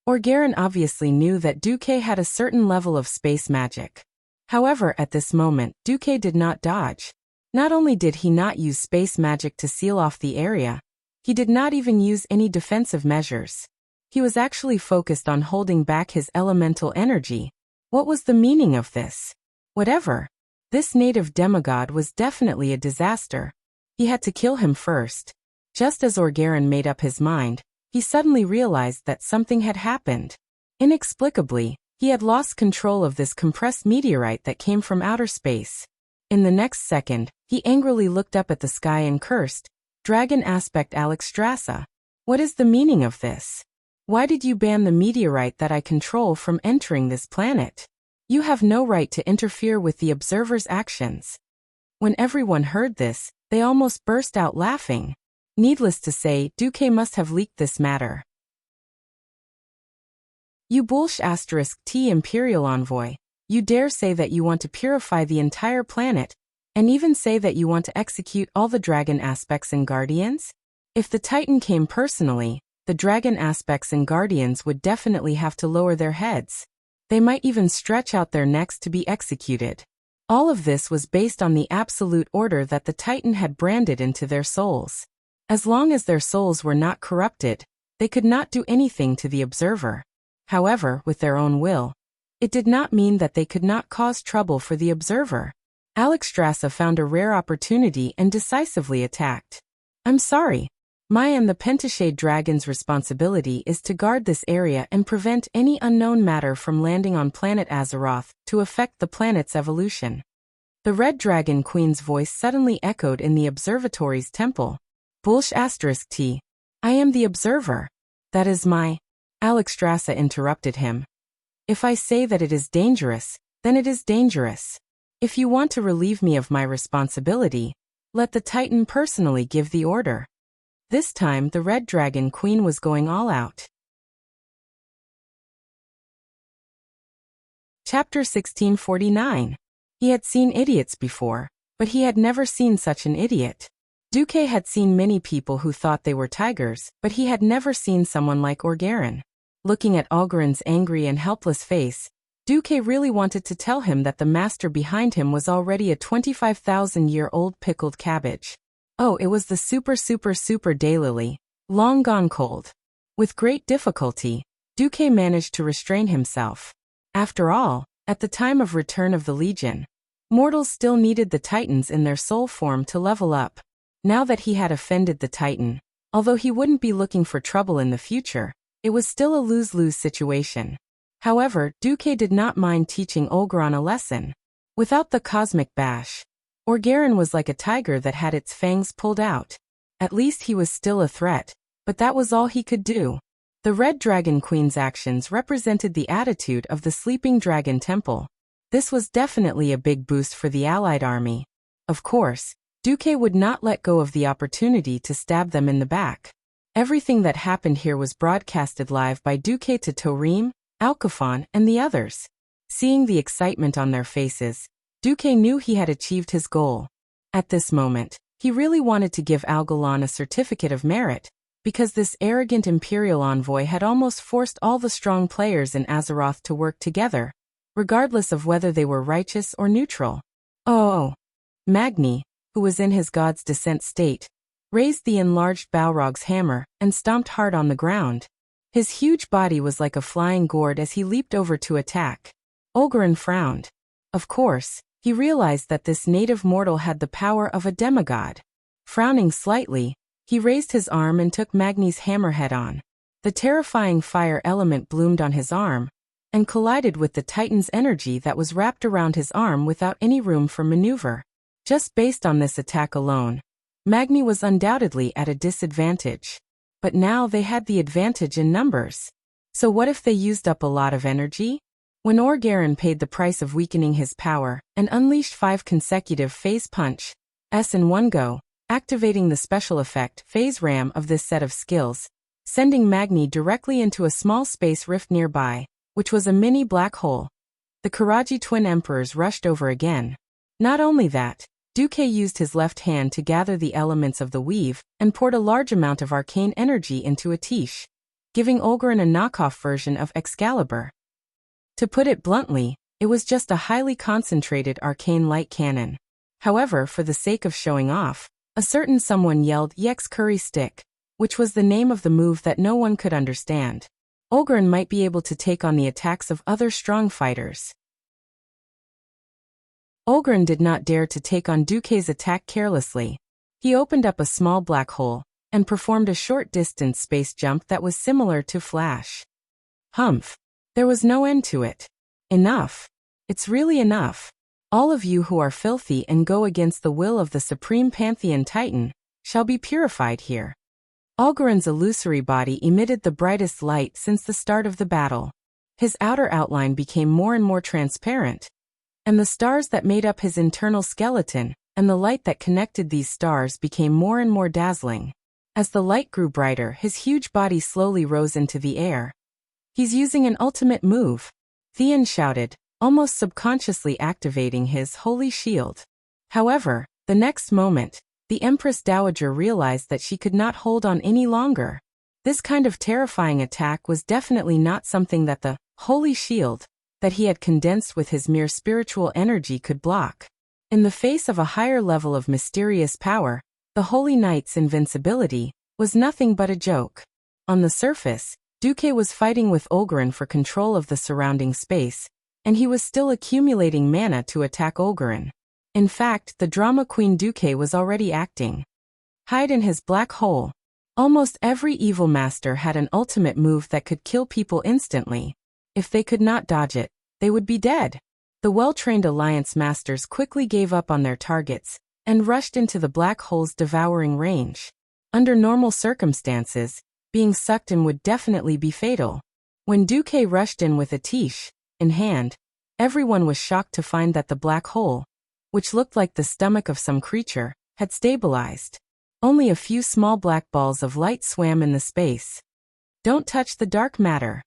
S1: Orgaren obviously knew that Duque had a certain level of space magic. However, at this moment, Duque did not dodge. Not only did he not use space magic to seal off the area, he did not even use any defensive measures. He was actually focused on holding back his elemental energy. What was the meaning of this? Whatever. This native demigod was definitely a disaster. He had to kill him first. Just as Orgarin made up his mind, he suddenly realized that something had happened. Inexplicably, he had lost control of this compressed meteorite that came from outer space. In the next second, he angrily looked up at the sky and cursed, "Dragon aspect Alexstrasza. What is the meaning of this? Why did you ban the meteorite that I control from entering this planet? You have no right to interfere with the observer's actions." When everyone heard this, they almost burst out laughing. Needless to say, Duque must have leaked this matter. You bullsh *T Imperial Envoy. You dare say that you want to purify the entire planet, and even say that you want to execute all the dragon aspects and guardians? If the Titan came personally, the dragon aspects and guardians would definitely have to lower their heads. They might even stretch out their necks to be executed. All of this was based on the absolute order that the Titan had branded into their souls. As long as their souls were not corrupted, they could not do anything to the observer. However, with their own will, it did not mean that they could not cause trouble for the observer. Alexstrasza found a rare opportunity and decisively attacked. "I'm sorry. My and the Pentashade Dragon's responsibility is to guard this area and prevent any unknown matter from landing on planet Azeroth to affect the planet's evolution." The Red Dragon Queen's voice suddenly echoed in the observatory's temple. "Bullsh *T. I am the observer. That is my—" Alexstrasza interrupted him. "If I say that it is dangerous, then it is dangerous. If you want to relieve me of my responsibility, let the Titan personally give the order." This time the Red Dragon Queen was going all out. Chapter 1649. He had seen idiots before, but he had never seen such an idiot. Duque had seen many people who thought they were tigers, but he had never seen someone like Orgarin. Looking at Orgarin's angry and helpless face, Duque really wanted to tell him that the master behind him was already a 25,000-year-old pickled cabbage. Oh, it was the super daylily, long gone cold. With great difficulty, Duque managed to restrain himself. After all, at the time of return of the Legion, mortals still needed the Titans in their soul form to level up. Now that he had offended the Titan, although he wouldn't be looking for trouble in the future, it was still a lose-lose situation. However, Duque did not mind teaching Orgarin a lesson. Without the cosmic bash, Orgarin was like a tiger that had its fangs pulled out. At least he was still a threat, but that was all he could do. The Red Dragon Queen's actions represented the attitude of the Sleeping Dragon Temple. This was definitely a big boost for the Allied army. Of course, Duque would not let go of the opportunity to stab them in the back. Everything that happened here was broadcasted live by Duque to Torim, Alcafon, and the others. Seeing the excitement on their faces, Duque knew he had achieved his goal. At this moment, he really wanted to give Algalon a certificate of merit, because this arrogant Imperial envoy had almost forced all the strong players in Azeroth to work together, regardless of whether they were righteous or neutral. Oh! Magni, who was in his God's Descent state, raised the enlarged Balrog's hammer and stomped hard on the ground. His huge body was like a flying gourd as he leaped over to attack. Orgarin frowned. Of course, he realized that this native mortal had the power of a demigod. Frowning slightly, he raised his arm and took Magni's hammer head-on. The terrifying fire element bloomed on his arm and collided with the Titan's energy that was wrapped around his arm without any room for maneuver. Just based on this attack alone, Magni was undoubtedly at a disadvantage. But now they had the advantage in numbers. So what if they used up a lot of energy? When Orgarin paid the price of weakening his power and unleashed 5 consecutive phase punch in one go, activating the special effect phase ram of this set of skills, sending Magni directly into a small space rift nearby, which was a mini black hole. The Karaji twin emperors rushed over again. Not only that, Duque used his left hand to gather the elements of the weave and poured a large amount of arcane energy into a tiche, giving Orgarin a knockoff version of Excalibur. To put it bluntly, it was just a highly concentrated arcane light cannon. However, for the sake of showing off, a certain someone yelled Yex Curry Stick, which was the name of the move that no one could understand. Orgarin might be able to take on the attacks of other strong fighters. Orgarin did not dare to take on Duque's attack carelessly. He opened up a small black hole and performed a short-distance space jump that was similar to Flash. Humph. There was no end to it. Enough. It's really enough. All of you who are filthy and go against the will of the Supreme Pantheon Titan shall be purified here. Olgarin's illusory body emitted the brightest light since the start of the battle. His outer outline became more and more transparent, and the stars that made up his internal skeleton and the light that connected these stars became more and more dazzling. As the light grew brighter, his huge body slowly rose into the air. He's using an ultimate move, Theon shouted, almost subconsciously activating his holy shield. However, the next moment, the Empress Dowager realized that she could not hold on any longer. This kind of terrifying attack was definitely not something that the holy shield that he had condensed with his mere spiritual energy could block. In the face of a higher level of mysterious power, the Holy Knight's invincibility was nothing but a joke. On the surface, Duque was fighting with Olgarin for control of the surrounding space, and he was still accumulating mana to attack Olgarin. In fact, the drama queen Duque was already acting. Hide in his black hole. Almost every evil master had an ultimate move that could kill people instantly. If they could not dodge it, they would be dead. The well-trained Alliance masters quickly gave up on their targets and rushed into the black hole's devouring range. Under normal circumstances, being sucked in would definitely be fatal. When Duque rushed in with a tiche in hand, everyone was shocked to find that the black hole, which looked like the stomach of some creature, had stabilized. Only a few small black balls of light swam in the space. Don't touch the dark matter.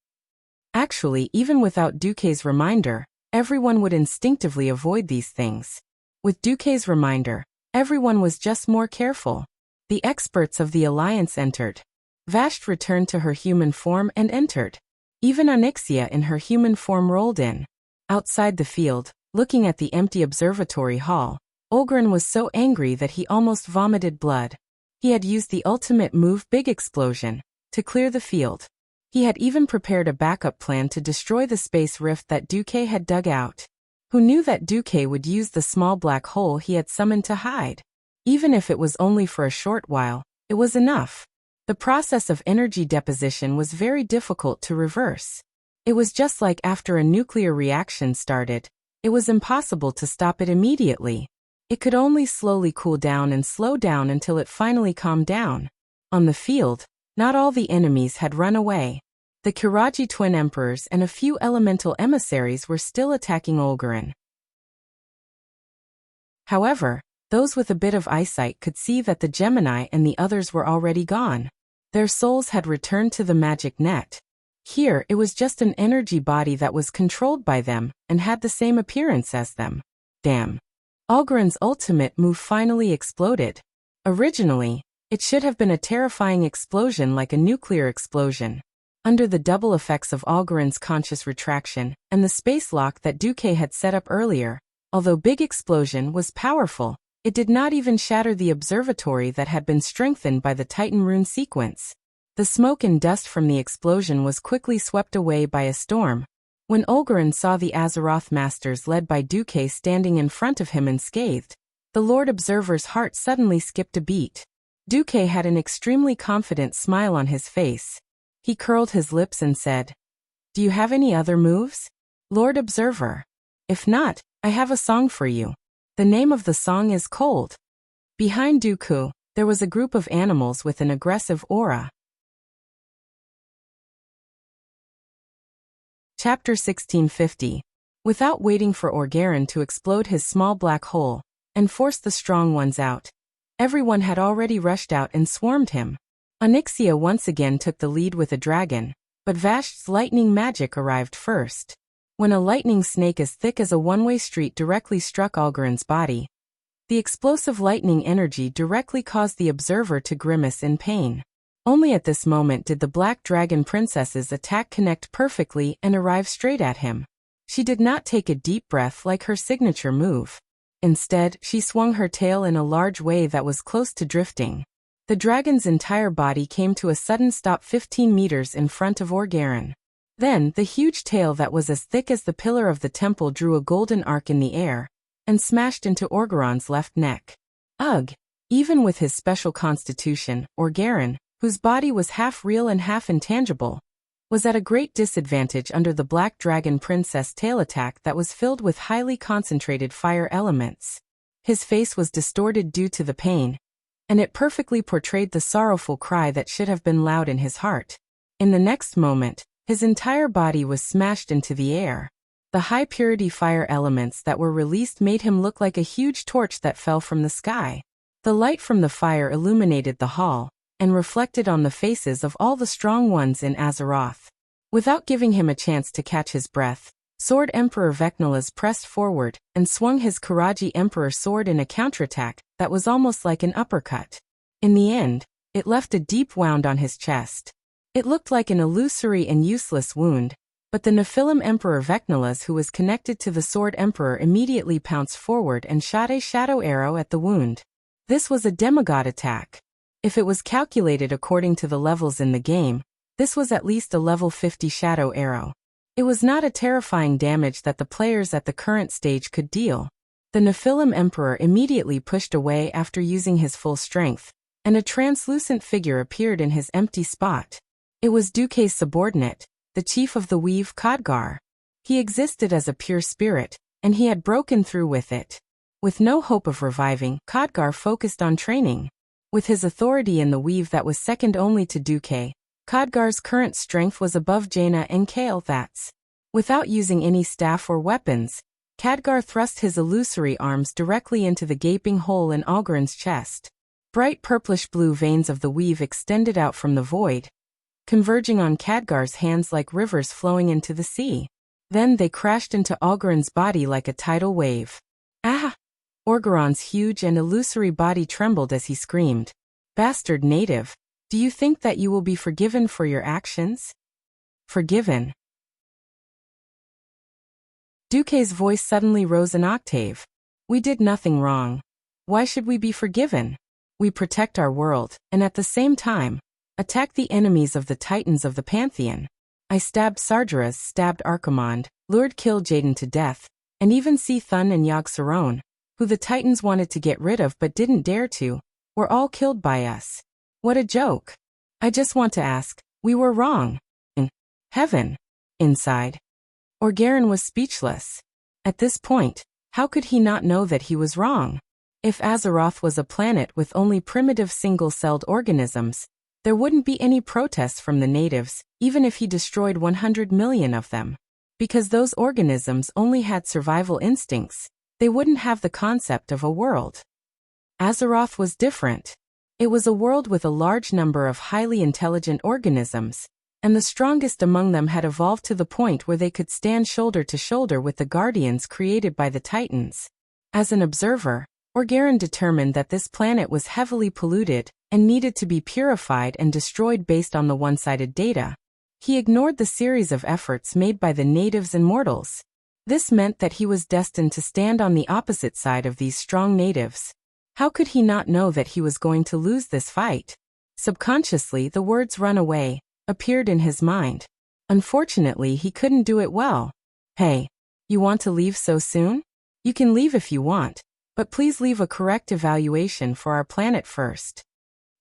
S1: Actually, even without Duque's reminder, everyone would instinctively avoid these things. With Duque's reminder, everyone was just more careful. The experts of the Alliance entered. Vashti returned to her human form and entered. Even Onyxia in her human form rolled in. Outside the field, looking at the empty observatory hall, Olgarin was so angry that he almost vomited blood. He had used the ultimate move Big Explosion to clear the field. He had even prepared a backup plan to destroy the space rift that Duque had dug out. Who knew that Duque would use the small black hole he had summoned to hide? Even if it was only for a short while, it was enough. The process of energy deposition was very difficult to reverse. It was just like after a nuclear reaction started. It was impossible to stop it immediately. It could only slowly cool down and slow down until it finally calmed down. On the field, not all the enemies had run away. The Kiraji twin emperors and a few elemental emissaries were still attacking Olgarin. However, those with a bit of eyesight could see that the Gemini and the others were already gone. Their souls had returned to the magic net. Here, it was just an energy body that was controlled by them and had the same appearance as them. Damn. Olgarin's ultimate move finally exploded. Originally, it should have been a terrifying explosion like a nuclear explosion. Under the double effects of Olgarin's conscious retraction and the space lock that Duque had set up earlier, although Big Explosion was powerful, it did not even shatter the observatory that had been strengthened by the Titan rune sequence. The smoke and dust from the explosion was quickly swept away by a storm. When Olgarin saw the Azeroth masters led by Duque standing in front of him unscathed, the Lord Observer's heart suddenly skipped a beat. Duque had an extremely confident smile on his face. He curled his lips and said, "Do you have any other moves, Lord Observer? If not, I have a song for you. The name of the song is Cold." Behind Dooku, there was a group of animals with an aggressive aura. Chapter 1650. Without waiting for Olgarin to explode his small black hole and force the strong ones out, everyone had already rushed out and swarmed him. Onyxia once again took the lead with a dragon, but Vashti's lightning magic arrived first. When a lightning snake as thick as a one-way street directly struck Olgarin's body, the explosive lightning energy directly caused the observer to grimace in pain. Only at this moment did the Black Dragon Princess's attack connect perfectly and arrive straight at him. She did not take a deep breath like her signature move. Instead, she swung her tail in a large way that was close to drifting. The dragon's entire body came to a sudden stop 15 meters in front of Olgarin. Then, the huge tail that was as thick as the pillar of the temple drew a golden arc in the air and smashed into Olgarin's left neck. Ugh! Even with his special constitution, Orgarin, whose body was half real and half intangible, was at a great disadvantage under the Black Dragon Princess tail attack that was filled with highly concentrated fire elements. His face was distorted due to the pain, and it perfectly portrayed the sorrowful cry that should have been loud in his heart. In the next moment, his entire body was smashed into the air. The high-purity fire elements that were released made him look like a huge torch that fell from the sky. The light from the fire illuminated the hall, and reflected on the faces of all the strong ones in Azeroth. Without giving him a chance to catch his breath, Sword Emperor Vecnalas pressed forward and swung his Karaji Emperor sword in a counterattack that was almost like an uppercut. In the end, it left a deep wound on his chest. It looked like an illusory and useless wound, but the Nephilim Emperor Vecnalas, who was connected to the Sword Emperor, immediately pounced forward and shot a shadow arrow at the wound. This was a demigod attack. If it was calculated according to the levels in the game, this was at least a level 50 shadow arrow. It was not a terrifying damage that the players at the current stage could deal. The Nephilim Emperor immediately pushed away after using his full strength, and a translucent figure appeared in his empty spot. It was Duke's subordinate, the chief of the Weave, Khadgar. He existed as a pure spirit, and he had broken through with it. With no hope of reviving, Khadgar focused on training. With his authority in the Weave that was second only to Duke, Khadgar's current strength was above Jaina and Kael'Thas. Without using any staff or weapons, Khadgar thrust his illusory arms directly into the gaping hole in Algerin's chest. Bright purplish-blue veins of the Weave extended out from the void, converging on Khadgar's hands like rivers flowing into the sea. Then they crashed into Algerin's body like a tidal wave. Ah! Orgaron's huge and illusory body trembled as he screamed. Bastard native, do you think that you will be forgiven for your actions? Forgiven? Duke's voice suddenly rose an octave. We did nothing wrong. Why should we be forgiven? We protect our world, and at the same time, attack the enemies of the Titans of the Pantheon. I stabbed Sargeras, stabbed Archimonde, lured Kil'jaeden to death, and even Si-Thun and Yogg-Saron, who the Titans wanted to get rid of but didn't dare to, were all killed by us. What a joke. I just want to ask, we were wrong. In heaven. Inside. Orgarin was speechless. At this point, how could he not know that he was wrong? If Azeroth was a planet with only primitive single-celled organisms, there wouldn't be any protests from the natives, even if he destroyed 100 million of them. Because those organisms only had survival instincts, they wouldn't have the concept of a world. Azeroth was different. It was a world with a large number of highly intelligent organisms, and the strongest among them had evolved to the point where they could stand shoulder to shoulder with the Guardians created by the Titans. As an observer, Orgarin determined that this planet was heavily polluted and needed to be purified and destroyed based on the one-sided data. He ignored the series of efforts made by the natives and mortals. This meant that he was destined to stand on the opposite side of these strong natives. How could he not know that he was going to lose this fight? Subconsciously, the words "run away" appeared in his mind. Unfortunately, he couldn't do it well. Hey, you want to leave so soon? You can leave if you want, but please leave a correct evaluation for our planet first.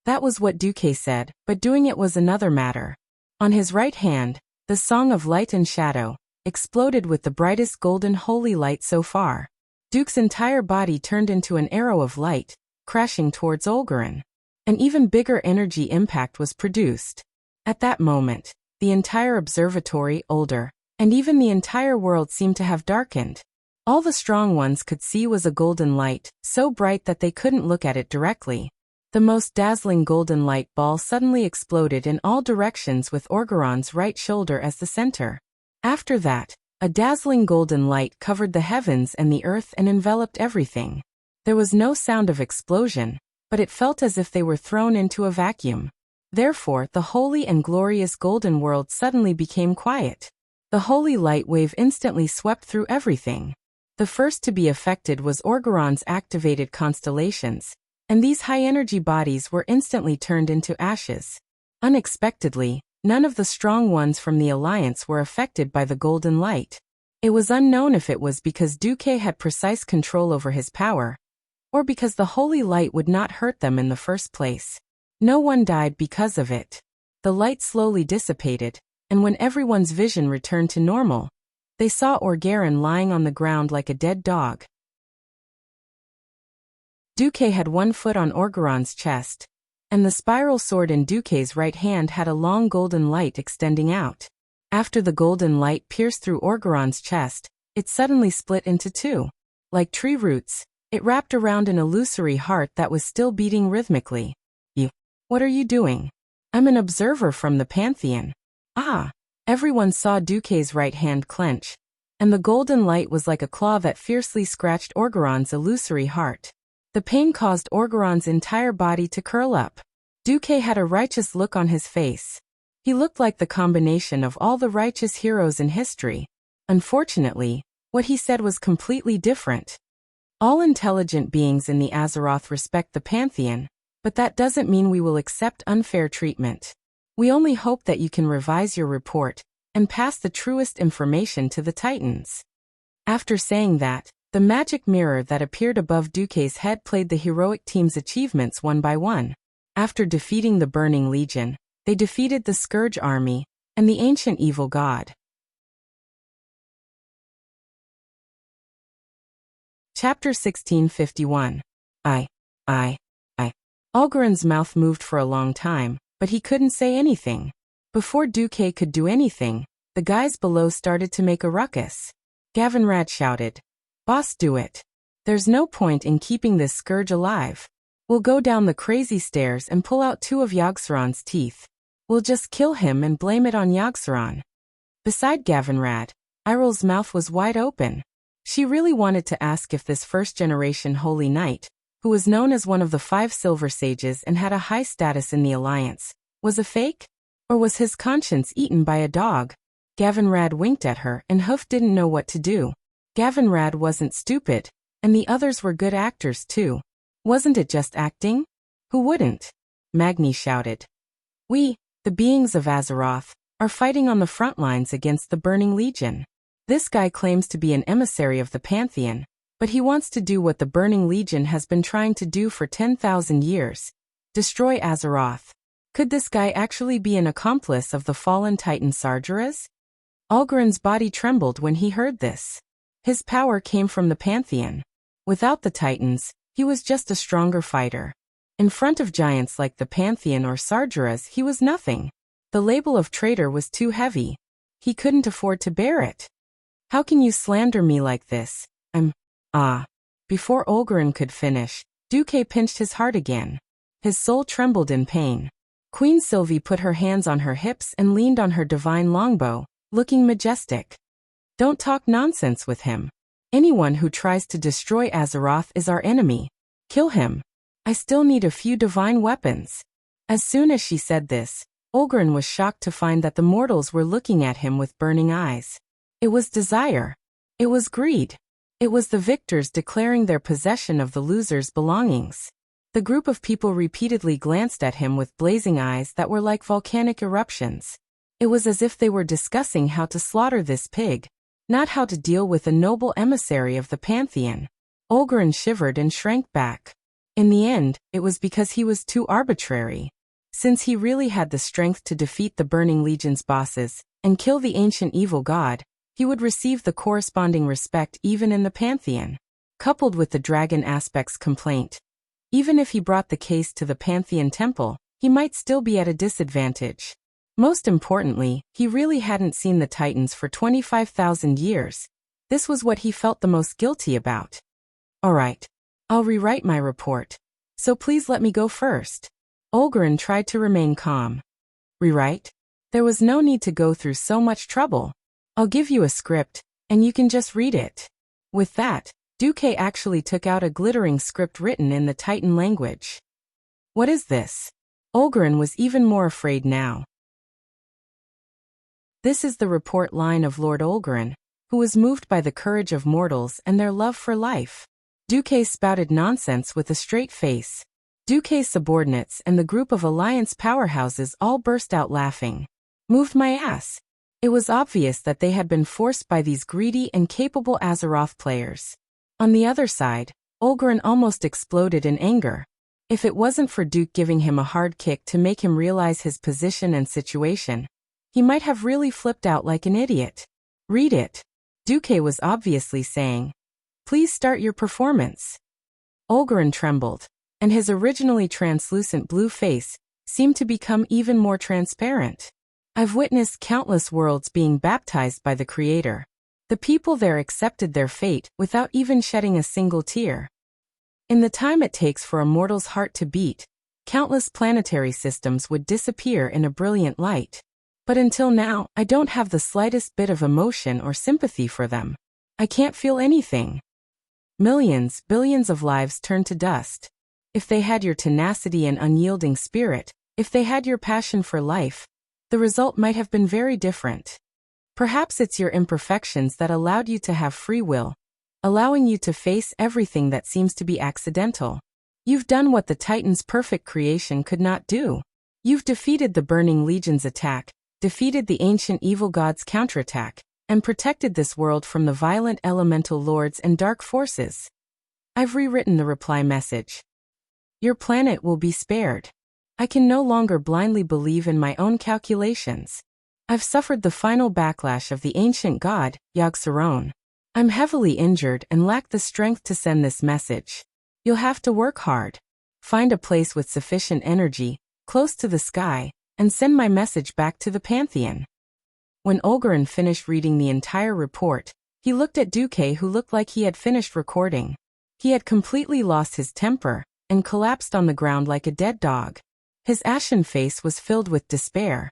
S1: That was what Duke said, but doing it was another matter. On his right hand, the Song of Light and Shadow exploded with the brightest golden holy light so far. Duke's entire body turned into an arrow of light, crashing towards Orgarin. An even bigger energy impact was produced. At that moment, the entire observatory, Older, and even the entire world seemed to have darkened. All the strong ones could see was a golden light, so bright that they couldn't look at it directly. The most dazzling golden light ball suddenly exploded in all directions with Orgaron's right shoulder as the center. After that, a dazzling golden light covered the heavens and the earth and enveloped everything. There was no sound of explosion, but it felt as if they were thrown into a vacuum. Therefore, the holy and glorious golden world suddenly became quiet. The holy light wave instantly swept through everything. The first to be affected was Orgaron's activated constellations, and these high-energy bodies were instantly turned into ashes. Unexpectedly, none of the strong ones from the Alliance were affected by the golden light. It was unknown if it was because Duke had precise control over his power, or because the holy light would not hurt them in the first place. No one died because of it. The light slowly dissipated, and when everyone's vision returned to normal, they saw Orgarin lying on the ground like a dead dog. Duque had one foot on Orgaron's chest, and the spiral sword in Duque's right hand had a long golden light extending out. After the golden light pierced through Orgaron's chest, it suddenly split into two. Like tree roots, it wrapped around an illusory heart that was still beating rhythmically. What are you doing? I'm an observer from the Pantheon. Ah! Everyone saw Duque's right hand clench, and the golden light was like a claw that fiercely scratched Orgaron's illusory heart. The pain caused Orgaron's entire body to curl up. Duque had a righteous look on his face. He looked like the combination of all the righteous heroes in history. Unfortunately, what he said was completely different. All intelligent beings in the Azeroth respect the Pantheon, but that doesn't mean we will accept unfair treatment. We only hope that you can revise your report and pass the truest information to the Titans. After saying that, the magic mirror that appeared above Duque's head played the heroic team's achievements one by one. After defeating the Burning Legion, they defeated the Scourge Army and the ancient evil god. Chapter 1651. Orgarin's mouth moved for a long time, but he couldn't say anything. Before Duque could do anything, the guys below started to make a ruckus. Gavinrad shouted, "Boss, do it. There's no point in keeping this scourge alive. We'll go down the crazy stairs and pull out two of Yogg-Saron's teeth. We'll just kill him and blame it on Yogg-Saron." Beside Gavinrad, Irel's mouth was wide open. She really wanted to ask if this first-generation Holy Knight, who was known as one of the 5 Silver Sages and had a high status in the Alliance, was a fake? Or was his conscience eaten by a dog? Gavinrad winked at her and Hoof didn't know what to do. Gavinrad wasn't stupid, and the others were good actors too. Wasn't it just acting? Who wouldn't? Magni shouted. "We, the beings of Azeroth, are fighting on the front lines against the Burning Legion. This guy claims to be an emissary of the Pantheon, but he wants to do what the Burning Legion has been trying to do for 10,000 years. Destroy Azeroth. Could this guy actually be an accomplice of the fallen Titan Sargeras?" Orgarin's body trembled when he heard this. His power came from the Pantheon. Without the Titans, he was just a stronger fighter. In front of giants like the Pantheon or Sargeras, he was nothing. The label of traitor was too heavy. He couldn't afford to bear it. "How can you slander me like this? Before Orgarin could finish, Duque pinched his heart again. His soul trembled in pain. Queen Sylvie put her hands on her hips and leaned on her divine longbow, looking majestic. "Don't talk nonsense with him. Anyone who tries to destroy Azeroth is our enemy. Kill him. I still need a few divine weapons." As soon as she said this, Orgarin was shocked to find that the mortals were looking at him with burning eyes. It was desire. It was greed. It was the victors declaring their possession of the losers' belongings. The group of people repeatedly glanced at him with blazing eyes that were like volcanic eruptions. It was as if they were discussing how to slaughter this pig, not how to deal with a noble emissary of the Pantheon. Orgarin shivered and shrank back. In the end, it was because he was too arbitrary. Since he really had the strength to defeat the Burning Legion's bosses and kill the ancient evil god, he would receive the corresponding respect even in the Pantheon. Coupled with the Dragon Aspect's complaint, even if he brought the case to the Pantheon Temple, he might still be at a disadvantage. Most importantly, he really hadn't seen the Titans for 25,000 years. This was what he felt the most guilty about. "Alright. I'll rewrite my report. So please let me go first." Orgarin tried to remain calm. "Rewrite? There was no need to go through so much trouble. I'll give you a script, and you can just read it." With that, Duque actually took out a glittering script written in the Titan language. "What is this?" Orgarin was even more afraid now. This is the report line of Lord Orgarin, who was moved by the courage of mortals and their love for life. Duque spouted nonsense with a straight face. Duque's subordinates and the group of Alliance powerhouses all burst out laughing. "Moved my ass." It was obvious that they had been forced by these greedy and capable Azeroth players. On the other side, Olgarin almost exploded in anger. If it wasn't for Duke giving him a hard kick to make him realize his position and situation, he might have really flipped out like an idiot. Read it. Duque was obviously saying. Please start your performance. Olgarin trembled, and his originally translucent blue face seemed to become even more transparent. I've witnessed countless worlds being baptized by the Creator. The people there accepted their fate without even shedding a single tear. In the time it takes for a mortal's heart to beat, countless planetary systems would disappear in a brilliant light. But until now, I don't have the slightest bit of emotion or sympathy for them. I can't feel anything. Millions, billions of lives turn to dust. If they had your tenacity and unyielding spirit, if they had your passion for life, the result might have been very different. Perhaps it's your imperfections that allowed you to have free will, allowing you to face everything that seems to be accidental. You've done what the Titan's perfect creation could not do. You've defeated the Burning Legion's attack, defeated the ancient evil god's counterattack, and protected this world from the violent elemental lords and dark forces. I've rewritten the reply message. Your planet will be spared. I can no longer blindly believe in my own calculations. I've suffered the final backlash of the ancient god, Yogg-Saron. I'm heavily injured and lack the strength to send this message. You'll have to work hard. Find a place with sufficient energy, close to the sky, and send my message back to the Pantheon. When Olgarin finished reading the entire report, he looked at Duque, who looked like he had finished recording. He had completely lost his temper and collapsed on the ground like a dead dog. His ashen face was filled with despair.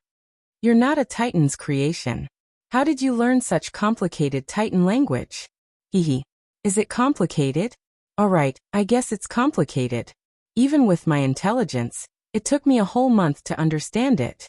S1: You're not a Titan's creation. How did you learn such complicated Titan language? Hehe. Is it complicated? Alright, I guess it's complicated. Even with my intelligence, it took me a whole month to understand it.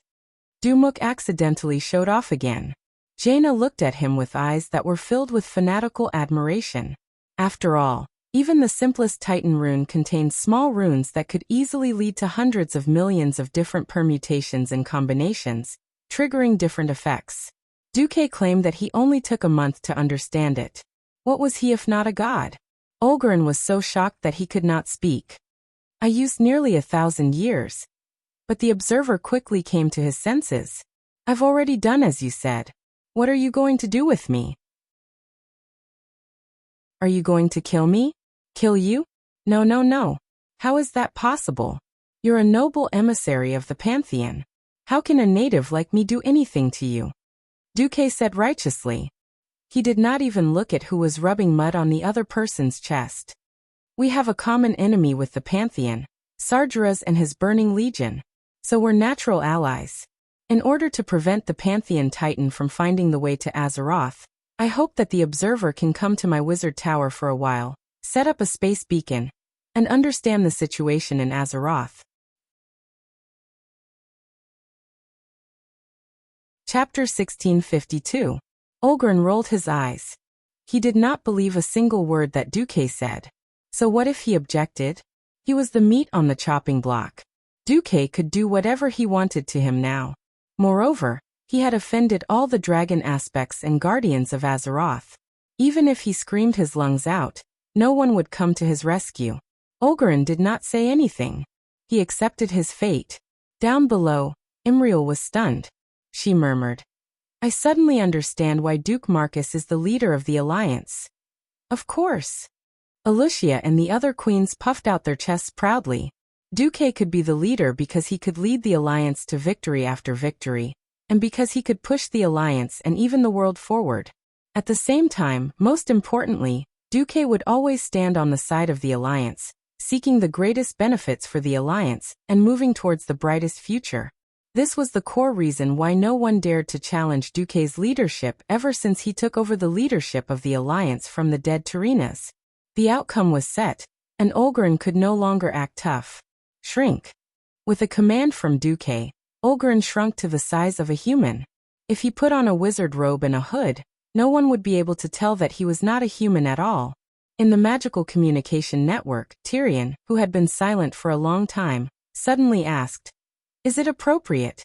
S1: Dumuk accidentally showed off again. Jaina looked at him with eyes that were filled with fanatical admiration. After all, even the simplest Titan rune contains small runes that could easily lead to hundreds of millions of different permutations and combinations, triggering different effects. Duque claimed that he only took a month to understand it. What was he if not a god? Olgarin was so shocked that he could not speak. I used nearly 1,000 years. But the observer quickly came to his senses. I've already done as you said. What are you going to do with me? Are you going to kill me? Kill you? No, no, no. How is that possible? You're a noble emissary of the Pantheon. How can a native like me do anything to you? Duque said righteously. He did not even look at who was rubbing mud on the other person's chest. We have a common enemy with the Pantheon, Sargeras and his Burning Legion. So we're natural allies. In order to prevent the Pantheon Titan from finding the way to Azeroth, I hope that the observer can come to my wizard tower for a while, set up a space beacon, and understand the situation in Azeroth. Chapter 1652. Olgarin rolled his eyes. He did not believe a single word that Duque said. So what if he objected? He was the meat on the chopping block. Duque could do whatever he wanted to him now. Moreover, he had offended all the dragon aspects and guardians of Azeroth. Even if he screamed his lungs out, no one would come to his rescue. Olgarin did not say anything. He accepted his fate. Down below, Imriel was stunned. She murmured. I suddenly understand why Duke Marcus is the leader of the Alliance. Of course. Alucia and the other queens puffed out their chests proudly. Duque could be the leader because he could lead the Alliance to victory after victory, and because he could push the Alliance and even the world forward. At the same time, most importantly, Duque would always stand on the side of the Alliance, seeking the greatest benefits for the Alliance and moving towards the brightest future. This was the core reason why no one dared to challenge Duque's leadership ever since he took over the leadership of the Alliance from the dead Tarinas. The outcome was set, and Olgarin could no longer act tough. Shrink. With a command from Duque, Olgarin shrunk to the size of a human. If he put on a wizard robe and a hood, no one would be able to tell that he was not a human at all. In the magical communication network, Tyrion, who had been silent for a long time, suddenly asked, "Is it appropriate?"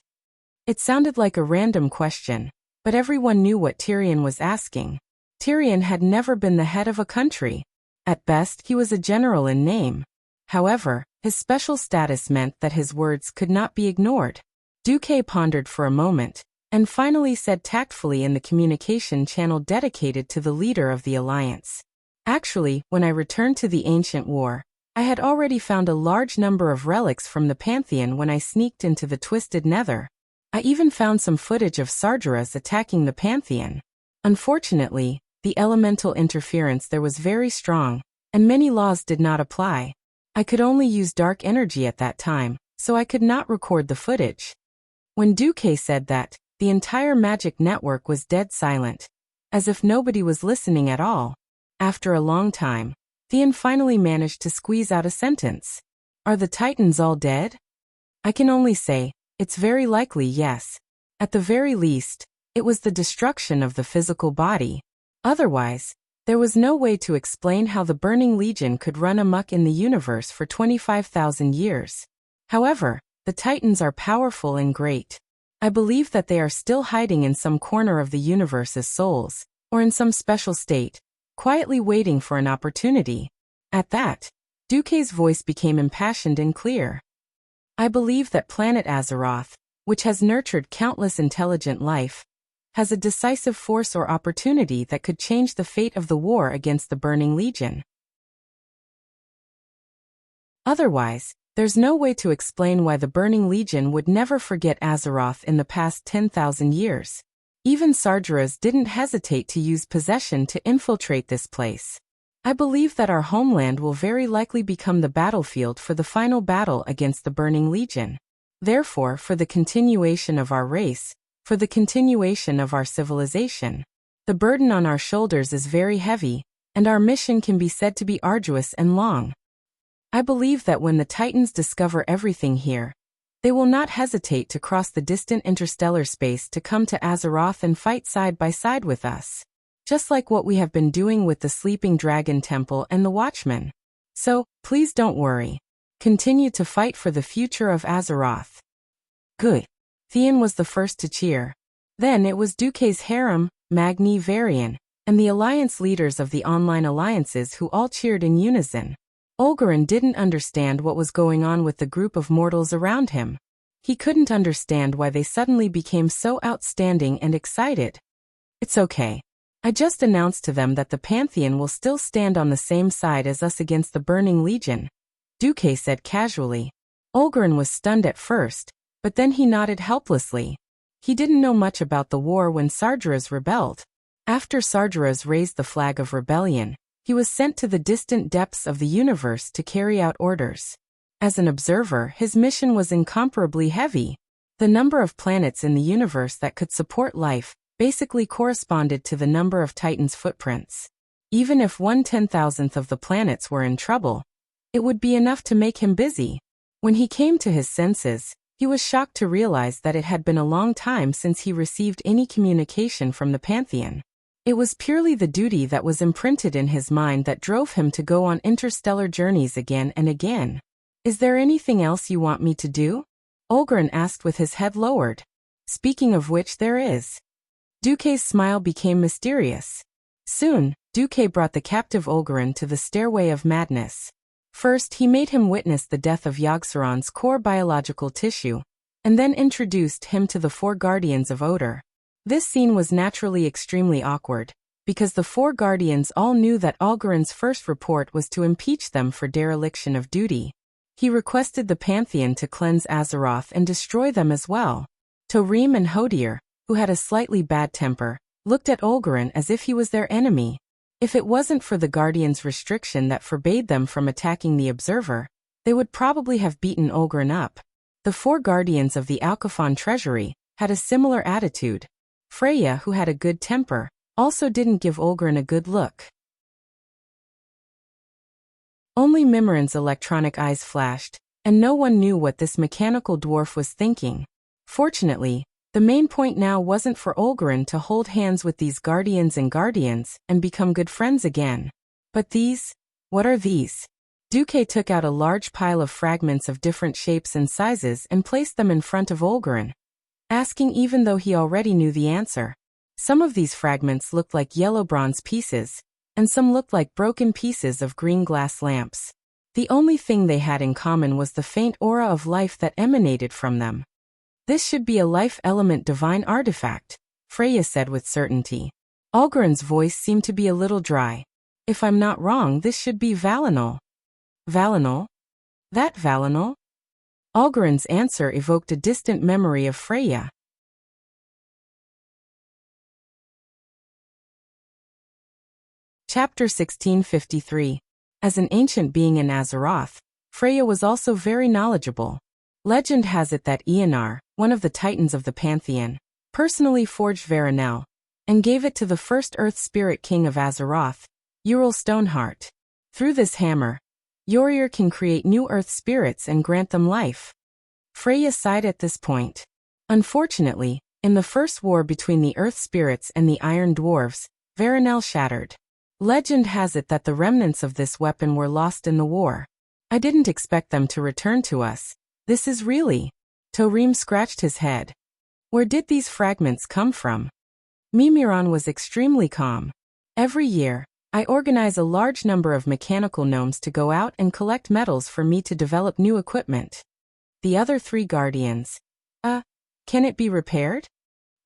S1: It sounded like a random question, but everyone knew what Tyrion was asking. Tyrion had never been the head of a country. At best, he was a general in name. However, his special status meant that his words could not be ignored. Duque pondered for a moment, and finally said tactfully in the communication channel dedicated to the leader of the alliance. Actually, when I returned to the ancient war, I had already found a large number of relics from the Pantheon when I sneaked into the Twisted Nether. I even found some footage of Sargeras attacking the Pantheon. Unfortunately, the elemental interference there was very strong, and many laws did not apply. I could only use dark energy at that time, so I could not record the footage. When Duque said that, the entire magic network was dead silent, as if nobody was listening at all. After a long time, Theon finally managed to squeeze out a sentence. Are the Titans all dead? I can only say, it's very likely yes. At the very least, it was the destruction of the physical body. Otherwise, there was no way to explain how the Burning Legion could run amok in the universe for 25,000 years. However, the Titans are powerful and great. I believe that they are still hiding in some corner of the universe as souls, or in some special state, quietly waiting for an opportunity. At that, Duque's voice became impassioned and clear. I believe that planet Azeroth, which has nurtured countless intelligent life, has a decisive force or opportunity that could change the fate of the war against the Burning Legion. Otherwise, there's no way to explain why the Burning Legion would never forget Azeroth in the past 10,000 years. Even Sargeras didn't hesitate to use possession to infiltrate this place. I believe that our homeland will very likely become the battlefield for the final battle against the Burning Legion. Therefore, for the continuation of our race, for the continuation of our civilization, the burden on our shoulders is very heavy, and our mission can be said to be arduous and long. I believe that when the Titans discover everything here, they will not hesitate to cross the distant interstellar space to come to Azeroth and fight side by side with us. Just like what we have been doing with the Sleeping Dragon Temple and the Watchmen. So, please don't worry. Continue to fight for the future of Azeroth. Good. Theon was the first to cheer. Then it was Duque's harem, Magni Varian, and the alliance leaders of the online alliances who all cheered in unison. Olgarin didn't understand what was going on with the group of mortals around him. He couldn't understand why they suddenly became so outstanding and excited. It's okay. I just announced to them that the Pantheon will still stand on the same side as us against the Burning Legion, Duque said casually. Olgarin was stunned at first, but then he nodded helplessly. He didn't know much about the war when Sargeras rebelled. After Sargeras raised the flag of rebellion, he was sent to the distant depths of the universe to carry out orders. As an observer, his mission was incomparably heavy. The number of planets in the universe that could support life basically corresponded to the number of Titans' footprints. Even if 1/10,000th of the planets were in trouble, it would be enough to make him busy. When he came to his senses, he was shocked to realize that it had been a long time since he received any communication from the Pantheon. It was purely the duty that was imprinted in his mind that drove him to go on interstellar journeys again and again. Is there anything else you want me to do? Olgarin asked with his head lowered. Speaking of which, there is. Duque's smile became mysterious. Soon, Duque brought the captive Olgarin to the stairway of madness. First, he made him witness the death of Yogg-Saron's core biological tissue, and then introduced him to the four guardians of Odor. This scene was naturally extremely awkward, because the four guardians all knew that Olgarin's first report was to impeach them for dereliction of duty. He requested the Pantheon to cleanse Azeroth and destroy them as well. Tarim and Hodier, who had a slightly bad temper, looked at Olgarin as if he was their enemy. If it wasn't for the Guardians' restriction that forbade them from attacking the Observer, they would probably have beaten Olgarin up. The four Guardians of the Alcaphon treasury had a similar attitude. Freya, who had a good temper, also didn't give Olgarin a good look. Only Mimirin's electronic eyes flashed, and no one knew what this mechanical dwarf was thinking. Fortunately, the main point now wasn't for Olgarin to hold hands with these guardians and become good friends again. But these? What are these? Duque took out a large pile of fragments of different shapes and sizes and placed them in front of Olgarin, asking even though he already knew the answer. Some of these fragments looked like yellow bronze pieces, and some looked like broken pieces of green glass lamps. The only thing they had in common was the faint aura of life that emanated from them. This should be a life element divine artifact, Freya said with certainty. Algren's voice seemed to be a little dry. If I'm not wrong, this should be Valinor. Valinor? That Valinor? Algren's answer evoked a distant memory of Freya. Chapter 1653. As an ancient being in Azeroth, Freya was also very knowledgeable. Legend has it that Eonar, one of the titans of the Pantheon, personally forged Varinel, and gave it to the first Earth Spirit King of Azeroth, Ural Stoneheart. Through this hammer, Yorir can create new Earth spirits and grant them life. Freya sighed at this point. Unfortunately, in the first war between the Earth spirits and the Iron Dwarves, Varinel shattered. Legend has it that the remnants of this weapon were lost in the war. I didn't expect them to return to us. This is really... Torim scratched his head. Where did these fragments come from? Mimiron was extremely calm. Every year, I organize a large number of mechanical gnomes to go out and collect metals for me to develop new equipment. The other 3 guardians. Can it be repaired?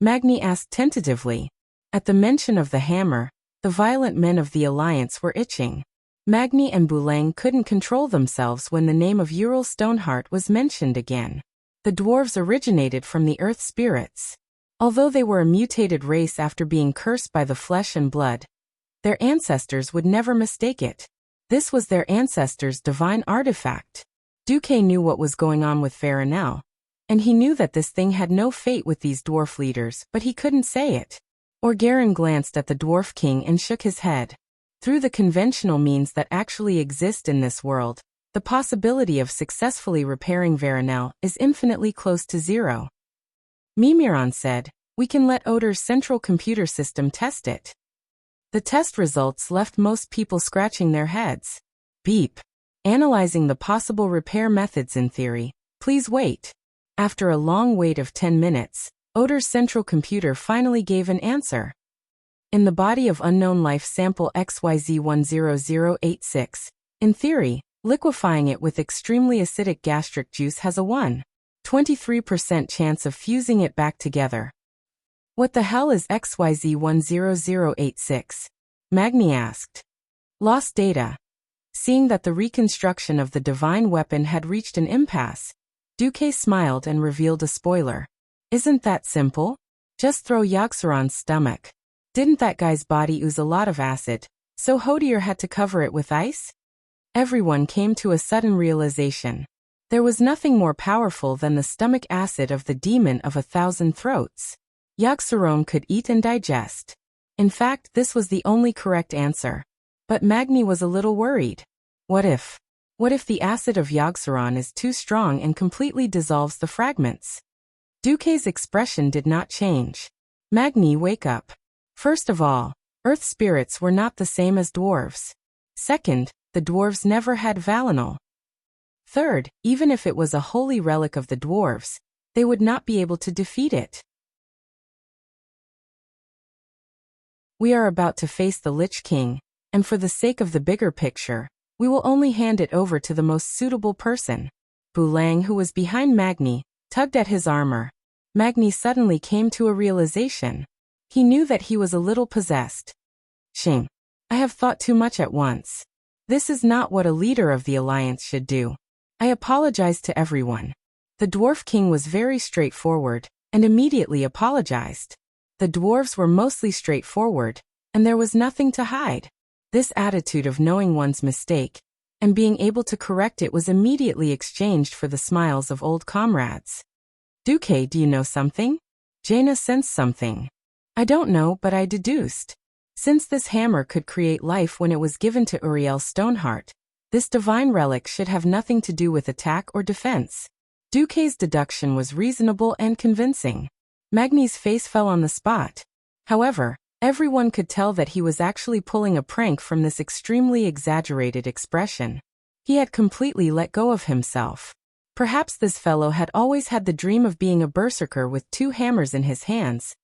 S1: Magni asked tentatively. At the mention of the hammer, the violent men of the Alliance were itching. Magni and Boulanger couldn't control themselves when the name of Ural Stoneheart was mentioned again. The dwarves originated from the Earth spirits. Although they were a mutated race after being cursed by the flesh and blood, their ancestors would never mistake it. This was their ancestors' divine artifact. Duque knew what was going on with Varinel, and he knew that this thing had no fate with these dwarf leaders, but he couldn't say it. Orgarin glanced at the Dwarf King and shook his head. Through the conventional means that actually exist in this world, the possibility of successfully repairing Varinel is infinitely close to 0. Mimiron said, we can let Odor's central computer system test it. The test results left most people scratching their heads. Beep. Analyzing the possible repair methods in theory. Please wait. After a long wait of 10 minutes, Odor's central computer finally gave an answer. In the body of unknown life sample XYZ10086, in theory, liquefying it with extremely acidic gastric juice has a 1.23% chance of fusing it back together. What the hell is XYZ10086? Magni asked. Lost data. Seeing that the reconstruction of the divine weapon had reached an impasse, Duque smiled and revealed a spoiler. Isn't that simple? Just throw Yogg-Saron's stomach. Didn't that guy's body ooze a lot of acid, so Hodir had to cover it with ice? Everyone came to a sudden realization. There was nothing more powerful than the stomach acid of the demon of 1,000 throats. Yogg-Saron could eat and digest. In fact, this was the only correct answer. But Magni was a little worried. What if the acid of Yogg-Saron is too strong and completely dissolves the fragments? Duque's expression did not change. Magni, wake up. First of all, Earth spirits were not the same as dwarves. Second, the dwarves never had Valinor. Third, even if it was a holy relic of the dwarves, they would not be able to defeat it. We are about to face the Lich King, and for the sake of the bigger picture, we will only hand it over to the most suitable person. Boulanger, who was behind Magni, tugged at his armor. Magni suddenly came to a realization. He knew that he was a little possessed. Shame. I have thought too much at once. This is not what a leader of the Alliance should do. I apologize to everyone. The Dwarf King was very straightforward, and immediately apologized. The dwarves were mostly straightforward, and there was nothing to hide. This attitude of knowing one's mistake, and being able to correct it was immediately exchanged for the smiles of old comrades. Duque, do you know something? Jaina sensed something. I don't know, but I deduced. Since this hammer could create life when it was given to Uriel Stoneheart, this divine relic should have nothing to do with attack or defense. Duque's deduction was reasonable and convincing. Magni's face fell on the spot. However, everyone could tell that he was actually pulling a prank from this extremely exaggerated expression. He had completely let go of himself. Perhaps this fellow had always had the dream of being a berserker with 2 hammers in his hands,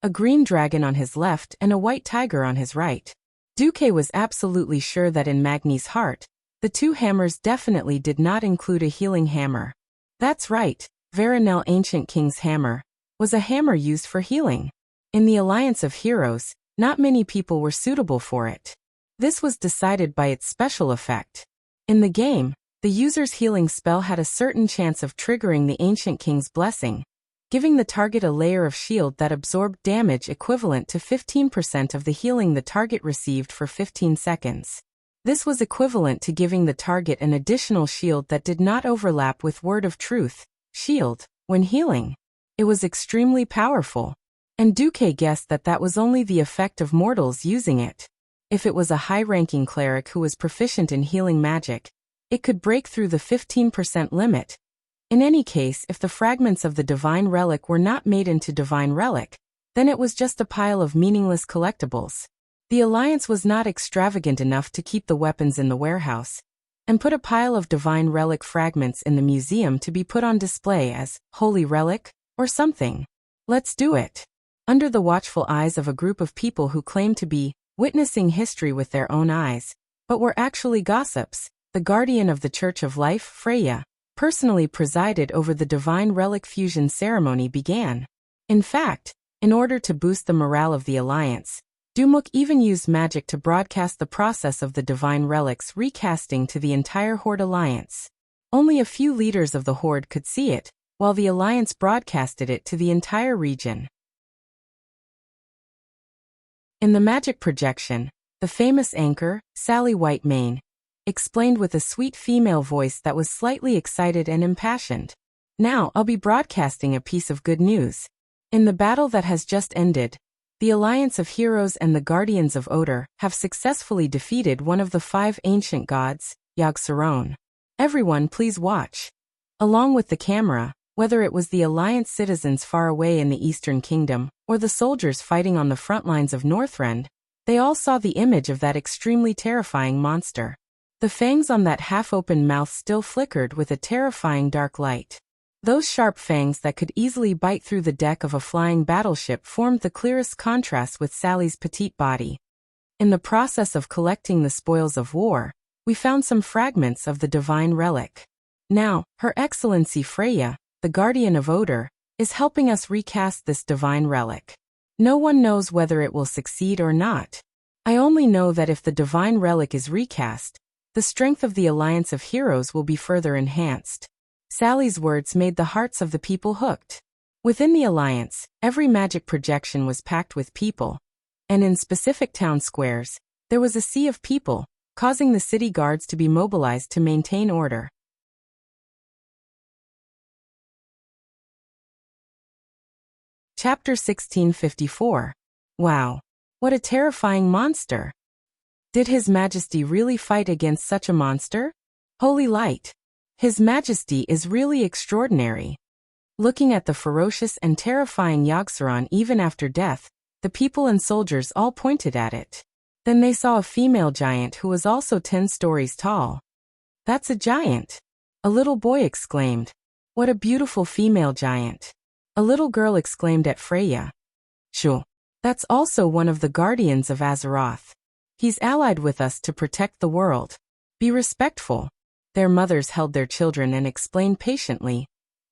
S1: a green dragon on his left and a white tiger on his right. Duque was absolutely sure that in Magni's heart, the two hammers definitely did not include a healing hammer. That's right, Veronel Ancient King's hammer was a hammer used for healing. In the Alliance of Heroes, not many people were suitable for it. This was decided by its special effect. In the game, the user's healing spell had a certain chance of triggering the Ancient King's blessing, giving the target a layer of shield that absorbed damage equivalent to 15% of the healing the target received for 15 seconds. This was equivalent to giving the target an additional shield that did not overlap with Word of Truth, shield, when healing. It was extremely powerful. And Duque guessed that that was only the effect of mortals using it. If it was a high-ranking cleric who was proficient in healing magic, it could break through the 15% limit. In any case, if the fragments of the divine relic were not made into divine relic, then it was just a pile of meaningless collectibles. The Alliance was not extravagant enough to keep the weapons in the warehouse and put a pile of divine relic fragments in the museum to be put on display as holy relic or something. Let's do it. Under the watchful eyes of a group of people who claimed to be witnessing history with their own eyes, but were actually gossips, the guardian of the Church of Life, Freya, personally presided over the divine relic fusion ceremony began. In fact, in order to boost the morale of the Alliance, Dumuk even used magic to broadcast the process of the divine relics recasting to the entire Horde Alliance. Only a few leaders of the Horde could see it, while the Alliance broadcasted it to the entire region. In the magic projection, the famous anchor, Sally Whitemane, explained with a sweet female voice that was slightly excited and impassioned. Now I'll be broadcasting a piece of good news. In the battle that has just ended, the Alliance of Heroes and the Guardians of Odor have successfully defeated one of the 5 ancient gods, Yogg-Saron. Everyone please watch. Along with the camera, whether it was the Alliance citizens far away in the Eastern Kingdom, or the soldiers fighting on the front lines of Northrend, they all saw the image of that extremely terrifying monster. The fangs on that half-open mouth still flickered with a terrifying dark light. Those sharp fangs that could easily bite through the deck of a flying battleship formed the clearest contrast with Sally's petite body. In the process of collecting the spoils of war, we found some fragments of the divine relic. Now, Her Excellency Freya, the Guardian of Odor, is helping us recast this divine relic. No one knows whether it will succeed or not. I only know that if the divine relic is recast, the strength of the Alliance of Heroes will be further enhanced. Sally's words made the hearts of the people hooked. Within the Alliance, every magic projection was packed with people, and in specific town squares, there was a sea of people, causing the city guards to be mobilized to maintain order. Chapter 1654. Wow. What a terrifying monster! Did His Majesty really fight against such a monster? Holy light! His Majesty is really extraordinary. Looking at the ferocious and terrifying Yogg-Saron even after death, the people and soldiers all pointed at it. Then they saw a female giant who was also 10 stories tall. That's a giant! A little boy exclaimed. What a beautiful female giant! A little girl exclaimed at Freya. Shoo! That's also one of the guardians of Azeroth. He's allied with us to protect the world. Be respectful. Their mothers held their children and explained patiently.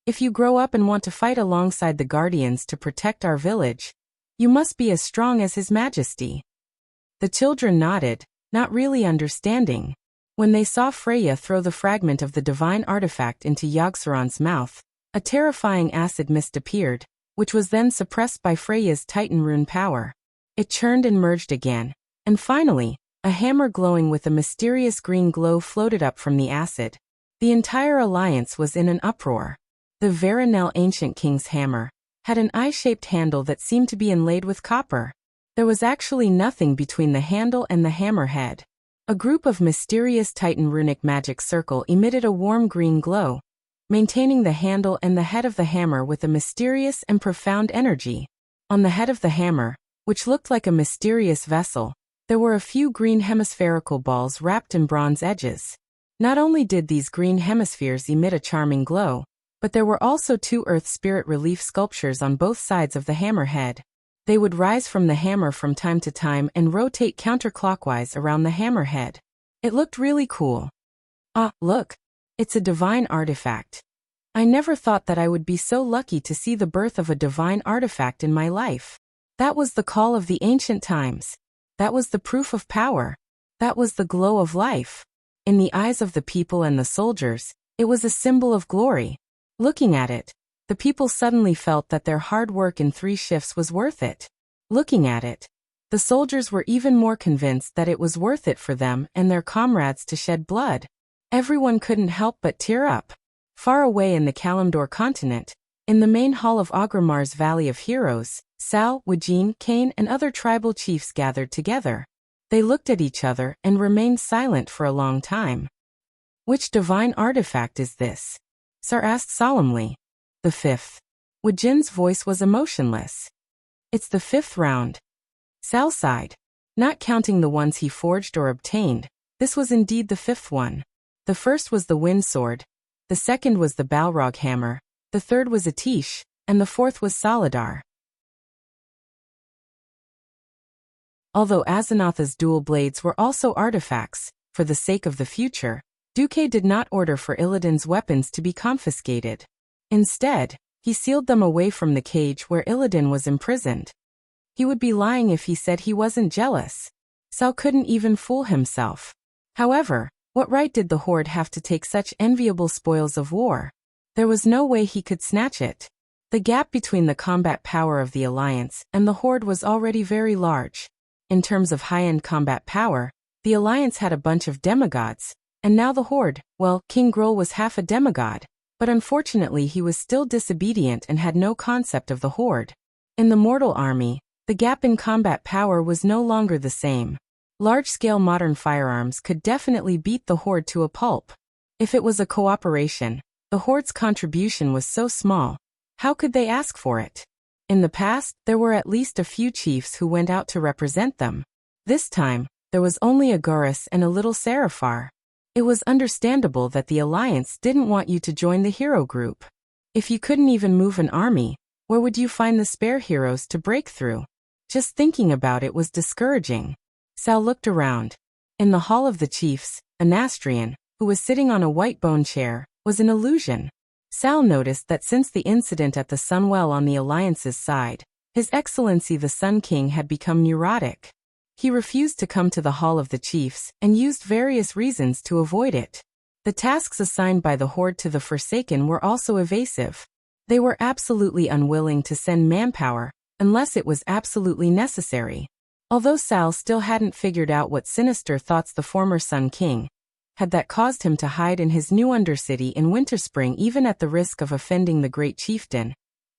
S1: If you grow up and want to fight alongside the guardians to protect our village, you must be as strong as His Majesty. The children nodded, not really understanding. When they saw Freya throw the fragment of the divine artifact into Yogg-Saron's mouth, a terrifying acid mist appeared, which was then suppressed by Freya's Titan rune power. It churned and merged again. And finally, a hammer glowing with a mysterious green glow floated up from the acid. The entire Alliance was in an uproar. The Veronel Ancient King's hammer had an eye-shaped handle that seemed to be inlaid with copper. There was actually nothing between the handle and the hammer head. A group of mysterious Titan runic magic circle emitted a warm green glow, maintaining the handle and the head of the hammer with a mysterious and profound energy. On the head of the hammer, which looked like a mysterious vessel, there were a few green hemispherical balls wrapped in bronze edges. Not only did these green hemispheres emit a charming glow, but there were also 2 earth spirit relief sculptures on both sides of the hammerhead. They would rise from the hammer from time to time and rotate counterclockwise around the hammerhead. It looked really cool. Ah, look. It's a divine artifact. I never thought that I would be so lucky to see the birth of a divine artifact in my life. That was the call of the ancient times. That was the proof of power. That was the glow of life. In the eyes of the people and the soldiers, it was a symbol of glory. Looking at it, the people suddenly felt that their hard work in 3 shifts was worth it. Looking at it, the soldiers were even more convinced that it was worth it for them and their comrades to shed blood. Everyone couldn't help but tear up. Far away in the Kalimdor continent, in the main hall of Agrimar's Valley of Heroes, Sal, Wujin, Kane, and other tribal chiefs gathered together. They looked at each other and remained silent for a long time. Which divine artifact is this? Sar asked solemnly. The 5th. Wujin's voice was emotionless. It's the 5th round. Sal sighed. Not counting the ones he forged or obtained, this was indeed the 5th one. The first was the wind sword, the second was the Balrog hammer, the third was a Tish, and the 4th was Saladar. Although Azinatha's dual blades were also artifacts, for the sake of the future, Duque did not order for Illidan's weapons to be confiscated. Instead, he sealed them away from the cage where Illidan was imprisoned. He would be lying if he said he wasn't jealous. Sal couldn't even fool himself. However, what right did the Horde have to take such enviable spoils of war? There was no way he could snatch it. The gap between the combat power of the Alliance and the Horde was already very large. In terms of high-end combat power, the Alliance had a bunch of demigods, and now the Horde, well, King Gruul was half a demigod, but unfortunately he was still disobedient and had no concept of the Horde. In the mortal army, the gap in combat power was no longer the same. Large-scale modern firearms could definitely beat the Horde to a pulp. If it was a cooperation, the Horde's contribution was so small. How could they ask for it? In the past, there were at least a few chiefs who went out to represent them. This time, there was only a Gurus and a little Seraphar. It was understandable that the Alliance didn't want you to join the hero group. If you couldn't even move an army, where would you find the spare heroes to break through? Just thinking about it was discouraging. Sal looked around. In the Hall of the Chiefs, a Nastrian, who was sitting on a white bone chair, was an illusion. Sal noticed that since the incident at the Sunwell on the Alliance's side, His Excellency the Sun King had become neurotic. He refused to come to the Hall of the Chiefs and used various reasons to avoid it. The tasks assigned by the Horde to the Forsaken were also evasive. They were absolutely unwilling to send manpower, unless it was absolutely necessary. Although Sal still hadn't figured out what sinister thoughts the former Sun King had that caused him to hide in his new Undercity in Winterspring even at the risk of offending the great chieftain,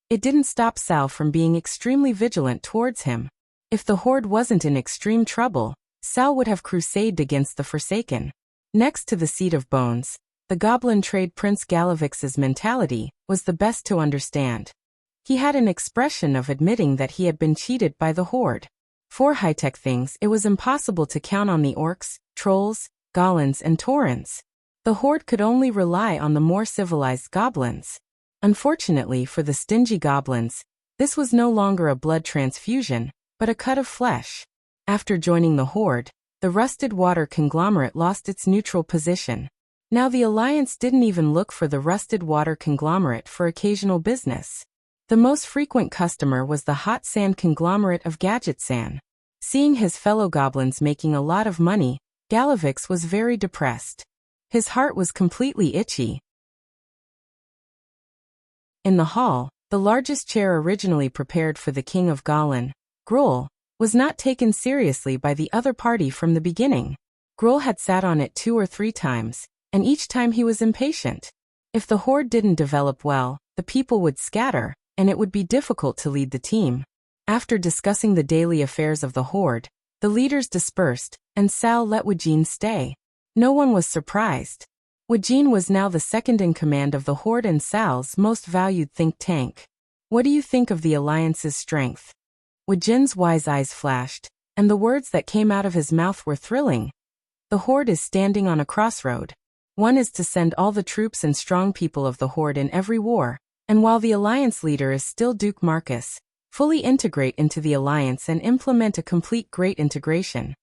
S1: it didn't stop Sal from being extremely vigilant towards him. If the Horde wasn't in extreme trouble, Sal would have crusaded against the Forsaken. Next to the Seat of Bones, the Goblin Trade Prince Galavix's mentality was the best to understand. He had an expression of admitting that he had been cheated by the Horde. For high-tech things, it was impossible to count on the orcs, trolls, goblins, and taurens. The Horde could only rely on the more civilized goblins. Unfortunately for the stingy goblins, this was no longer a blood transfusion, but a cut of flesh. After joining the Horde, the Rusted Water conglomerate lost its neutral position. Now the Alliance didn't even look for the Rusted Water conglomerate for occasional business. The most frequent customer was the Hot Sand conglomerate of Gadgetsan. Seeing his fellow goblins making a lot of money, Galavix was very depressed. His heart was completely itchy. In the hall, the largest chair originally prepared for the King of Galan, Gruul, was not taken seriously by the other party from the beginning. Gruul had sat on it 2 or 3 times, and each time he was impatient. If the Horde didn't develop well, the people would scatter, and it would be difficult to lead the team. After discussing the daily affairs of the Horde, the leaders dispersed, and Sal let Wujin stay. No one was surprised. Wujin was now the second in command of the Horde and Sal's most valued think tank. What do you think of the Alliance's strength? Wujin's wise eyes flashed, and the words that came out of his mouth were thrilling. The Horde is standing on a crossroad. One is to send all the troops and strong people of the Horde in every war, and while the Alliance leader is still Duke Marcus, fully integrate into the alliance and implement a complete great integration.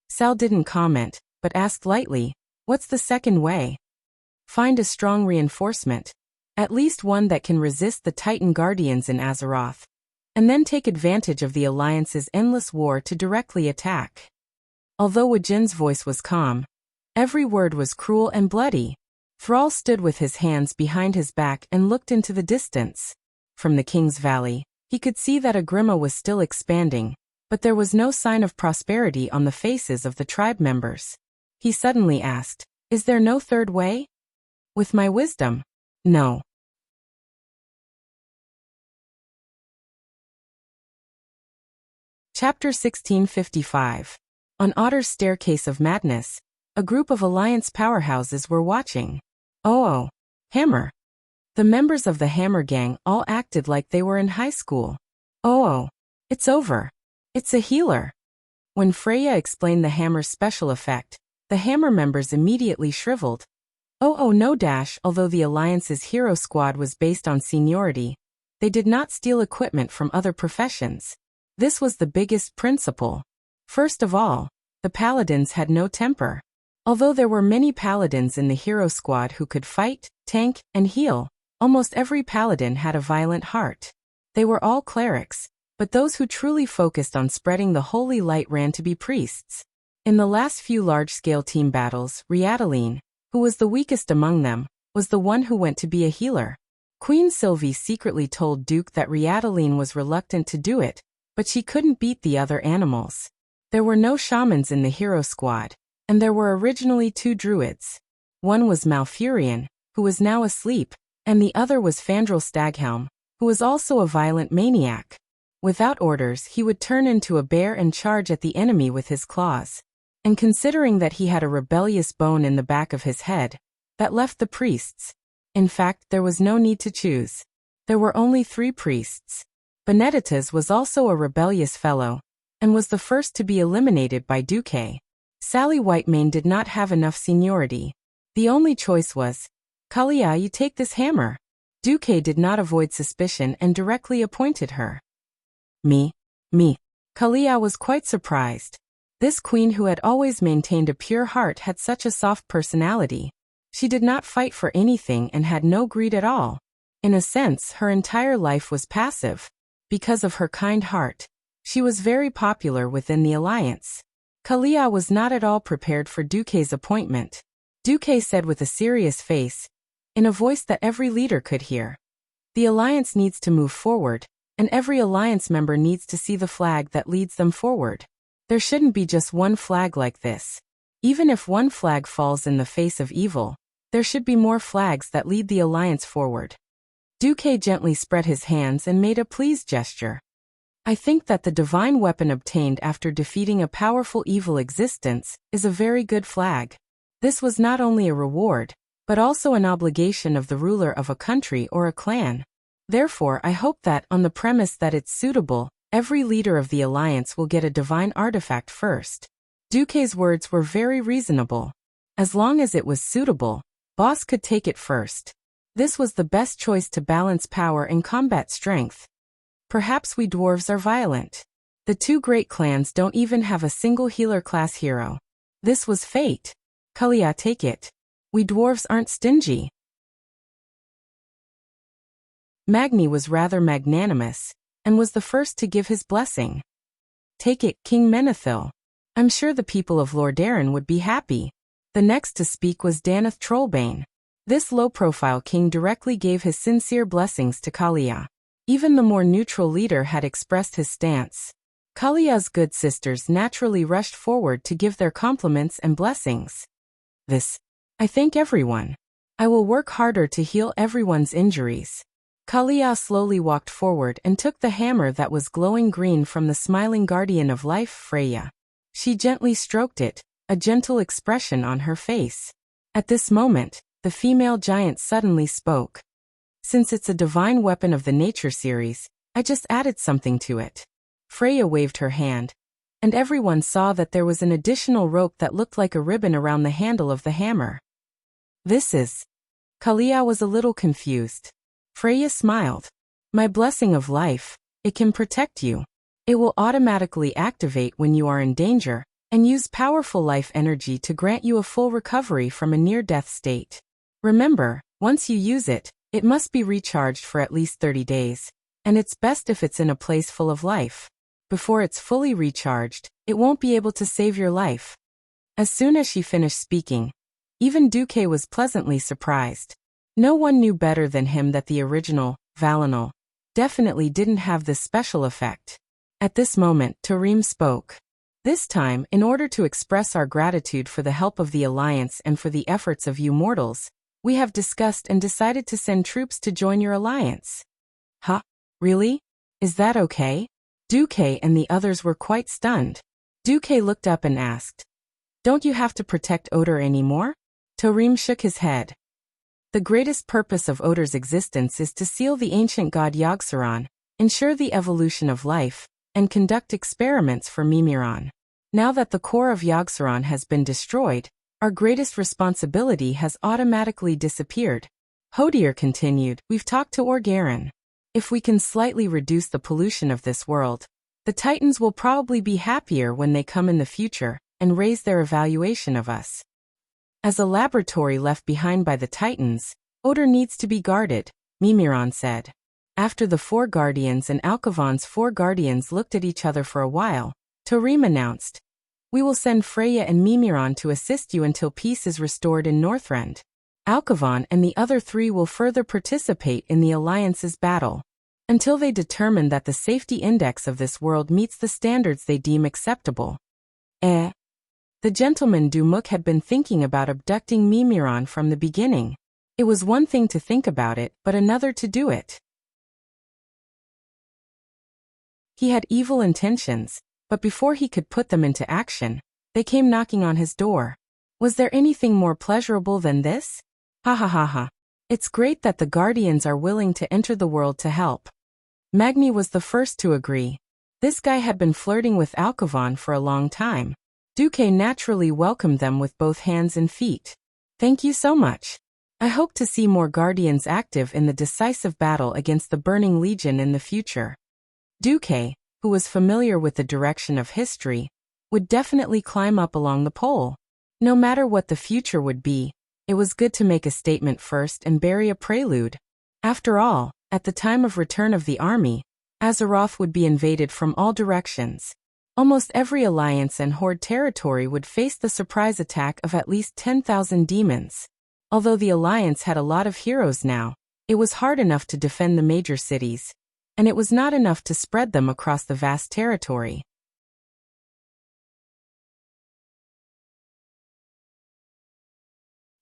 S1: Sal didn't comment, but asked lightly, "What's the second way?" "Find a strong reinforcement. At least one that can resist the Titan Guardians in Azeroth. And then take advantage of the Alliance's endless war to directly attack." Although Wajin's voice was calm, every word was cruel and bloody. Thrall stood with his hands behind his back and looked into the distance. From the King's Valley, he could see that Agrima was still expanding, but there was no sign of prosperity on the faces of the tribe members. He suddenly asked, "Is there no third way?" "With my wisdom, no." Chapter 1655. On Otter's Staircase of Madness, a group of Alliance powerhouses were watching. Oh, Hammer. The members of the Hammer Gang all acted like they were in high school. Oh, it's over. It's a healer. When Freya explained the Hammer's special effect, the Hammer members immediately shriveled. Oh no dash. Although the Alliance's hero squad was based on seniority, they did not steal equipment from other professions. This was the biggest principle. First of all, the paladins had no temper. Although there were many paladins in the hero squad who could fight, tank, and heal, almost every paladin had a violent heart. They were all clerics, but those who truly focused on spreading the holy light ran to be priests. In the last few large-scale team battles, Riadaline, who was the weakest among them, was the one who went to be a healer. Queen Sylvie secretly told Duke that Riadaline was reluctant to do it, but she couldn't beat the other animals. There were no shamans in the hero squad, and there were originally 2 druids. One was Malfurion, who was now asleep, and the other was Fandral Staghelm, who was also a violent maniac. Without orders, he would turn into a bear and charge at the enemy with his claws. And considering that he had a rebellious bone in the back of his head, that left the priests. In fact, there was no need to choose. There were only 3 priests. Benedicta's was also a rebellious fellow, and was the first to be eliminated by Duque. Sally Whitemane did not have enough seniority. The only choice was, "Kalia, you take this hammer." Duque did not avoid suspicion and directly appointed her. Me. Kalia was quite surprised. This queen who had always maintained a pure heart had such a soft personality. She did not fight for anything and had no greed at all. In a sense, her entire life was passive. Because of her kind heart, she was very popular within the Alliance. Kalia was not at all prepared for Duque's appointment. Duque said with a serious face, in a voice that every leader could hear, "The Alliance needs to move forward, and every Alliance member needs to see the flag that leads them forward. There shouldn't be just one flag like this. Even if one flag falls in the face of evil, there should be more flags that lead the Alliance forward." Duque gently spread his hands and made a pleased gesture. "I think that the divine weapon obtained after defeating a powerful evil existence is a very good flag. This was not only a reward, but also an obligation of the ruler of a country or a clan. Therefore, I hope that, on the premise that it's suitable, every leader of the Alliance will get a divine artifact first." Duque's words were very reasonable. As long as it was suitable, Boss could take it first. This was the best choice to balance power and combat strength. Perhaps we dwarves are violent. The 2 great clans don't even have a single healer class hero. This was fate. Kalia, take it. We dwarves aren't stingy. Magni was rather magnanimous, and was the first to give his blessing. "Take it, King Menethil. I'm sure the people of Lordaeron would be happy." The next to speak was Danath Trollbane. This low-profile king directly gave his sincere blessings to Kalia. Even the more neutral leader had expressed his stance. Kalia's good sisters naturally rushed forward to give their compliments and blessings. I thank everyone. I will work harder to heal everyone's injuries." Kalia slowly walked forward and took the hammer that was glowing green from the smiling guardian of life, Freya. She gently stroked it, a gentle expression on her face. At this moment, the female giant suddenly spoke. "Since it's a divine weapon of the nature series, I just added something to it." Freya waved her hand, and everyone saw that there was an additional rope that looked like a ribbon around the handle of the hammer. "This is..." Kalia was a little confused. Freya smiled. "My blessing of life. It can protect you. It will automatically activate when you are in danger, and use powerful life energy to grant you a full recovery from a near-death state. Remember, once you use it, it must be recharged for at least 30 days, and it's best if it's in a place full of life. Before it's fully recharged, it won't be able to save your life. As soon as she finished speaking, even Duque was pleasantly surprised. No one knew better than him that the original, Valinor, definitely didn't have this special effect. At this moment, Tarim spoke. This time, in order to express our gratitude for the help of the Alliance and for the efforts of you mortals, we have discussed and decided to send troops to join your alliance. Huh? Really? Is that okay? Duque and the others were quite stunned. Duque looked up and asked, "Don't you have to protect Oder anymore?" Tarim shook his head. The greatest purpose of Oder's existence is to seal the ancient god Yogg-Saron, ensure the evolution of life, and conduct experiments for Mimiron. Now that the core of Yogg-Saron has been destroyed, our greatest responsibility has automatically disappeared. Hodier continued, "We've talked to Orgaren. If we can slightly reduce the pollution of this world, the Titans will probably be happier when they come in the future and raise their evaluation of us. As a laboratory left behind by the Titans, Oder needs to be guarded," Mimiron said. After the four guardians and Alkavon's four guardians looked at each other for a while, Tarim announced, "We will send Freya and Mimiron to assist you until peace is restored in Northrend. Alkavon and the other three will further participate in the Alliance's battle, until they determine that the safety index of this world meets the standards they deem acceptable." The gentleman Dumuk had been thinking about abducting Mimiron from the beginning. It was one thing to think about it, but another to do it. He had evil intentions, but before he could put them into action, they came knocking on his door. Was there anything more pleasurable than this? Ha ha ha ha. It's great that the Guardians are willing to enter the world to help. Magni was the first to agree. This guy had been flirting with Alkavon for a long time. Duque naturally welcomed them with both hands and feet. "Thank you so much. I hope to see more Guardians active in the decisive battle against the Burning Legion in the future." Duque, who was familiar with the direction of history, would definitely climb up along the pole. No matter what the future would be, it was good to make a statement first and bury a prelude. After all, at the time of return of the army, Azeroth would be invaded from all directions. Almost every alliance and horde territory would face the surprise attack of at least 10,000 demons. Although the alliance had a lot of heroes now, it was hard enough to defend the major cities, and it was not enough to spread them across the vast territory.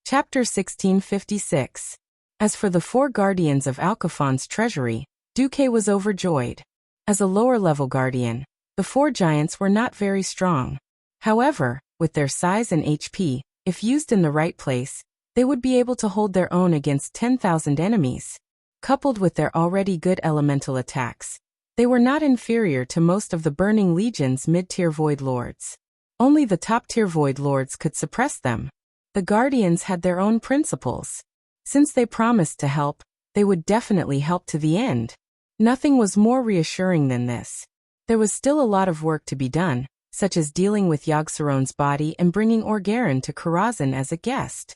S1: Chapter 1656. As for the four guardians of Alkafon's treasury, Duque was overjoyed. As a lower-level guardian, the four giants were not very strong. However, with their size and HP, if used in the right place, they would be able to hold their own against 10,000 enemies. Coupled with their already good elemental attacks, they were not inferior to most of the Burning Legion's mid-tier Void Lords. Only the top-tier Void Lords could suppress them. The Guardians had their own principles. Since they promised to help, they would definitely help to the end. Nothing was more reassuring than this. There was still a lot of work to be done, such as dealing with Yogg-Saron's body and bringing Orgaren to Karazhan as a guest.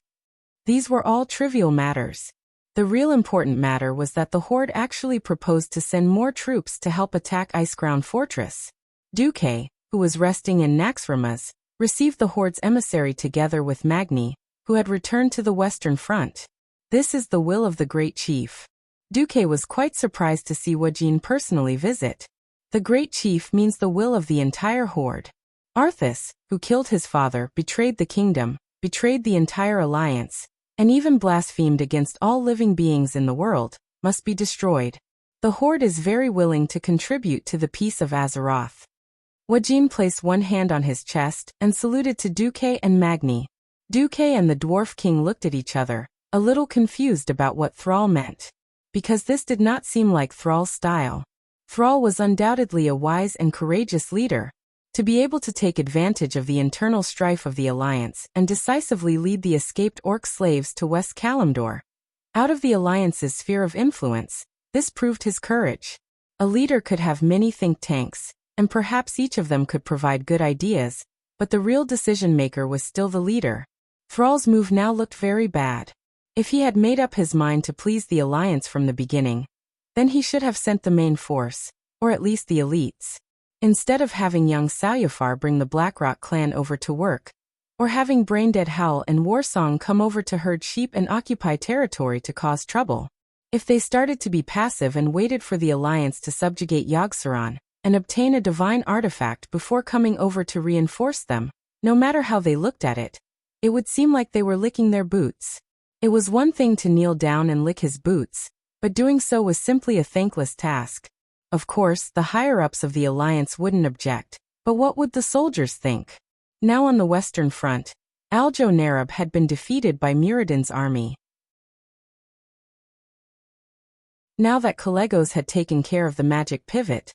S1: These were all trivial matters. The real important matter was that the Horde actually proposed to send more troops to help attack Icecrown Fortress. Duque, who was resting in Naxxramas, received the Horde's emissary together with Magni, who had returned to the Western Front. "This is the will of the Great Chief." Duque was quite surprised to see Wajin personally visit. The Great Chief means the will of the entire Horde. Arthas, who killed his father, betrayed the kingdom, betrayed the entire alliance, and even blasphemed against all living beings in the world, must be destroyed. The Horde is very willing to contribute to the peace of Azeroth. Wajin placed one hand on his chest and saluted to Duque and Magni. Duque and the Dwarf King looked at each other, a little confused about what Thrall meant. Because this did not seem like Thrall's style. Thrall was undoubtedly a wise and courageous leader. To be able to take advantage of the internal strife of the Alliance and decisively lead the escaped Orc slaves to West Kalimdor. Out of the Alliance's sphere of influence, this proved his courage. A leader could have many think tanks, and perhaps each of them could provide good ideas, but the real decision-maker was still the leader. Thrall's move now looked very bad. If he had made up his mind to please the Alliance from the beginning, then he should have sent the main force, or at least the elites. Instead of having young Salyafar bring the Blackrock clan over to work, or having Braindead Howl and Warsong come over to herd sheep and occupy territory to cause trouble. If they started to be passive and waited for the Alliance to subjugate Yogg-Saron and obtain a divine artifact before coming over to reinforce them, no matter how they looked at it, it would seem like they were licking their boots. It was one thing to kneel down and lick his boots, but doing so was simply a thankless task. Of course, the higher-ups of the Alliance wouldn't object, but what would the soldiers think? Now on the Western Front, Aljo-Narab had been defeated by Muradin's army. Now that Kalegos had taken care of the magic pivot,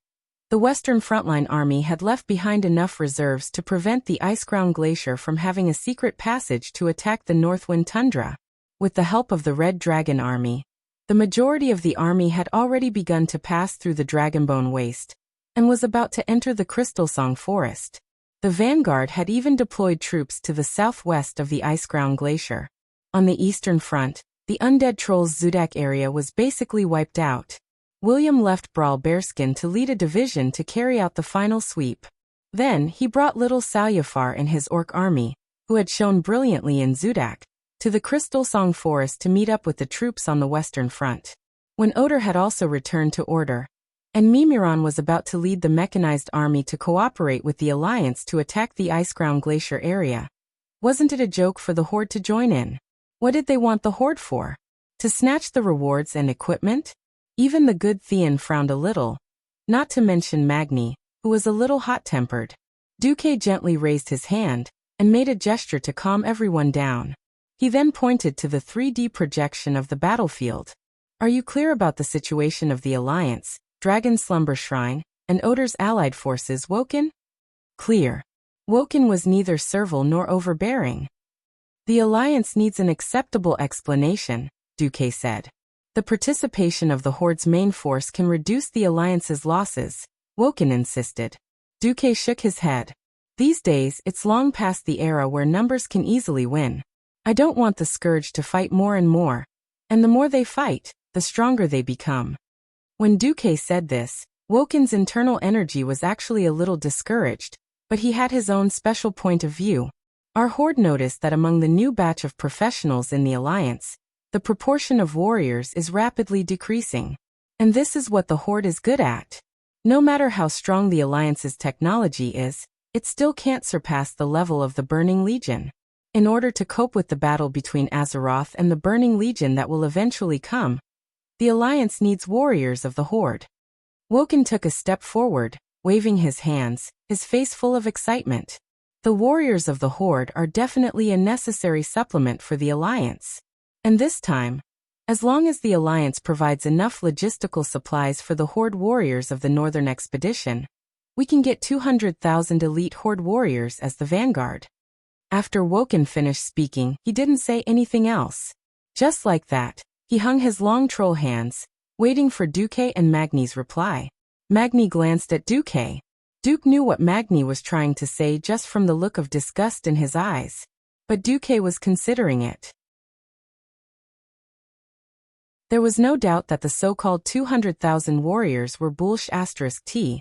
S1: the Western Frontline army had left behind enough reserves to prevent the Iceground Glacier from having a secret passage to attack the Northwind Tundra. With the help of the Red Dragon army, the majority of the army had already begun to pass through the Dragonbone Waste, and was about to enter the Crystalsong Forest. The vanguard had even deployed troops to the southwest of the Iceground Glacier. On the eastern front, the Undead Trolls Zudak area was basically wiped out. William left Brawl Bearskin to lead a division to carry out the final sweep. Then, he brought little Salyafar and his Orc army, who had shown brilliantly in Zudak, to the Crystalsong Forest to meet up with the troops on the western front. When Oder had also returned to order, and Mimiron was about to lead the mechanized army to cooperate with the Alliance to attack the Iceground Glacier area. Wasn't it a joke for the Horde to join in? What did they want the Horde for? To snatch the rewards and equipment? Even the good Theon frowned a little, not to mention Magni, who was a little hot-tempered. Duque gently raised his hand, and made a gesture to calm everyone down. He then pointed to the 3D projection of the battlefield. Are you clear about the situation of the Alliance, Dragon Slumber Shrine, and Oder's allied forces, Woken? Clear. Woken was neither servile nor overbearing. The Alliance needs an acceptable explanation, Duque said. The participation of the Horde's main force can reduce the Alliance's losses, Woken insisted. Duque shook his head. These days, it's long past the era where numbers can easily win. I don't want the Scourge to fight more and more, and the more they fight, the stronger they become. When Duque said this, Woken's internal energy was actually a little discouraged, but he had his own special point of view. Our Horde noticed that among the new batch of professionals in the Alliance, the proportion of warriors is rapidly decreasing. And this is what the Horde is good at. No matter how strong the Alliance's technology is, it still can't surpass the level of the Burning Legion. In order to cope with the battle between Azeroth and the Burning Legion that will eventually come, the Alliance needs warriors of the Horde. Woken took a step forward, waving his hands, his face full of excitement. The warriors of the Horde are definitely a necessary supplement for the Alliance. And this time, as long as the Alliance provides enough logistical supplies for the Horde warriors of the Northern Expedition, we can get 200,000 elite Horde warriors as the vanguard. After Woken finished speaking, he didn't say anything else. Just like that, he hung his long troll hands, waiting for Duque and Magni's reply. Magni glanced at Duque. Duke knew what Magni was trying to say just from the look of disgust in his eyes. But Duque was considering it. There was no doubt that the so-called 200,000 warriors were *T.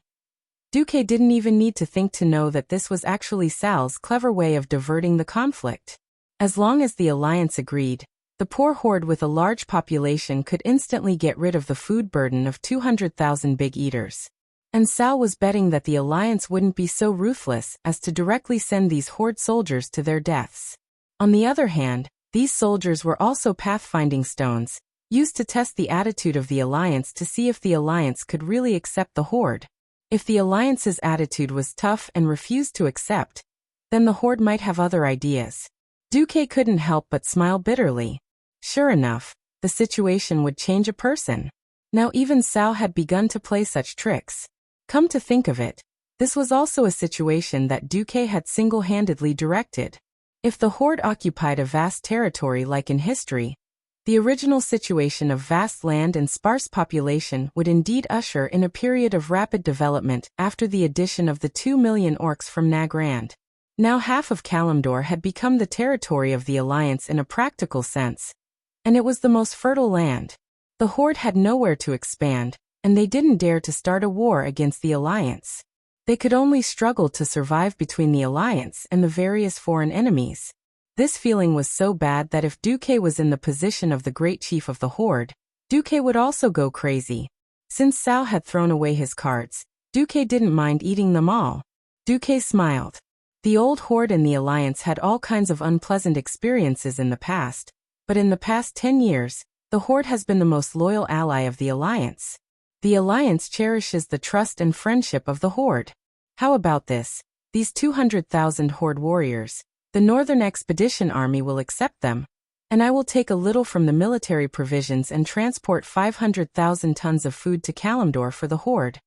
S1: Duque didn't even need to think to know that this was actually Sal's clever way of diverting the conflict. As long as the Alliance agreed, the poor Horde with a large population could instantly get rid of the food burden of 200,000 big eaters. And Sal was betting that the Alliance wouldn't be so ruthless as to directly send these Horde soldiers to their deaths. On the other hand, these soldiers were also pathfinding stones, used to test the attitude of the Alliance to see if the Alliance could really accept the Horde. If the Alliance's attitude was tough and refused to accept, then the Horde might have other ideas. Duque couldn't help but smile bitterly. Sure enough, the situation would change a person. Now even Sal had begun to play such tricks. Come to think of it, this was also a situation that Duque had single-handedly directed. If the Horde occupied a vast territory like in history, The original situation of vast land and sparse population would indeed usher in a period of rapid development after the addition of the 2 million orcs from Nagrand. Now half of Kalimdor had become the territory of the Alliance in a practical sense, and it was the most fertile land. The Horde had nowhere to expand, and they didn't dare to start a war against the Alliance. They could only struggle to survive between the Alliance and the various foreign enemies. This feeling was so bad that if Duque was in the position of the great chief of the Horde, Duque would also go crazy. Since Sao had thrown away his cards, Duque didn't mind eating them all. Duque smiled. The old Horde and the Alliance had all kinds of unpleasant experiences in the past, but in the past 10 years, the Horde has been the most loyal ally of the Alliance. The Alliance cherishes the trust and friendship of the Horde. How about this? These 200,000 Horde warriors. The Northern Expedition Army will accept them, and I will take a little from the military provisions and transport 500,000 tons of food to Kalimdor for the Horde.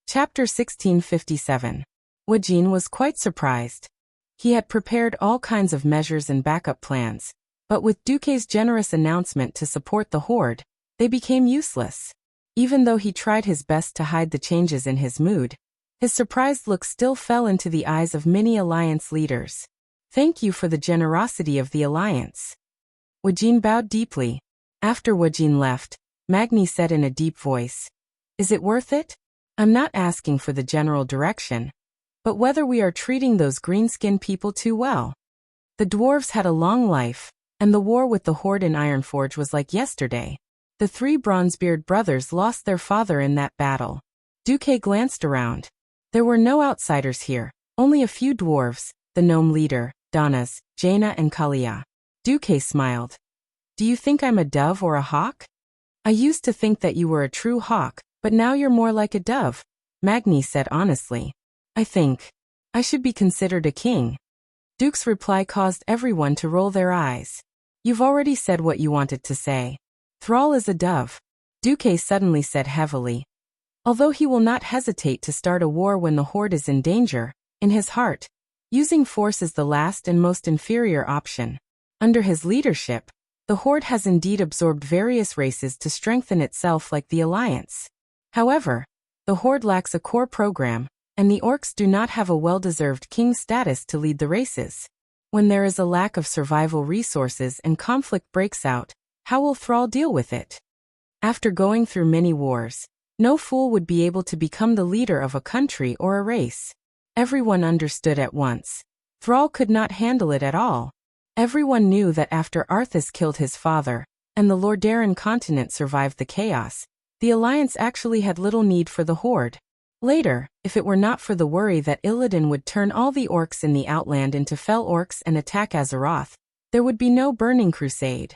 S1: Chapter 1657. Wajin was quite surprised. He had prepared all kinds of measures and backup plans, but with Duque's generous announcement to support the Horde, they became useless. Even though he tried his best to hide the changes in his mood, his surprised look still fell into the eyes of many Alliance leaders. Thank you for the generosity of the Alliance. Wajin bowed deeply. After Wajin left, Magni said in a deep voice, "Is it worth it? I'm not asking for the general direction, but whether we are treating those green-skinned people too well." The dwarves had a long life, and the war with the Horde in Ironforge was like yesterday. The 3 Bronzebeard brothers lost their father in that battle. Duque glanced around. There were no outsiders here, only a few dwarves, the gnome leader, Danas, Jaina and Kalia. Duque smiled. "Do you think I'm a dove or a hawk?" "I used to think that you were a true hawk, but now you're more like a dove," Magni said honestly. "I think I should be considered a king." Duke's reply caused everyone to roll their eyes. "You've already said what you wanted to say. Thrall is a dove," Duque suddenly said heavily. Although he will not hesitate to start a war when the Horde is in danger, in his heart, using force is the last and most inferior option. Under his leadership, the Horde has indeed absorbed various races to strengthen itself like the Alliance. However, the Horde lacks a core program, and the orcs do not have a well-deserved king status to lead the races. When there is a lack of survival resources and conflict breaks out, how will Thrall deal with it? After going through many wars, no fool would be able to become the leader of a country or a race. Everyone understood at once. Thrall could not handle it at all. Everyone knew that after Arthas killed his father, and the Lordaeron continent survived the chaos, the Alliance actually had little need for the Horde. Later, if it were not for the worry that Illidan would turn all the orcs in the Outland into fell orcs and attack Azeroth, there would be no burning crusade.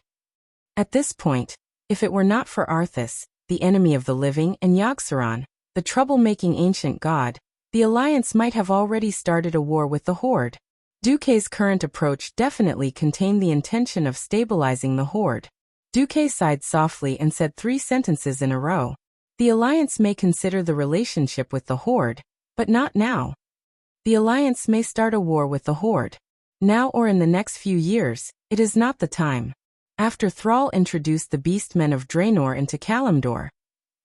S1: At this point, if it were not for Arthas, the enemy of the living, and Yogg-Saron, the trouble-making ancient god, the Alliance might have already started a war with the Horde. Duque's current approach definitely contained the intention of stabilizing the Horde. Duque sighed softly and said 3 sentences in a row. The Alliance may consider the relationship with the Horde, but not now. The Alliance may start a war with the Horde. Now or in the next few years, it is not the time. After Thrall introduced the Beastmen of Draenor into Kalimdor,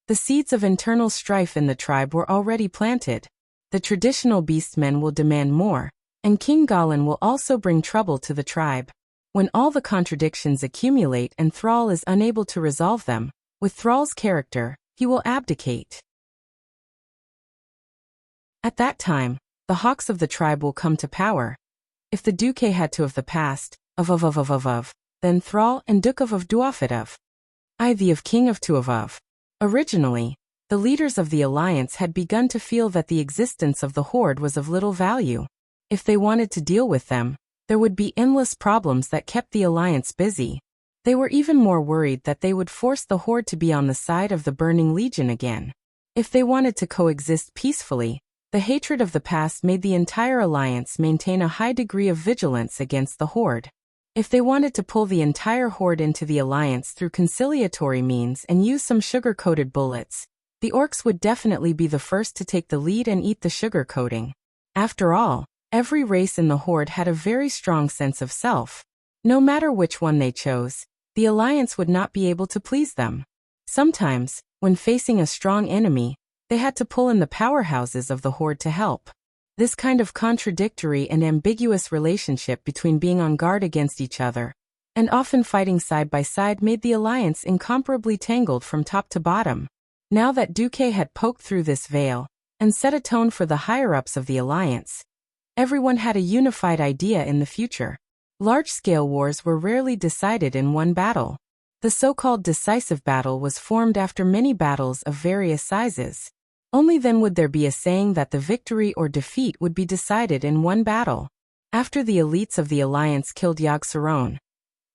S1: the seeds of internal strife in the tribe were already planted. The traditional Beastmen will demand more, and King Gallen will also bring trouble to the tribe. When all the contradictions accumulate and Thrall is unable to resolve them, with Thrall's character, he will abdicate. At that time, the Hawks of the tribe will come to power. If the Duque had to of the past, then Thrall and Duke of Duafitov. I the of King of Tuavav. Originally, the leaders of the Alliance had begun to feel that the existence of the Horde was of little value. If they wanted to deal with them, there would be endless problems that kept the Alliance busy. They were even more worried that they would force the Horde to be on the side of the Burning Legion again. If they wanted to coexist peacefully, the hatred of the past made the entire Alliance maintain a high degree of vigilance against the Horde. If they wanted to pull the entire Horde into the Alliance through conciliatory means and use some sugar-coated bullets, the orcs would definitely be the first to take the lead and eat the sugar coating. After all, Every race in the Horde had a very strong sense of self. No matter which one they chose, the alliance would not be able to please them. Sometimes, when facing a strong enemy, they had to pull in the powerhouses of the Horde to help. This kind of contradictory and ambiguous relationship between being on guard against each other and often fighting side by side made the alliance incomparably tangled from top to bottom. Now that Duque had poked through this veil and set a tone for the higher-ups of the alliance, everyone had a unified idea in the future. Large-scale wars were rarely decided in one battle. The so-called decisive battle was formed after many battles of various sizes. Only then would there be a saying that the victory or defeat would be decided in one battle. After the elites of the alliance killed Yogg-Saron,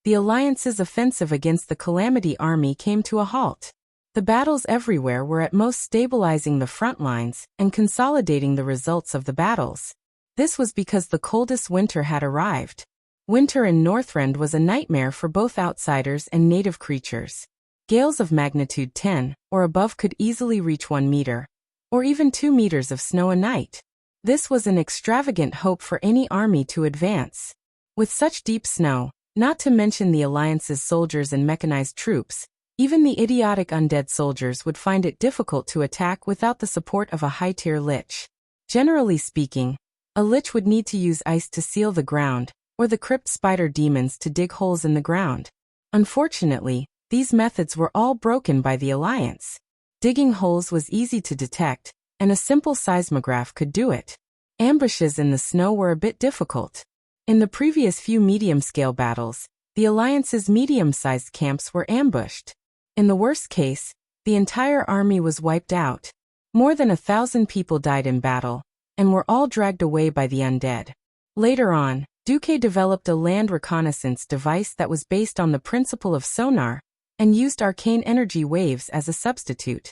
S1: the alliance's offensive against the Calamity army came to a halt. The battles everywhere were at most stabilizing the front lines and consolidating the results of the battles. This was because the coldest winter had arrived. Winter in Northrend was a nightmare for both outsiders and native creatures. Gales of magnitude 10 or above could easily reach 1 meter, or even 2 meters of snow a night. This was an extravagant hope for any army to advance. With such deep snow, not to mention the Alliance's soldiers and mechanized troops, even the idiotic undead soldiers would find it difficult to attack without the support of a high-tier lich. Generally speaking, a lich would need to use ice to seal the ground, or the crypt spider demons to dig holes in the ground. Unfortunately, these methods were all broken by the Alliance. Digging holes was easy to detect, and a simple seismograph could do it. Ambushes in the snow were a bit difficult. In the previous few medium-scale battles, the Alliance's medium-sized camps were ambushed. In the worst case, the entire army was wiped out. More than 1,000 people died in battle, and were all dragged away by the undead. Later on, Duque developed a land reconnaissance device that was based on the principle of sonar, and used arcane energy waves as a substitute.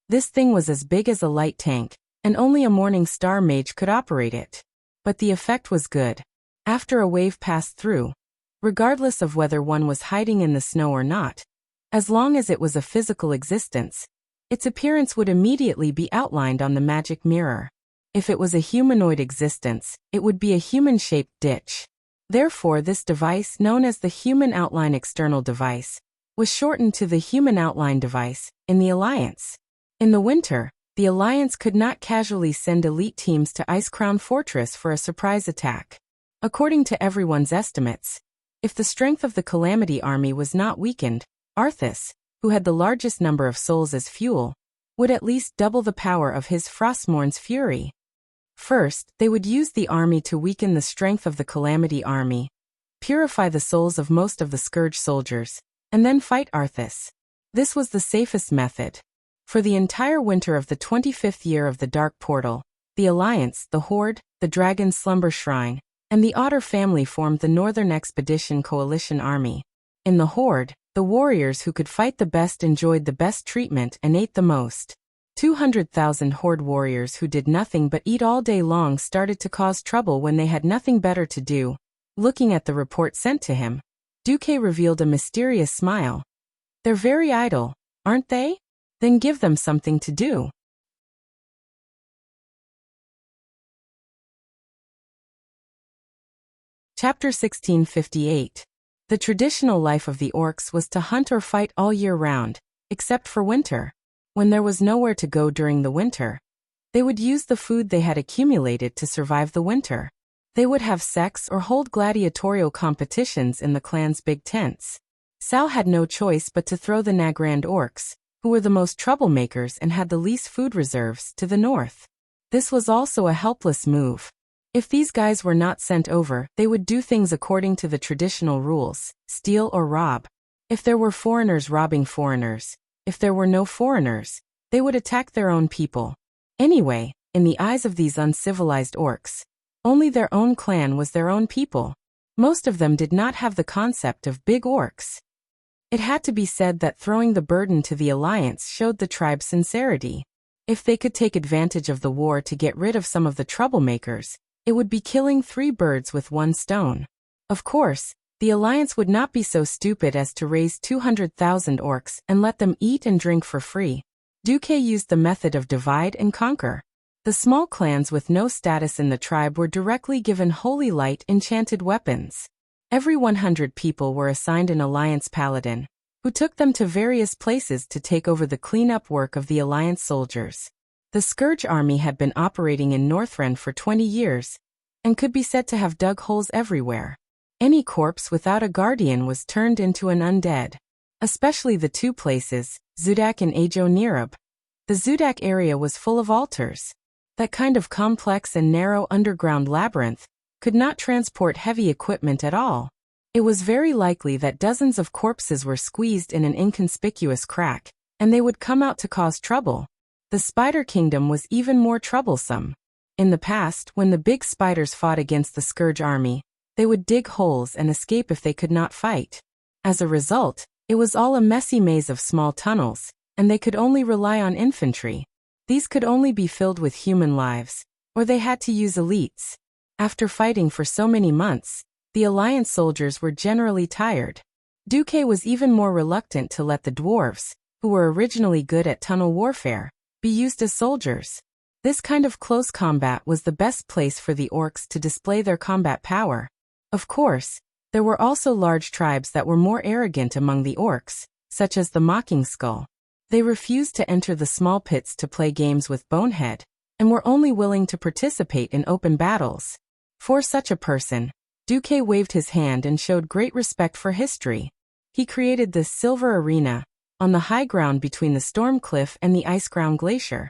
S1: This thing was as big as a light tank, and only a Morning Star mage could operate it. But the effect was good. After a wave passed through, regardless of whether one was hiding in the snow or not, as long as it was a physical existence, its appearance would immediately be outlined on the magic mirror. If it was a humanoid existence, it would be a human-shaped ditch. Therefore, this device, known as the Human Outline External Device, was shortened to the Human Outline Device in the Alliance. In the winter, the Alliance could not casually send elite teams to Icecrown Fortress for a surprise attack. According to everyone's estimates, if the strength of the Calamity army was not weakened, Arthas, who had the largest number of souls as fuel, would at least double the power of his Frostmourn's fury. First, they would use the army to weaken the strength of the Calamity army, purify the souls of most of the Scourge soldiers, and then fight Arthas. This was the safest method. For the entire winter of the 25th year of the Dark Portal, the Alliance, the Horde, the Dragon Slumber Shrine, and the Otter family formed the Northern Expedition Coalition Army. In the Horde, the warriors who could fight the best enjoyed the best treatment and ate the most. 200,000 Horde warriors who did nothing but eat all day long started to cause trouble when they had nothing better to do. Looking at the report sent to him, Duque revealed a mysterious smile. They're very idle, aren't they? Then give them something to do. Chapter 1658. The traditional life of the orcs was to hunt or fight all year round, except for winter. When there was nowhere to go during the winter, they would use the food they had accumulated to survive the winter. They would have sex or hold gladiatorial competitions in the clan's big tents. Sal had no choice but to throw the Nagrand orcs, who were the most troublemakers and had the least food reserves, to the north. This was also a helpless move. If these guys were not sent over, they would do things according to the traditional rules, steal or rob. If there were foreigners robbing foreigners, if there were no foreigners, they would attack their own people. Anyway, in the eyes of these uncivilized orcs, only their own clan was their own people. Most of them did not have the concept of big orcs. It had to be said that throwing the burden to the Alliance showed the tribe's sincerity. If they could take advantage of the war to get rid of some of the troublemakers, it would be killing 3 birds with 1 stone. Of course, the Alliance would not be so stupid as to raise 200,000 orcs and let them eat and drink for free. Duque used the method of divide and conquer. The small clans with no status in the tribe were directly given holy light enchanted weapons. Every 100 people were assigned an alliance paladin, who took them to various places to take over the cleanup work of the alliance soldiers. The Scourge army had been operating in Northrend for 20 years, and could be said to have dug holes everywhere. Any corpse without a guardian was turned into an undead. Especially the two places, Zudak and Ajo Nerub. The Zudak area was full of altars. That kind of complex and narrow underground labyrinth could not transport heavy equipment at all. It was very likely that dozens of corpses were squeezed in an inconspicuous crack, and they would come out to cause trouble. The Spider Kingdom was even more troublesome. In the past, when the big spiders fought against the Scourge army, they would dig holes and escape if they could not fight. As a result, it was all a messy maze of small tunnels, and they could only rely on infantry. These could only be filled with human lives, or they had to use elites. After fighting for so many months, the Alliance soldiers were generally tired. Duque was even more reluctant to let the dwarves, who were originally good at tunnel warfare, be used as soldiers. This kind of close combat was the best place for the orcs to display their combat power. Of course, there were also large tribes that were more arrogant among the orcs, such as the Mocking Skull. They refused to enter the small pits to play games with Bonehead, and were only willing to participate in open battles. For such a person, Duque waved his hand and showed great respect for history. He created this silver arena, on the high ground between the Storm Cliff and the Iceground Glacier.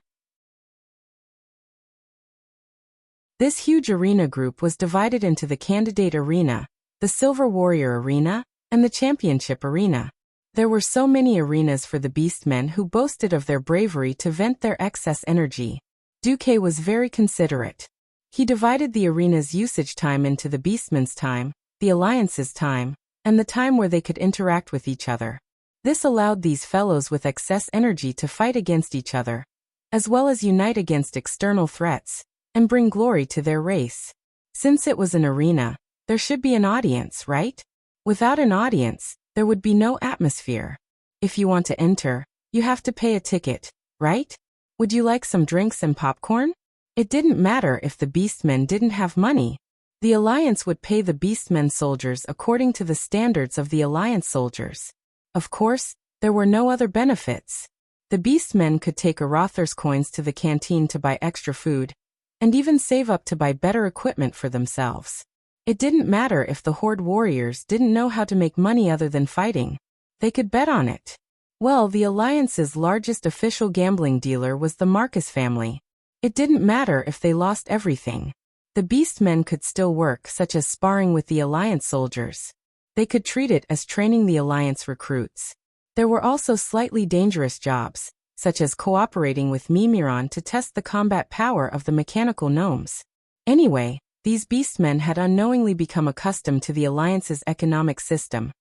S1: This huge arena group was divided into the Candidate Arena, the Silver Warrior Arena, and the Championship Arena. There were so many arenas for the beastmen who boasted of their bravery to vent their excess energy. Duque was very considerate. He divided the arena's usage time into the beastmen's time, the alliance's time, and the time where they could interact with each other. This allowed these fellows with excess energy to fight against each other, as well as unite against external threats, and bring glory to their race. Since it was an arena, there should be an audience, right? Without an audience, there would be no atmosphere. If you want to enter, you have to pay a ticket, right? Would you like some drinks and popcorn? It didn't matter if the beastmen didn't have money. The Alliance would pay the beastmen soldiers according to the standards of the Alliance soldiers. Of course, there were no other benefits. The beastmen could take Arothar's coins to the canteen to buy extra food, and even save up to buy better equipment for themselves. It didn't matter if the Horde warriors didn't know how to make money other than fighting. They could bet on it. Well, the Alliance's largest official gambling dealer was the Marcus family. It didn't matter if they lost everything. The beastmen could still work, such as sparring with the Alliance soldiers. They could treat it as training the Alliance recruits. There were also slightly dangerous jobs, such as cooperating with Mimiron to test the combat power of the mechanical gnomes. Anyway, these beastmen had unknowingly become accustomed to the Alliance's economic system.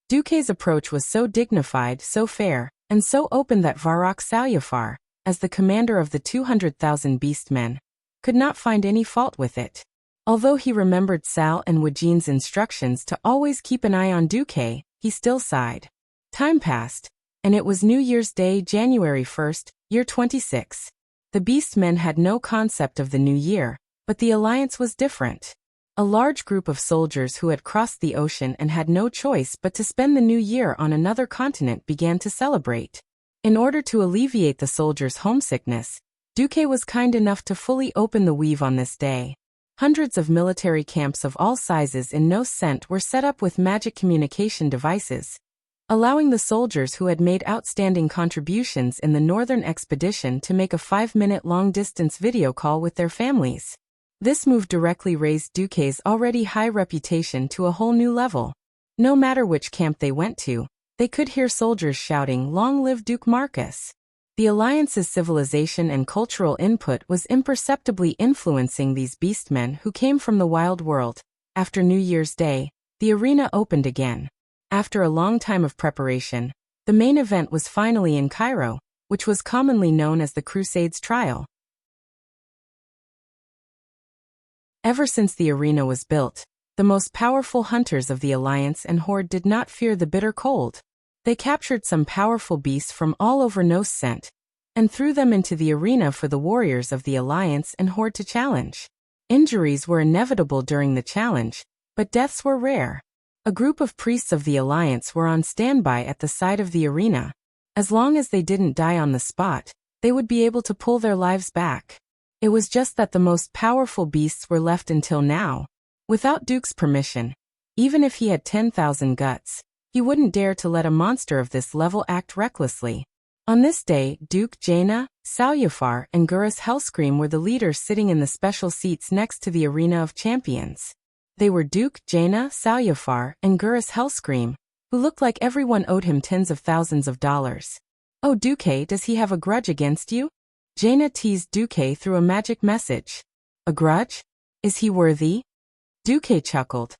S1: Duque's approach was so dignified, so fair, and so open that Varrock Salyafar, as the commander of the 200,000 beastmen, could not find any fault with it. Although he remembered Sal and Wajine's instructions to always keep an eye on Duque, he still sighed. Time passed, and it was New Year's Day, January 1st, year 26. The beastmen had no concept of the new year, but the Alliance was different. A large group of soldiers who had crossed the ocean and had no choice but to spend the new year on another continent began to celebrate. In order to alleviate the soldiers' homesickness, Duque was kind enough to fully open the weave on this day. Hundreds of military camps of all sizes in No Scent were set up with magic communication devices, allowing the soldiers who had made outstanding contributions in the Northern Expedition to make a 5-minute long-distance video call with their families. This move directly raised Duque's already high reputation to a whole new level. No matter which camp they went to, they could hear soldiers shouting, "Long live Duke Marcus!" The Alliance's civilization and cultural input was imperceptibly influencing these beastmen who came from the wild world. After New Year's Day, the arena opened again. After a long time of preparation, the main event was finally in Cairo, which was commonly known as the Crusades Trial. Ever since the arena was built, the most powerful hunters of the Alliance and Horde did not fear the bitter cold. They captured some powerful beasts from all over No Scent, and threw them into the arena for the warriors of the Alliance and Horde to challenge. Injuries were inevitable during the challenge, but deaths were rare. A group of priests of the Alliance were on standby at the side of the arena. As long as they didn't die on the spot, they would be able to pull their lives back. It was just that the most powerful beasts were left until now. Without Duke's permission, even if he had 10,000 guts, he wouldn't dare to let a monster of this level act recklessly. On this day, Duke, Jaina, Salyafar, and Gurus Hellscream were the leaders sitting in the special seats next to the Arena of Champions. They were Duke, Jaina, Salyafar, and Gurus Hellscream, who looked like everyone owed him tens of thousands of dollars. "Oh Duque, does he have a grudge against you?" Jaina teased Duque through a magic message. "A grudge? Is he worthy?" Duque chuckled.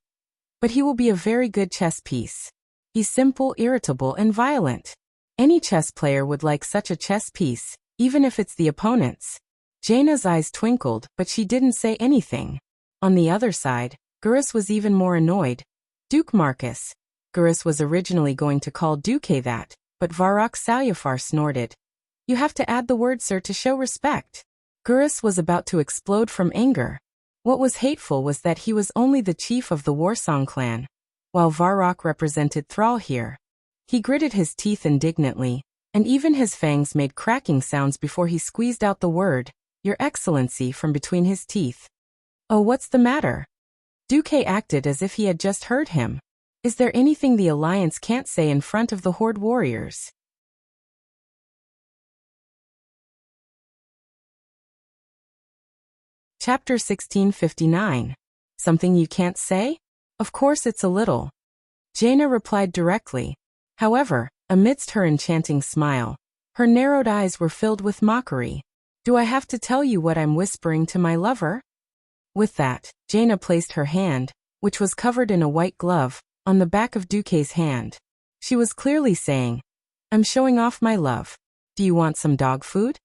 S1: "But he will be a very good chess piece. He's simple, irritable, and violent. Any chess player would like such a chess piece, even if it's the opponent's." Jaina's eyes twinkled, but she didn't say anything. On the other side, Gurus was even more annoyed. "Duke Marcus." Gurus was originally going to call Duque that, but Varrock Salyafar snorted. "You have to add the word sir to show respect." Gurus was about to explode from anger. What was hateful was that he was only the chief of the Warsong clan, while Varrock represented Thrall here. He gritted his teeth indignantly, and even his fangs made cracking sounds before he squeezed out the word, "Your Excellency," from between his teeth. "Oh, what's the matter?" Duque acted as if he had just heard him. Is there anything the Alliance can't say in front of the Horde warriors? Chapter 1659. Something you can't say? Of course it's a little. Jaina replied directly. However, amidst her enchanting smile, her narrowed eyes were filled with mockery. "Do I have to tell you what I'm whispering to my lover?" With that, Jaina placed her hand, which was covered in a white glove, on the back of Duque's hand. She was clearly saying, "I'm showing off my love. Do you want some dog food?"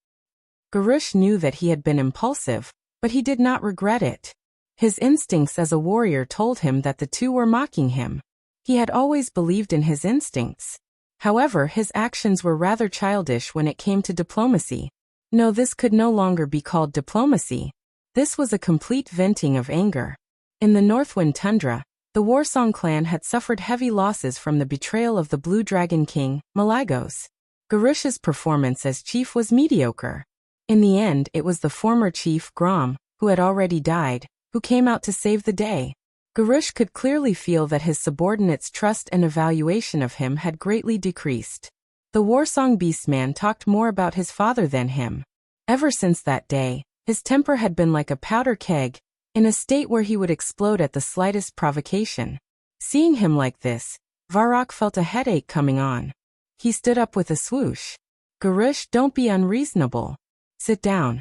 S1: Garush knew that he had been impulsive, but he did not regret it. His instincts as a warrior told him that the two were mocking him. He had always believed in his instincts. However, his actions were rather childish when it came to diplomacy. No, this could no longer be called diplomacy. This was a complete venting of anger. In the Northwind Tundra, the Warsong clan had suffered heavy losses from the betrayal of the Blue Dragon King, Malygos. Garush's performance as chief was mediocre. In the end, it was the former chief, Grom, who had already died, who came out to save the day. Garush could clearly feel that his subordinates' trust and evaluation of him had greatly decreased. The Warsong Beastman talked more about his father than him. Ever since that day, his temper had been like a powder keg, in a state where he would explode at the slightest provocation. Seeing him like this, Varrock felt a headache coming on. He stood up with a swoosh. "Garush, don't be unreasonable. Sit down."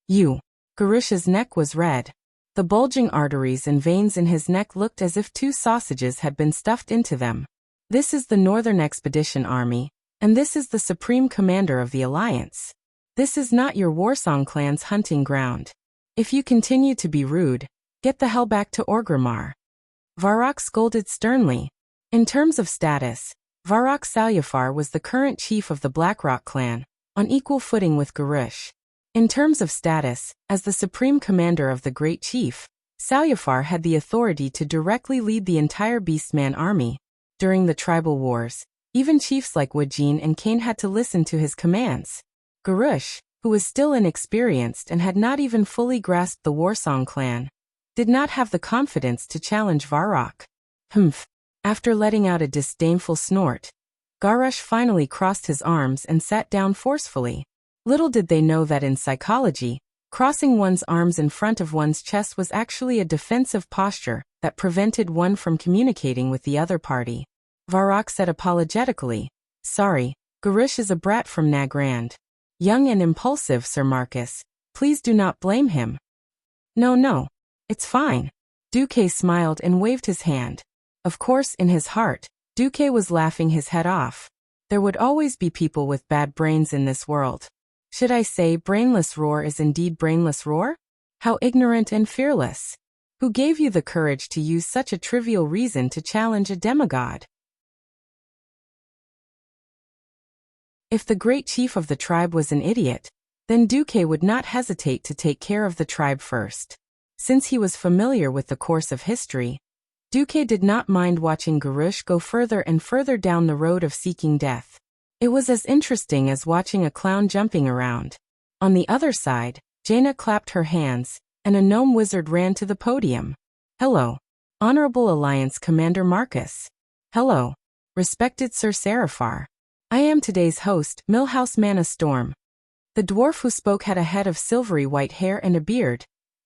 S1: "You." Garush's neck was red. The bulging arteries and veins in his neck looked as if two sausages had been stuffed into them. "This is the Northern Expedition Army, and this is the Supreme Commander of the Alliance. This is not your Warsong clan's hunting ground. If you continue to be rude, get the hell back to Orgrimmar." Varrock scolded sternly. In terms of status, Varrock Salyafar was the current chief of the Blackrock clan, on equal footing with Garush. In terms of status, as the supreme commander of the Great Chief, Salyafar had the authority to directly lead the entire Beastman army. During the tribal wars, even chiefs like Wajin and Kane had to listen to his commands. Garush, who was still inexperienced and had not even fully grasped the Warsong clan, did not have the confidence to challenge Varrock. Humph. After letting out a disdainful snort, Garush finally crossed his arms and sat down forcefully. Little did they know that in psychology, crossing one's arms in front of one's chest was actually a defensive posture that prevented one from communicating with the other party. Varrock said apologetically, "Sorry, Garush is a brat from Nagrand. Young and impulsive, Sir Marcus. Please do not blame him." No, it's fine." Duque smiled and waved his hand. Of course, in his heart, Duque was laughing his head off. There would always be people with bad brains in this world. Should I say brainless roar is indeed brainless roar? How ignorant and fearless. Who gave you the courage to use such a trivial reason to challenge a demigod? If the great chief of the tribe was an idiot, then Duque would not hesitate to take care of the tribe first. Since he was familiar with the course of history, Duque did not mind watching Garush go further and further down the road of seeking death. It was as interesting as watching a clown jumping around. On the other side, Jaina clapped her hands, and a gnome wizard ran to the podium. Hello, Honorable Alliance Commander Marcus. Hello, respected Sir Seraphar. I am today's host, Millhouse Mana Storm. The dwarf who spoke had a head of silvery white hair and a beard,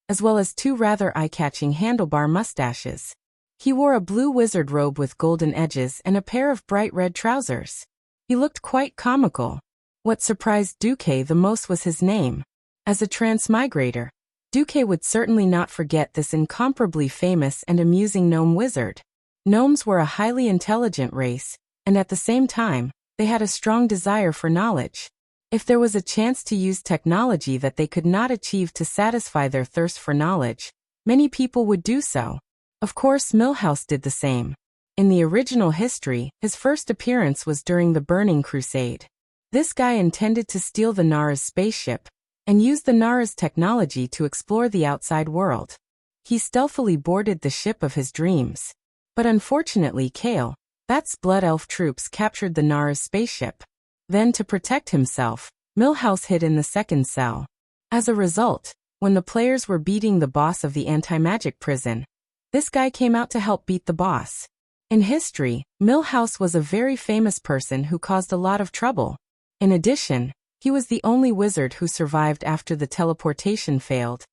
S1: as well as two rather eye-catching handlebar mustaches. He wore a blue wizard robe with golden edges and a pair of bright red trousers. He looked quite comical. What surprised Duque the most was his name. As a transmigrator, Duque would certainly not forget this incomparably famous and amusing gnome wizard. Gnomes were a highly intelligent race, and at the same time, they had a strong desire for knowledge. If there was a chance to use technology that they could not achieve to satisfy their thirst for knowledge, many people would do so. Of course, Millhouse did the same. In the original history, his first appearance was during the Burning Crusade. This guy intended to steal the Nara's spaceship and use the Nara's technology to explore the outside world. He stealthily boarded the ship of his dreams. But unfortunately, Kale, that's Blood Elf troops, captured the Nara's spaceship. Then, to protect himself, Millhouse hid in the second cell. As a result, when the players were beating the boss of the anti-magic prison, this guy came out to help beat the boss. In history, Millhouse was a very famous person who caused a lot of trouble. In addition, he was the only wizard who survived after the teleportation failed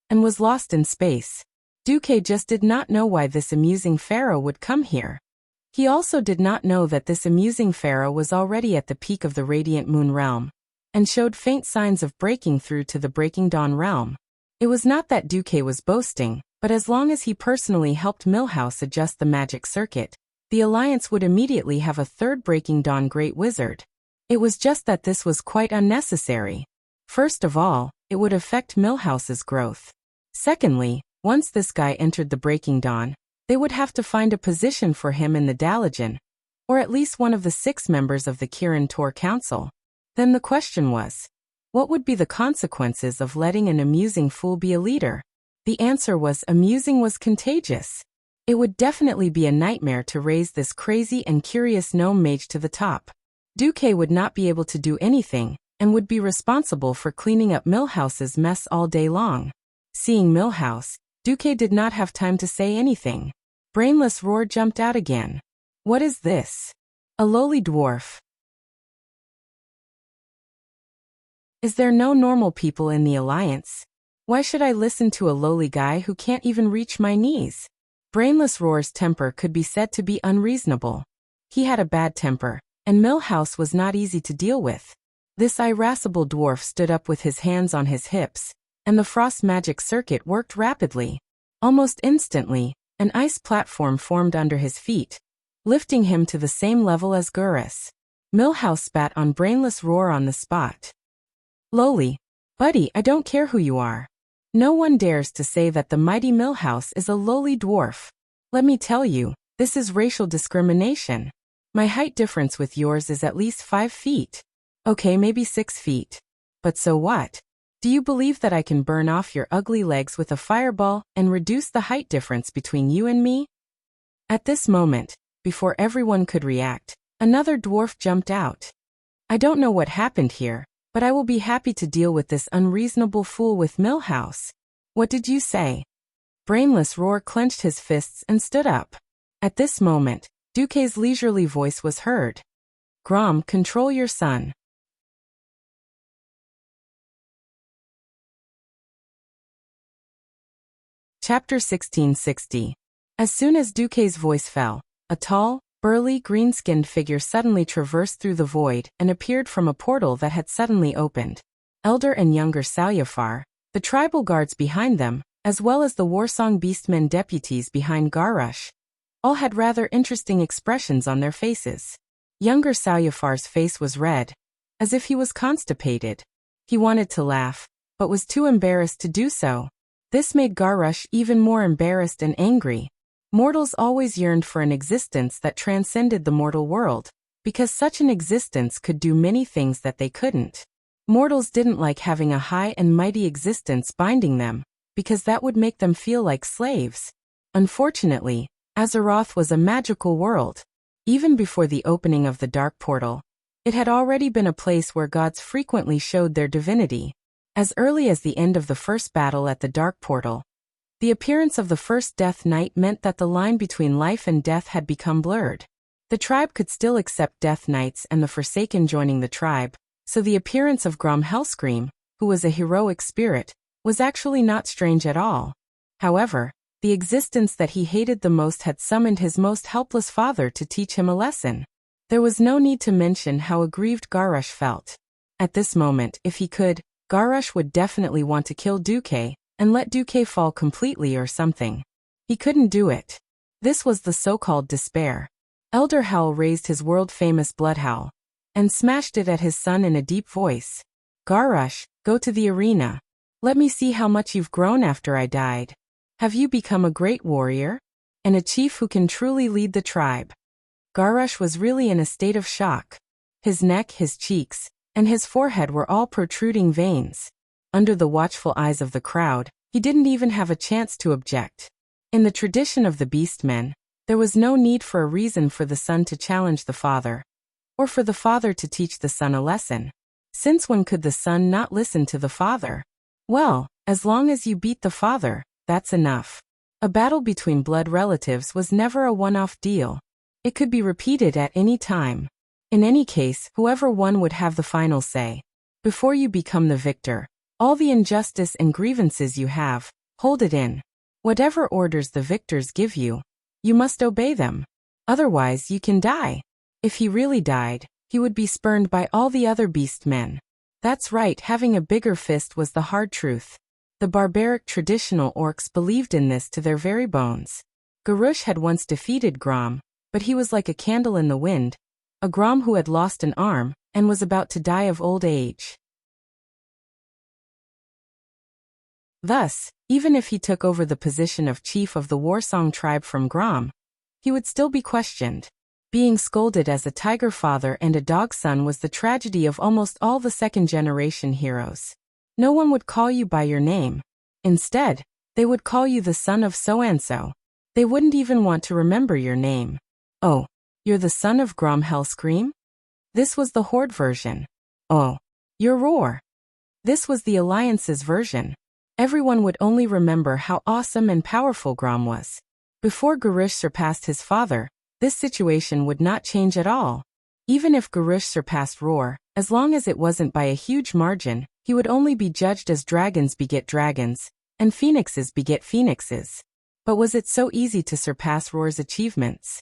S1: and was lost in space. Duque just did not know why this amusing pharaoh would come here. He also did not know that this amusing pharaoh was already at the peak of the Radiant Moon realm, and showed faint signs of breaking through to the Breaking Dawn realm. It was not that Duque was boasting, but as long as he personally helped Millhouse adjust the magic circuit, the Alliance would immediately have a third Breaking Dawn Great Wizard. It was just that this was quite unnecessary. First of all, it would affect Millhouse's growth. Secondly, once this guy entered the Breaking Dawn, they would have to find a position for him in the Dalajan, or at least one of the 6 members of the Kirin Tor Council. Then the question was, what would be the consequences of letting an amusing fool be a leader? The answer was amusing was contagious. It would definitely be a nightmare to raise this crazy and curious gnome mage to the top. Duque would not be able to do anything, and would be responsible for cleaning up Millhouse's mess all day long. Seeing Millhouse, Duque did not have time to say anything. Brainless Roar jumped out again. What is this? A lowly dwarf. Is there no normal people in the Alliance? Why should I listen to a lowly guy who can't even reach my knees? Brainless Roar's temper could be said to be unreasonable. He had a bad temper, and Millhouse was not easy to deal with. This irascible dwarf stood up with his hands on his hips, and the frost magic circuit worked rapidly. Almost instantly, an ice platform formed under his feet, lifting him to the same level as Gurus. Millhouse spat on Brainless Roar on the spot. Lowly, buddy, I don't care who you are. No one dares to say that the mighty Millhouse is a lowly dwarf. Let me tell you, this is racial discrimination. My height difference with yours is at least 5 feet. Okay, maybe 6 feet. But so what? Do you believe that I can burn off your ugly legs with a fireball and reduce the height difference between you and me? At this moment, before everyone could react, another dwarf jumped out. I don't know what happened here, but I will be happy to deal with this unreasonable fool with Millhouse. What did you say? Brainless Roar clenched his fists and stood up. At this moment, Duque's leisurely voice was heard. Grom, control your son. Chapter 1660. As soon as Duque's voice fell, a tall, burly, green-skinned figure suddenly traversed through the void and appeared from a portal that had suddenly opened. Elder and younger Salyafar, the tribal guards behind them, as well as the Warsong Beastmen deputies behind Garush, all had rather interesting expressions on their faces. Younger Salyafar's face was red, as if he was constipated. He wanted to laugh, but was too embarrassed to do so. This made Garush even more embarrassed and angry. Mortals always yearned for an existence that transcended the mortal world, because such an existence could do many things that they couldn't. Mortals didn't like having a high and mighty existence binding them, because that would make them feel like slaves. Unfortunately, Azeroth was a magical world. Even before the opening of the Dark Portal, it had already been a place where gods frequently showed their divinity. As early as the end of the first battle at the Dark Portal, the appearance of the first Death Knight meant that the line between life and death had become blurred. The tribe could still accept Death Knights and the Forsaken joining the tribe, so the appearance of Grom Hellscream, who was a heroic spirit, was actually not strange at all. However, the existence that he hated the most had summoned his most helpless father to teach him a lesson. There was no need to mention how aggrieved Garrosh felt. At this moment, if he could, Garrosh would definitely want to kill Duque and let Duque fall completely or something. He couldn't do it. This was the so-called despair. Elder Howl raised his world-famous blood howl and smashed it at his son in a deep voice. Garrosh, go to the arena. Let me see how much you've grown after I died. Have you become a great warrior? And a chief who can truly lead the tribe? Garrosh was really in a state of shock. His neck, his cheeks, and his forehead were all protruding veins. Under the watchful eyes of the crowd, he didn't even have a chance to object. In the tradition of the Beastmen, there was no need for a reason for the son to challenge the father, or for the father to teach the son a lesson. Since when could the son not listen to the father? Well, as long as you beat the father, that's enough. A battle between blood relatives was never a one-off deal. It could be repeated at any time. In any case, whoever won would have the final say. Before you become the victor, all the injustice and grievances you have, hold it in. Whatever orders the victors give you, you must obey them. Otherwise you can die. If he really died, he would be spurned by all the other beastmen. That's right, having a bigger fist was the hard truth. The barbaric traditional orcs believed in this to their very bones. Garrosh had once defeated Grom, but he was like a candle in the wind, a Grom who had lost an arm and was about to die of old age. Thus, even if he took over the position of chief of the Warsong tribe from Grom, he would still be questioned. Being scolded as a tiger father and a dog son was the tragedy of almost all the second-generation heroes. No one would call you by your name. Instead, they would call you the son of so-and-so. They wouldn't even want to remember your name. Oh, you're the son of Grom Hellscream? This was the Horde version. Oh, you're Roar. This was the Alliance's version. Everyone would only remember how awesome and powerful Grom was. Before Garrosh surpassed his father, this situation would not change at all. Even if Garrosh surpassed Roar, as long as it wasn't by a huge margin, he would only be judged as dragons beget dragons, and phoenixes beget phoenixes. But was it so easy to surpass Roar's achievements?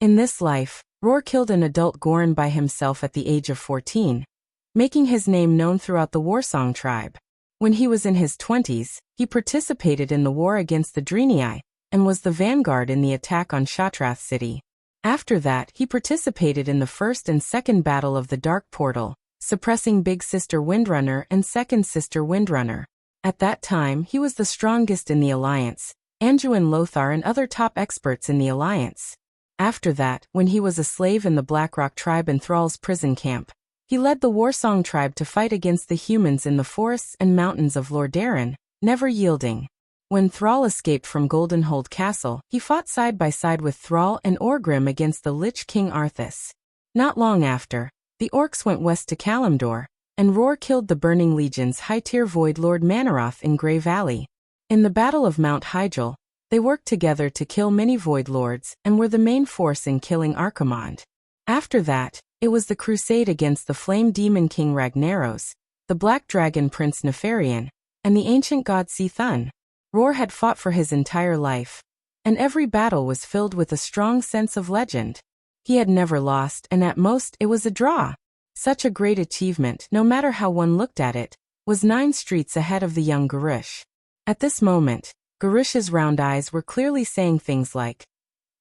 S1: In this life, Roar killed an adult Goron by himself at the age of 14, making his name known throughout the Warsong tribe. When he was in his 20s, he participated in the war against the Draenei, and was the vanguard in the attack on Shatrath City. After that, he participated in the first and second battle of the Dark Portal, suppressing Big Sister Windrunner and Second Sister Windrunner. At that time, he was the strongest in the Alliance, Anduin Lothar and other top experts in the Alliance. After that, when he was a slave in the Blackrock tribe in Thrall's prison camp, he led the Warsong tribe to fight against the humans in the forests and mountains of Lordaeron, never yielding. When Thrall escaped from Goldenhold Castle, he fought side by side with Thrall and Orgrim against the Lich King Arthas. Not long after, the orcs went west to Kalimdor, and Roar killed the Burning Legion's high-tier Void Lord Manaroth in Grey Valley. In the Battle of Mount Hyjal, they worked together to kill many Void Lords and were the main force in killing Archimonde. After that, it was the crusade against the Flame Demon King Ragnaros, the Black Dragon Prince Nefarian, and the ancient god Sethun. Roar had fought for his entire life, and every battle was filled with a strong sense of legend. He had never lost, and at most it was a draw. Such a great achievement, no matter how one looked at it, was 9 streets ahead of the young Garrosh. At this moment, Garrosh's round eyes were clearly saying things like,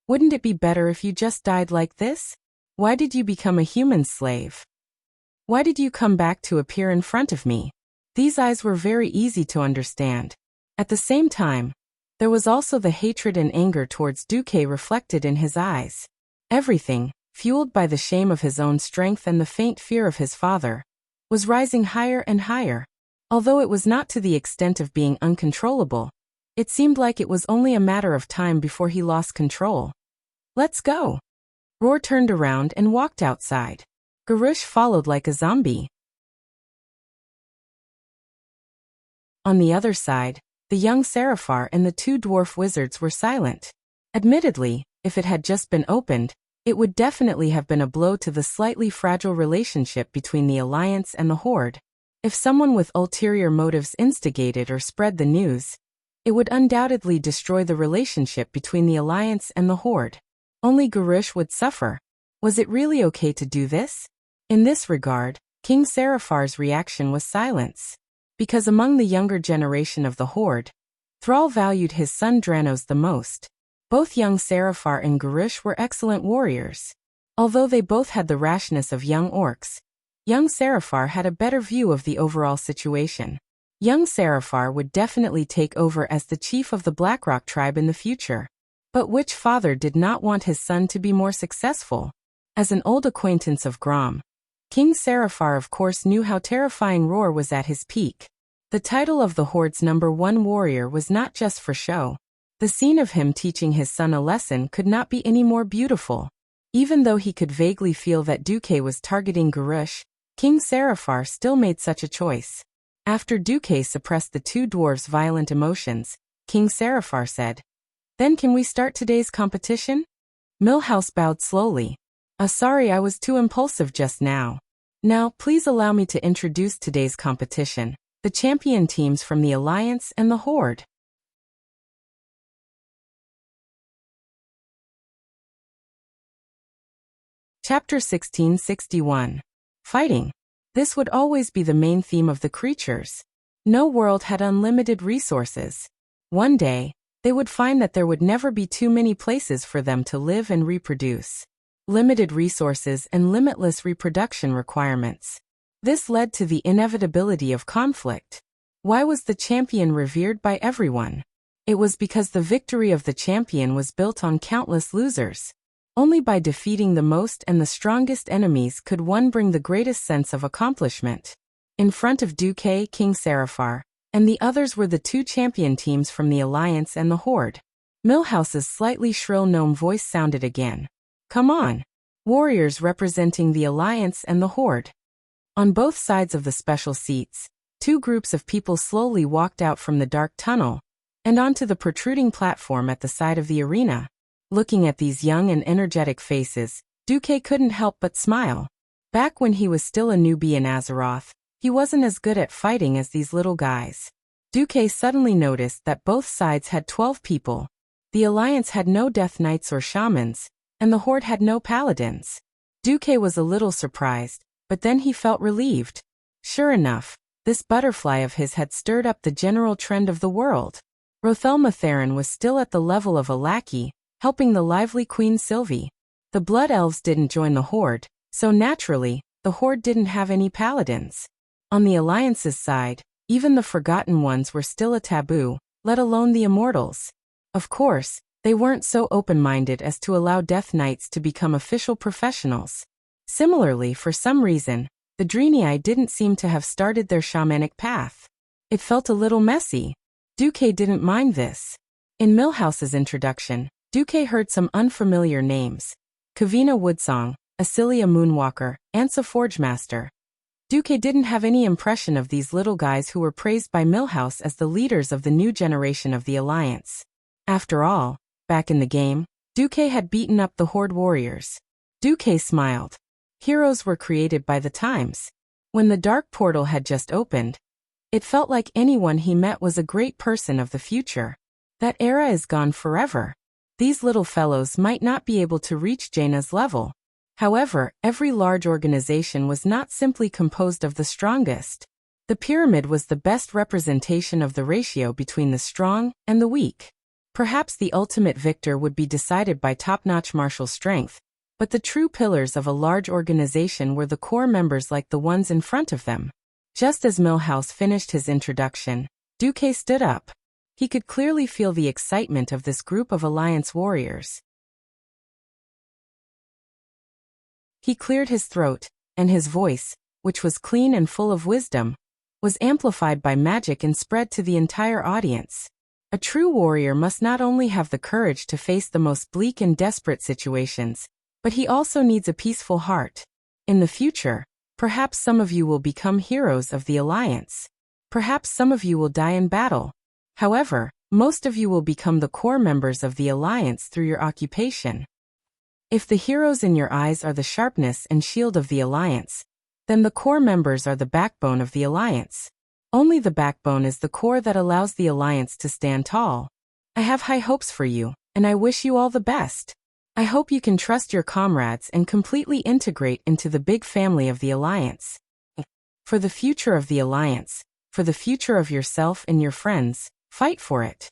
S1: "Wouldn't it be better if you just died like this? Why did you become a human slave? Why did you come back to appear in front of me?" These eyes were very easy to understand. At the same time, there was also the hatred and anger towards Duque reflected in his eyes. Everything, fueled by the shame of his own strength and the faint fear of his father, was rising higher and higher. Although it was not to the extent of being uncontrollable, it seemed like it was only a matter of time before he lost control. "Let's go." Roar turned around and walked outside. Garush followed like a zombie. On the other side, the young Seraphar and the two dwarf wizards were silent. Admittedly, if it had just been opened, it would definitely have been a blow to the slightly fragile relationship between the Alliance and the Horde. If someone with ulterior motives instigated or spread the news, it would undoubtedly destroy the relationship between the Alliance and the Horde. Only Garush would suffer. Was it really okay to do this? In this regard, King Seraphar's reaction was silence. Because among the younger generation of the Horde, Thrall valued his son Dranos the most. Both young Seraphar and Garush were excellent warriors. Although they both had the rashness of young orcs, young Seraphar had a better view of the overall situation. Young Seraphar would definitely take over as the chief of the Blackrock tribe in the future. But which father did not want his son to be more successful? As an old acquaintance of Grom, King Seraphar of course knew how terrifying Roar was at his peak. The title of the Horde's #1 warrior was not just for show. The scene of him teaching his son a lesson could not be any more beautiful. Even though he could vaguely feel that Duque was targeting Garush, King Seraphar still made such a choice. After Duque suppressed the two dwarves' violent emotions, King Seraphar said, "Then can we start today's competition?" Millhouse bowed slowly. Sorry, I was too impulsive just now. Now, please allow me to introduce today's competition, the champion teams from the Alliance and the Horde. Chapter 1661. Fighting. This would always be the main theme of the creatures. No world had unlimited resources. One day, they would find that there would never be too many places for them to live and reproduce. Limited resources and limitless reproduction requirements. This led to the inevitability of conflict. Why was the champion revered by everyone? It was because the victory of the champion was built on countless losers. Only by defeating the most and the strongest enemies could one bring the greatest sense of accomplishment. In front of Duque, King Seraphar, and the others were the two champion teams from the Alliance and the Horde. Millhouse's slightly shrill gnome voice sounded again. "Come on." Warriors representing the Alliance and the Horde. On both sides of the special seats, two groups of people slowly walked out from the dark tunnel and onto the protruding platform at the side of the arena. Looking at these young and energetic faces, Duque couldn't help but smile. Back when he was still a newbie in Azeroth, he wasn't as good at fighting as these little guys. Duque suddenly noticed that both sides had 12 people. The Alliance had no Death Knights or Shamans, and the Horde had no Paladins. Duque was a little surprised, but then he felt relieved. Sure enough, this butterfly of his had stirred up the general trend of the world. Rothelma Theron was still at the level of a lackey, helping the lively Queen Sylvie. The Blood Elves didn't join the Horde, so naturally, the Horde didn't have any paladins. On the Alliance's side, even the Forgotten Ones were still a taboo, let alone the Immortals. Of course, they weren't so open-minded as to allow Death Knights to become official professionals. Similarly, for some reason, the Draenei didn't seem to have started their shamanic path. It felt a little messy. Duque didn't mind this. In Millhouse's introduction, Duque heard some unfamiliar names. Kavina Woodsong, Asilia Moonwalker, Ansa Forgemaster. Duque didn't have any impression of these little guys who were praised by Millhouse as the leaders of the new generation of the Alliance. After all, back in the game, Duque had beaten up the Horde warriors. Duque smiled. Heroes were created by the times. When the Dark Portal had just opened, it felt like anyone he met was a great person of the future. That era is gone forever. These little fellows might not be able to reach Jaina's level. However, every large organization was not simply composed of the strongest. The pyramid was the best representation of the ratio between the strong and the weak. Perhaps the ultimate victor would be decided by top-notch martial strength, but the true pillars of a large organization were the core members like the ones in front of them. Just as Millhouse finished his introduction, Duque stood up. He could clearly feel the excitement of this group of Alliance warriors. He cleared his throat, and his voice, which was clean and full of wisdom, was amplified by magic and spread to the entire audience. A true warrior must not only have the courage to face the most bleak and desperate situations, but he also needs a peaceful heart. In the future, perhaps some of you will become heroes of the Alliance. Perhaps some of you will die in battle. However, most of you will become the core members of the Alliance through your occupation. If the heroes in your eyes are the sharpness and shield of the Alliance, then the core members are the backbone of the Alliance. Only the backbone is the core that allows the Alliance to stand tall. I have high hopes for you, and I wish you all the best. I hope you can trust your comrades and completely integrate into the big family of the Alliance. For the future of the Alliance, for the future of yourself and your friends, fight for it.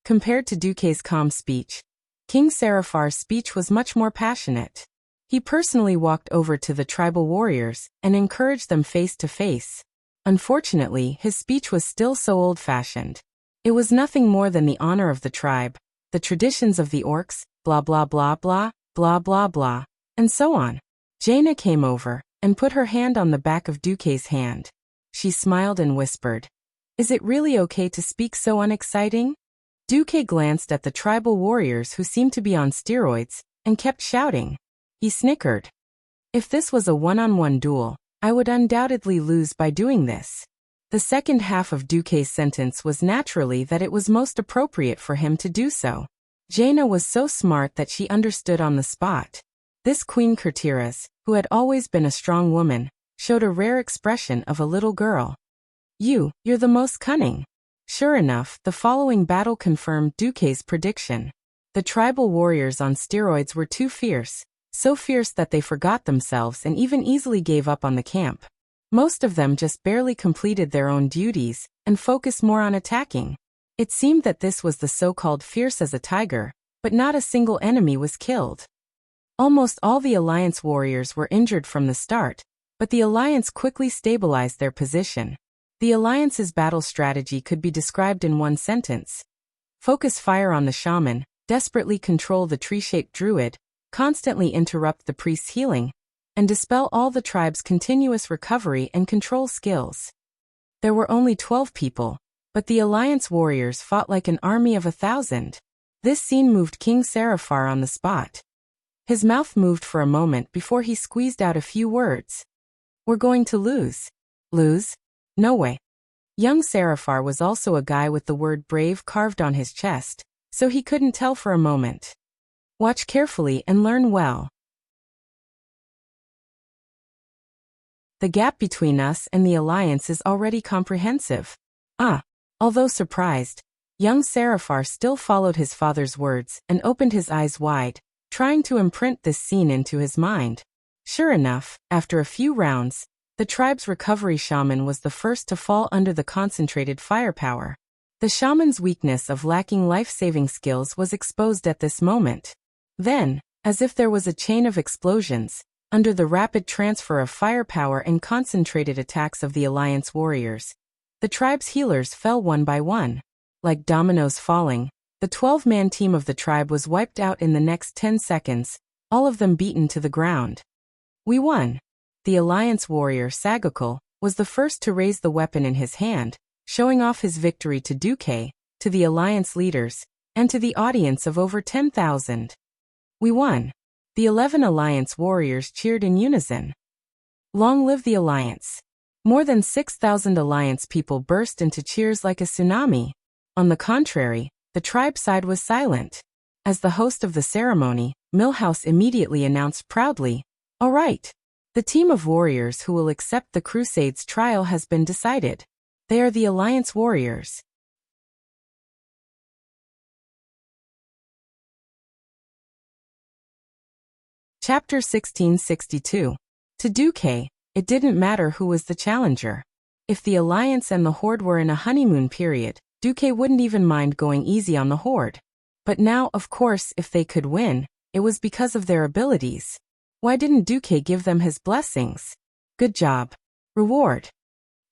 S1: Compared to Duque's calm speech, King Seraphar's speech was much more passionate. He personally walked over to the tribal warriors and encouraged them face to face. Unfortunately, his speech was still so old-fashioned. It was nothing more than the honor of the tribe, the traditions of the orcs, blah blah blah blah, blah blah blah, and so on. Jaina came over and put her hand on the back of Duque's hand. She smiled and whispered, "Is it really okay to speak so unexciting?" Duque glanced at the tribal warriors who seemed to be on steroids and kept shouting. He snickered. "If this was a one-on-one duel, I would undoubtedly lose by doing this." The second half of Duque's sentence was naturally that it was most appropriate for him to do so. Jaina was so smart that she understood on the spot. This Queen Kurtiras, who had always been a strong woman, showed a rare expression of a little girl. You're the most cunning." Sure enough, the following battle confirmed Duque's prediction. The tribal warriors on steroids were too fierce, so fierce that they forgot themselves and even easily gave up on the camp. Most of them just barely completed their own duties and focused more on attacking. It seemed that this was the so-called fierce as a tiger, but not a single enemy was killed. Almost all the Alliance warriors were injured from the start, but the Alliance quickly stabilized their position. The Alliance's battle strategy could be described in one sentence. Focus fire on the shaman, desperately control the tree-shaped druid, constantly interrupt the priest's healing, and dispel all the tribe's continuous recovery and control skills. There were only 12 people, but the Alliance warriors fought like an army of 1,000. This scene moved King Seraphar on the spot. His mouth moved for a moment before he squeezed out a few words. "We're going to lose." "Lose? No way." Young Seraphar was also a guy with the word brave carved on his chest, so he couldn't tell for a moment. "Watch carefully and learn well. The gap between us and the Alliance is already comprehensive." Although surprised, young Seraphar still followed his father's words and opened his eyes wide, trying to imprint this scene into his mind. Sure enough, after a few rounds, the tribe's recovery shaman was the first to fall under the concentrated firepower. The shaman's weakness of lacking life-saving skills was exposed at this moment. Then, as if there was a chain of explosions, under the rapid transfer of firepower and concentrated attacks of the Alliance warriors, the tribe's healers fell one by one. Like dominoes falling, the 12-man team of the tribe was wiped out in the next 10 seconds, all of them beaten to the ground. "We won." The Alliance warrior Sagakal was the first to raise the weapon in his hand, showing off his victory to Duque, to the Alliance leaders, and to the audience of over 10,000. "We won." The 11 Alliance warriors cheered in unison. "Long live the Alliance." More than 6,000 Alliance people burst into cheers like a tsunami. On the contrary, the tribe side was silent. As the host of the ceremony, Milhouse immediately announced proudly, "All right. The team of warriors who will accept the Crusade's trial has been decided. They are the Alliance warriors." Chapter 1662. To Duque, it didn't matter who was the challenger. If the Alliance and the Horde were in a honeymoon period, Duque wouldn't even mind going easy on the Horde. But now, of course, if they could win, it was because of their abilities. Why didn't Duque give them his blessings? Good job. Reward.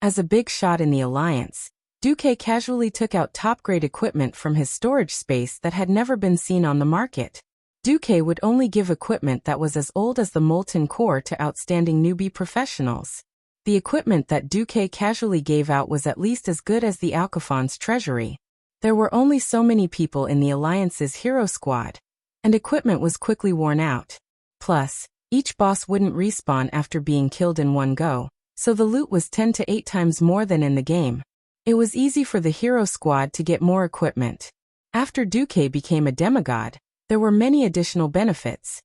S1: As a big shot in the Alliance, Duque casually took out top-grade equipment from his storage space that had never been seen on the market. Duque would only give equipment that was as old as the molten core to outstanding newbie professionals. The equipment that Duque casually gave out was at least as good as the Alcafon's treasury. There were only so many people in the Alliance's hero squad, and equipment was quickly worn out. Plus, each boss wouldn't respawn after being killed in one go, so the loot was 10 to 8 times more than in the game. It was easy for the hero squad to get more equipment. After Duque became a demigod, there were many additional benefits.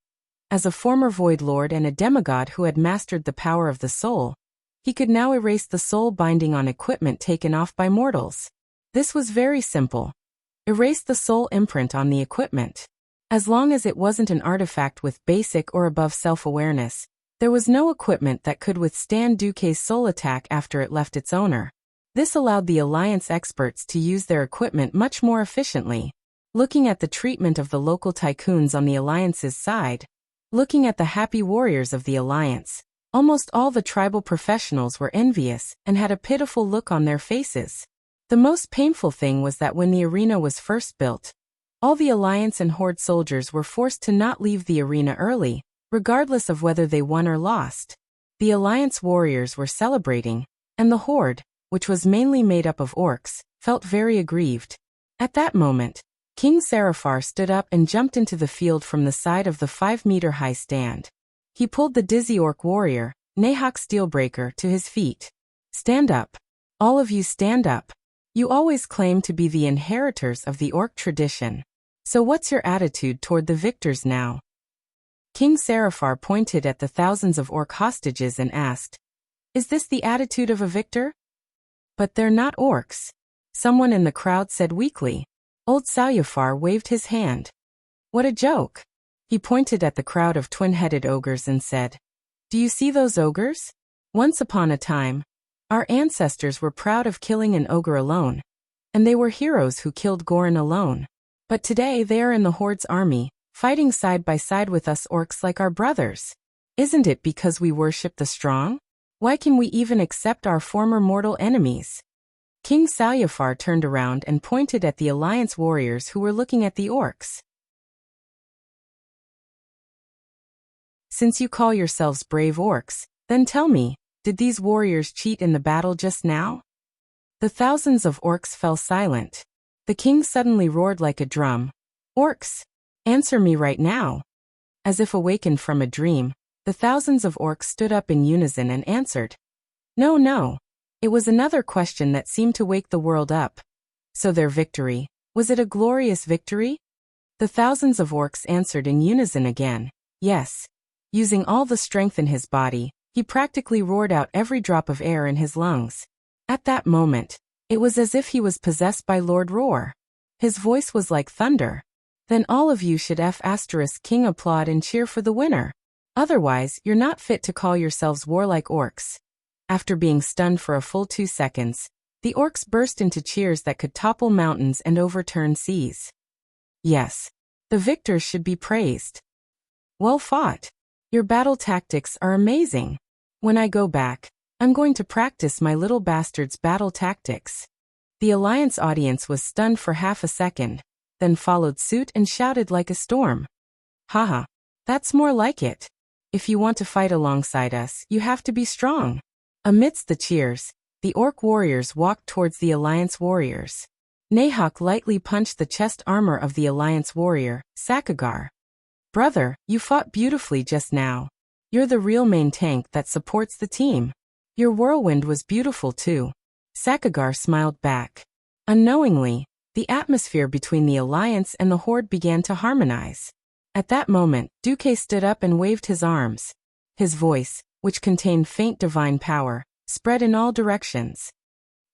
S1: As a former Void Lord and a demigod who had mastered the power of the soul, he could now erase the soul binding on equipment taken off by mortals. This was very simple. Erase the soul imprint on the equipment. As long as it wasn't an artifact with basic or above self-awareness, there was no equipment that could withstand Duque's soul attack after it left its owner. This allowed the Alliance experts to use their equipment much more efficiently. Looking at the treatment of the local tycoons on the Alliance's side, looking at the happy warriors of the Alliance, almost all the tribal professionals were envious and had a pitiful look on their faces. The most painful thing was that when the arena was first built, all the Alliance and Horde soldiers were forced to not leave the arena early, regardless of whether they won or lost. The Alliance warriors were celebrating, and the Horde, which was mainly made up of orcs, felt very aggrieved. At that moment, King Seraphar stood up and jumped into the field from the side of the 5-meter-high stand. He pulled the dizzy orc warrior, Nahok Steelbreaker, to his feet. "Stand up. All of you stand up. You always claim to be the inheritors of the orc tradition. So what's your attitude toward the victors now?" King Seraphar pointed at the thousands of orc hostages and asked, "Is this the attitude of a victor?" "But they're not orcs," someone in the crowd said weakly. Old Salyafar waved his hand. "What a joke." He pointed at the crowd of twin-headed ogres and said, "Do you see those ogres? Once upon a time, our ancestors were proud of killing an ogre alone, and they were heroes who killed Gorin alone. But today they are in the Horde's army, fighting side by side with us orcs like our brothers. Isn't it because we worship the strong? Why can we even accept our former mortal enemies?" King Salyafar turned around and pointed at the Alliance warriors who were looking at the orcs. "Since you call yourselves brave orcs, then tell me, did these warriors cheat in the battle just now?" The thousands of orcs fell silent. The king suddenly roared like a drum. "Orcs, answer me right now." As if awakened from a dream, the thousands of orcs stood up in unison and answered. No, no. It was another question that seemed to wake the world up. So their victory, was it a glorious victory? The thousands of orcs answered in unison again. Yes. Using all the strength in his body, he practically roared out every drop of air in his lungs. At that moment, it was as if he was possessed by Lord Roar. His voice was like thunder. "Then all of you should *King applaud and cheer for the winner. Otherwise, you're not fit to call yourselves warlike orcs." After being stunned for a full 2 seconds, the orcs burst into cheers that could topple mountains and overturn seas. Yes, the victors should be praised. Well fought. Your battle tactics are amazing. When I go back, I'm going to practice my little bastard's battle tactics. The Alliance audience was stunned for half a second, then followed suit and shouted like a storm. Haha, that's more like it. If you want to fight alongside us, you have to be strong. Amidst the cheers, the orc warriors walked towards the Alliance warriors. Nahok lightly punched the chest armor of the Alliance warrior, Sakagar. "Brother, you fought beautifully just now. You're the real main tank that supports the team. Your whirlwind was beautiful too." Sakagar smiled back. Unknowingly, the atmosphere between the Alliance and the Horde began to harmonize. At that moment, Duque stood up and waved his arms. His voice, which contained faint divine power, spread in all directions.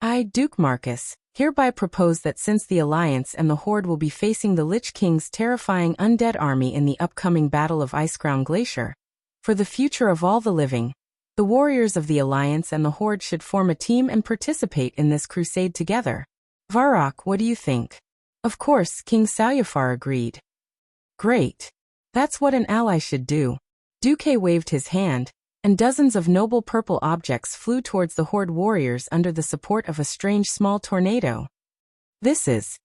S1: "I, Duke Marcus, hereby propose that since the Alliance and the Horde will be facing the Lich King's terrifying undead army in the upcoming Battle of Icecrown Glacier, for the future of all the living, the warriors of the Alliance and the Horde should form a team and participate in this crusade together. Varrock, what do you think?" Of course, King Salyafar agreed. "Great. That's what an ally should do." Duque waved his hand, and dozens of noble purple objects flew towards the Horde warriors under the support of a strange small tornado. This is...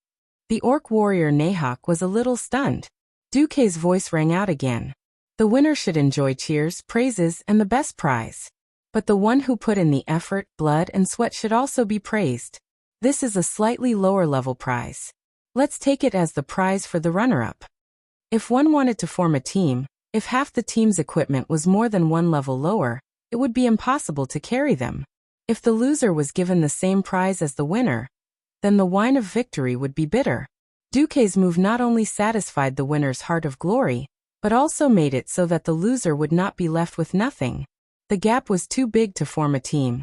S1: The orc warrior Nahok was a little stunned. Duque's voice rang out again. The winner should enjoy cheers, praises, and the best prize. But the one who put in the effort, blood, and sweat should also be praised. This is a slightly lower level prize. Let's take it as the prize for the runner-up. If one wanted to form a team, if half the team's equipment was more than one level lower, it would be impossible to carry them. If the loser was given the same prize as the winner, then the wine of victory would be bitter. Duque's move not only satisfied the winner's heart of glory, but also made it so that the loser would not be left with nothing. The gap was too big to form a team.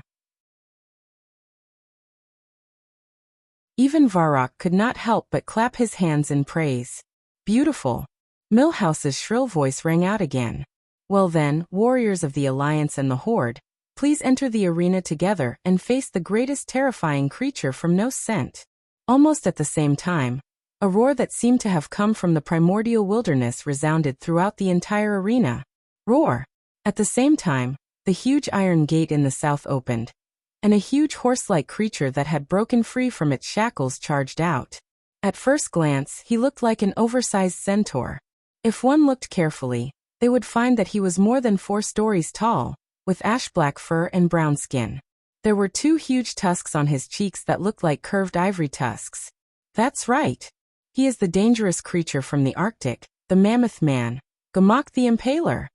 S1: Even Varrock could not help but clap his hands in praise. Beautiful. Millhouse's shrill voice rang out again. Well then, warriors of the Alliance and the Horde, please enter the arena together and face the greatest terrifying creature from no scent. Almost at the same time, a roar that seemed to have come from the primordial wilderness resounded throughout the entire arena. Roar! At the same time, the huge iron gate in the south opened, and a huge horse-like creature that had broken free from its shackles charged out. At first glance, he looked like an oversized centaur. If one looked carefully, they would find that he was more than 4 stories tall, with ash-black fur and brown skin. There were 2 huge tusks on his cheeks that looked like curved ivory tusks. That's right. He is the dangerous creature from the Arctic, the Mammoth Man, Gamok the Impaler.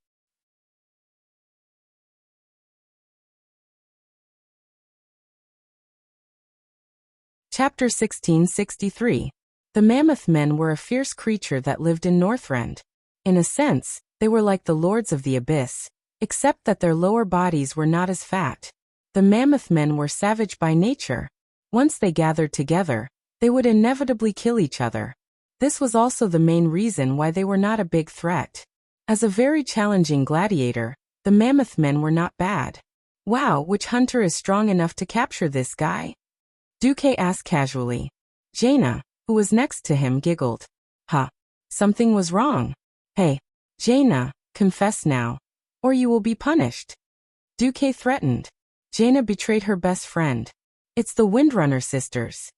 S1: Chapter 1663. The Mammoth Men were a fierce creature that lived in Northrend. In a sense, they were like the Lords of the Abyss, except that their lower bodies were not as fat. The Mammoth Men were savage by nature. Once they gathered together, they would inevitably kill each other. This was also the main reason why they were not a big threat. As a very challenging gladiator, the Mammoth Men were not bad. Wow, which hunter is strong enough to capture this guy? Duque asked casually. Jaina, who was next to him, giggled. Huh. Something was wrong. Hey, Jaina, confess now, or you will be punished. Duque threatened. Jaina betrayed her best friend. It's the Windrunner sisters.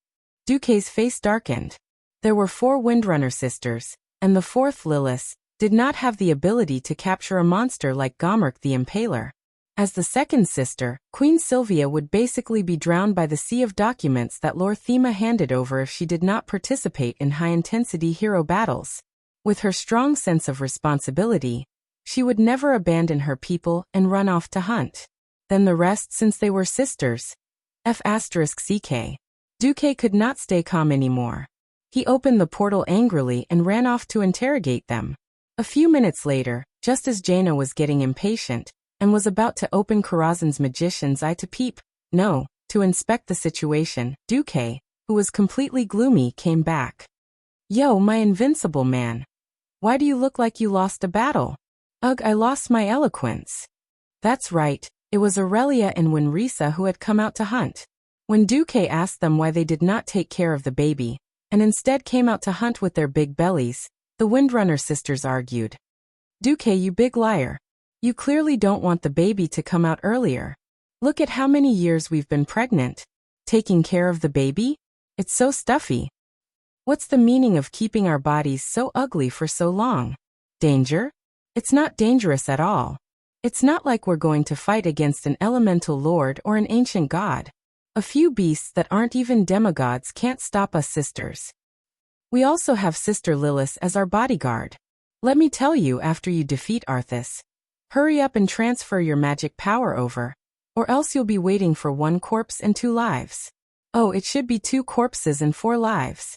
S1: Duque's face darkened. There were 4 Windrunner sisters, and the 4th, Lilith, did not have the ability to capture a monster like Gamok the Impaler. As the 2nd sister, Queen Sylvia would basically be drowned by the sea of documents that Lord Thema handed over if she did not participate in high-intensity hero battles. With her strong sense of responsibility, she would never abandon her people and run off to hunt. Then the rest, since they were sisters. F***CK. Duque could not stay calm anymore. He opened the portal angrily and ran off to interrogate them. A few minutes later, just as Jaina was getting impatient, and was about to open Karazhan's magician's eye to peep, no, to inspect the situation, Duque, who was completely gloomy, came back. Yo, my invincible man. Why do you look like you lost a battle? Ugh, I lost my eloquence. That's right, it was Aurelia and Winrisa who had come out to hunt. When Duque asked them why they did not take care of the baby, and instead came out to hunt with their big bellies, the Windrunner sisters argued. Duque, you big liar. You clearly don't want the baby to come out earlier. Look at how many years we've been pregnant. Taking care of the baby? It's so stuffy. What's the meaning of keeping our bodies so ugly for so long? Danger? It's not dangerous at all. It's not like we're going to fight against an elemental lord or an ancient god. A few beasts that aren't even demigods can't stop us sisters. We also have Sister Lilith as our bodyguard. Let me tell you, after you defeat Arthas, hurry up and transfer your magic power over, or else you'll be waiting for 1 corpse and 2 lives. Oh, it should be 2 corpses and 4 lives.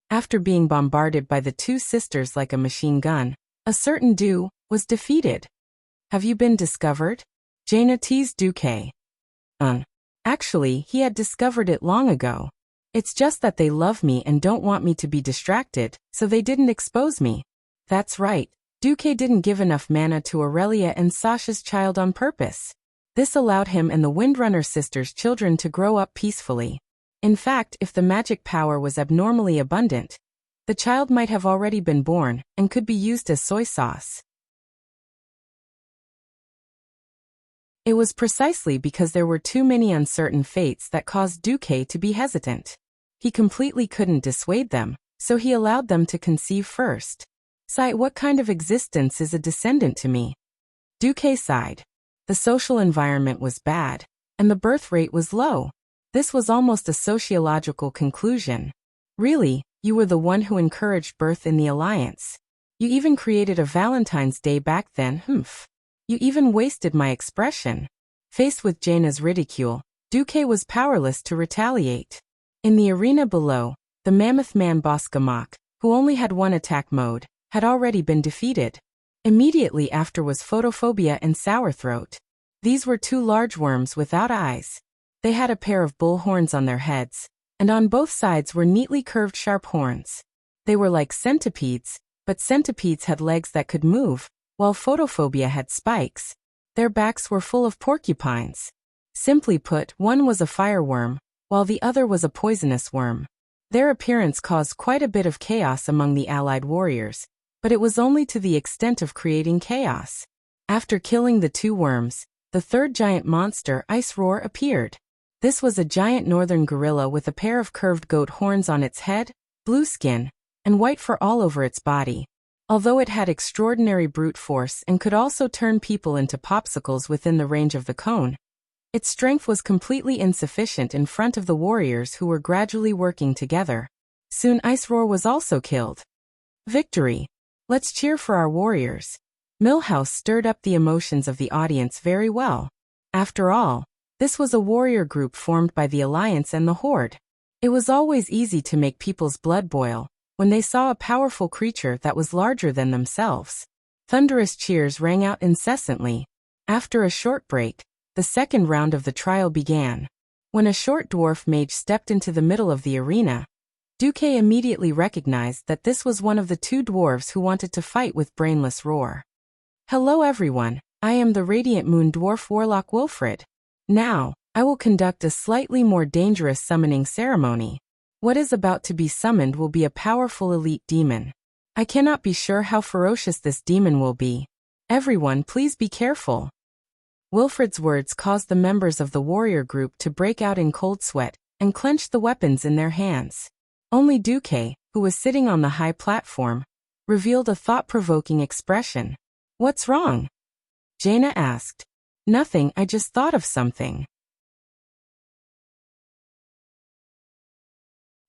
S1: After being bombarded by the 2 sisters like a machine gun, a certain Du was defeated. Have you been discovered? Jaina teased Duque. Actually, he had discovered it long ago. It's just that they love me and don't want me to be distracted, so they didn't expose me. That's right. Duque didn't give enough mana to Aurelia and Sasha's child on purpose. This allowed him and the Windrunner sisters' children to grow up peacefully. In fact, if the magic power was abnormally abundant, the child might have already been born and could be used as soy sauce. It was precisely because there were too many uncertain fates that caused Duque to be hesitant. He completely couldn't dissuade them, so he allowed them to conceive first. Sigh, what kind of existence is a descendant to me? Duque sighed. The social environment was bad, and the birth rate was low. This was almost a sociological conclusion. Really, you were the one who encouraged birth in the Alliance. You even created a Valentine's Day back then, humph. You even wasted my expression. Faced with Jaina's ridicule, Duque was powerless to retaliate. In the arena below, the mammoth man boss Gamak, who only had one attack mode, had already been defeated. Immediately after was Photophobia and Sourthroat. These were two large worms without eyes. They had a pair of bull horns on their heads, and on both sides were neatly curved sharp horns. They were like centipedes, but centipedes had legs that could move, while Photophobia had spikes. Their backs were full of porcupines. Simply put, one was a fireworm, while the other was a poisonous worm. Their appearance caused quite a bit of chaos among the allied warriors, but it was only to the extent of creating chaos. After killing the two worms, the third giant monster, Ice Roar, appeared. This was a giant northern gorilla with a pair of curved goat horns on its head, blue skin, and white fur all over its body. Although it had extraordinary brute force and could also turn people into popsicles within the range of the cone, its strength was completely insufficient in front of the warriors who were gradually working together. Soon Ice Roar was also killed. Victory! Let's cheer for our warriors. Milhouse stirred up the emotions of the audience very well. After all, this was a warrior group formed by the Alliance and the Horde. It was always easy to make people's blood boil when they saw a powerful creature that was larger than themselves. Thunderous cheers rang out incessantly. After a short break, the second round of the trial began. When a short dwarf mage stepped into the middle of the arena, Duque immediately recognized that this was one of the two dwarves who wanted to fight with Brainless Roar. Hello everyone, I am the Radiant Moon Dwarf Warlock Wilfred. Now, I will conduct a slightly more dangerous summoning ceremony. What is about to be summoned will be a powerful elite demon. I cannot be sure how ferocious this demon will be. Everyone, please be careful. Wilfred's words caused the members of the warrior group to break out in cold sweat and clench the weapons in their hands. Only Duque, who was sitting on the high platform, revealed a thought-provoking expression. What's wrong? Jaina asked. Nothing, I just thought of something.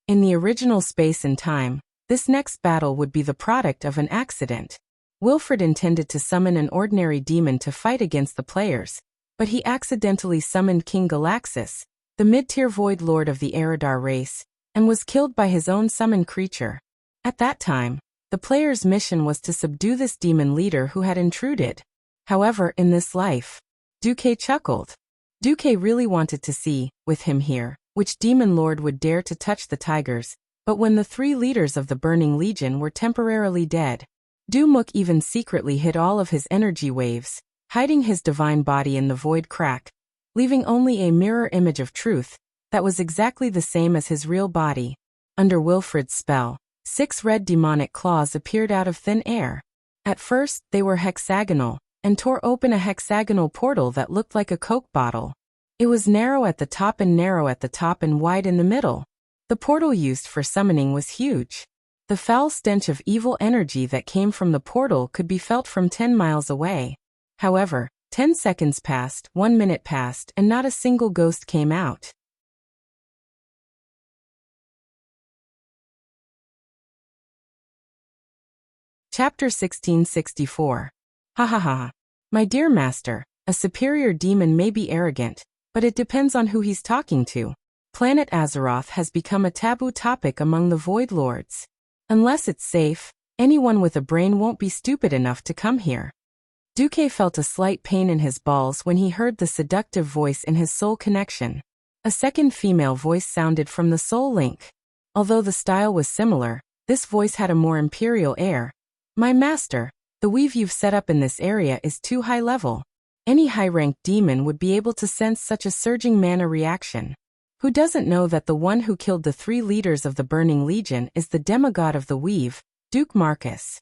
S1: In the original space and time, this next battle would be the product of an accident. Wilfred intended to summon an ordinary demon to fight against the players, but he accidentally summoned King Galaxus, the mid-tier Void Lord of the Eridar race, and was killed by his own summoned creature. At that time, the player's mission was to subdue this demon leader who had intruded. However, in this life, Duque chuckled. Duque really wanted to see, with him here, which demon lord would dare to touch the tigers, but when the three leaders of the Burning Legion were temporarily dead, Dumuk even secretly hid all of his energy waves, hiding his divine body in the void crack, leaving only a mirror image of truth that was exactly the same as his real body. Under Wilfred's spell, 6 red demonic claws appeared out of thin air. At first, they were hexagonal, and tore open a hexagonal portal that looked like a Coke bottle. It was narrow at the top and wide in the middle. The portal used for summoning was huge. The foul stench of evil energy that came from the portal could be felt from 10 miles away. However, 10 seconds passed, 1 minute passed, and not a single ghost came out. Chapter 1664. Ha ha ha. My dear master, a superior demon may be arrogant, but it depends on who he's talking to. Planet Azeroth has become a taboo topic among the Void Lords. Unless it's safe, anyone with a brain won't be stupid enough to come here. Duque felt a slight pain in his balls when he heard the seductive voice in his soul connection. A second female voice sounded from the soul link. Although the style was similar, this voice had a more imperial air. My master, the weave you've set up in this area is too high level. Any high-ranked demon would be able to sense such a surging mana reaction. Who doesn't know that the one who killed the 3 leaders of the Burning Legion is the demigod of the weave, Duke Marcus?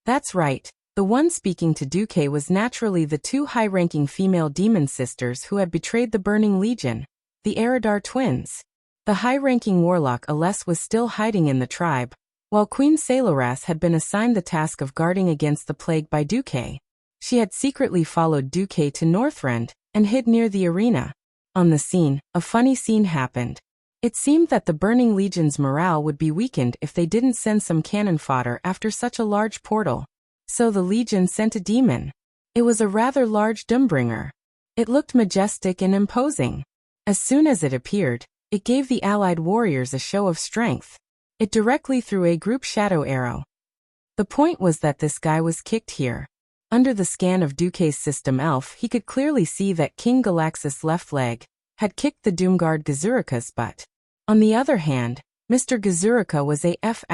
S1: That's right, the one speaking to Duque was naturally the 2 high-ranking female demon sisters who had betrayed the Burning Legion, the Eridar twins. The high-ranking warlock Aless was still hiding in the tribe, While Queen Saloras had been assigned the task of guarding against the plague by Duque, she had secretly followed Duque to Northrend and hid near the arena. On the scene, a funny scene happened. It seemed that the Burning Legion's morale would be weakened if they didn't send some cannon fodder after such a large portal. So the Legion sent a demon. It was a rather large Doombringer. It looked majestic and imposing. As soon as it appeared, it gave the allied warriors a show of strength. It directly threw a group shadow arrow. The point was that this guy was kicked here. Under the scan of Duque's system elf, he could clearly see that King Galaxus' left leg had kicked the Doomguard Gazurika's butt. On the other hand, Mr. Gazurika was a F**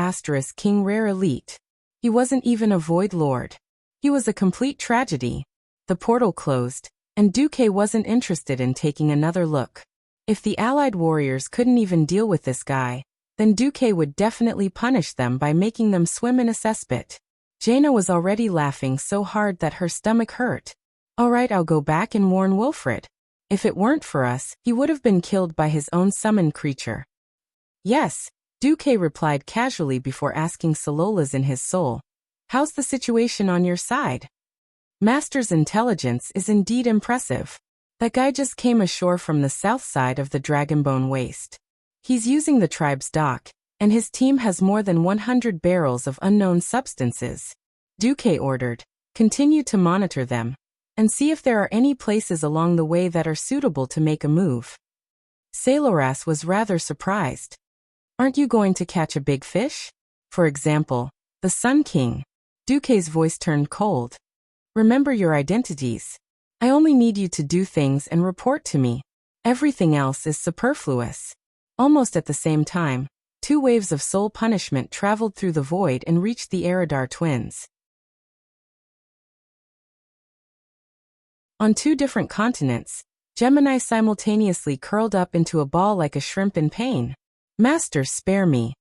S1: King Rare Elite. He wasn't even a Void Lord. He was a complete tragedy. The portal closed, and Duque wasn't interested in taking another look. If the allied warriors couldn't even deal with this guy, then Duque would definitely punish them by making them swim in a cesspit. Jaina was already laughing so hard that her stomach hurt. Alright, I'll go back and warn Wilfred. If it weren't for us, he would have been killed by his own summoned creature. Yes, Duque replied casually before asking Salolas in his soul. How's the situation on your side? Master's intelligence is indeed impressive. That guy just came ashore from the south side of the Dragonbone Waste. He's using the tribe's dock, and his team has more than 100 barrels of unknown substances. Duque ordered, continue to monitor them, and see if there are any places along the way that are suitable to make a move. Saloras was rather surprised. Aren't you going to catch a big fish? For example, the Sun King. Duque's voice turned cold. Remember your identities. I only need you to do things and report to me. Everything else is superfluous. Almost at the same time, 2 waves of soul punishment traveled through the void and reached the Eridar twins. On 2 different continents, Gemini simultaneously curled up into a ball like a shrimp in pain. Master, spare me.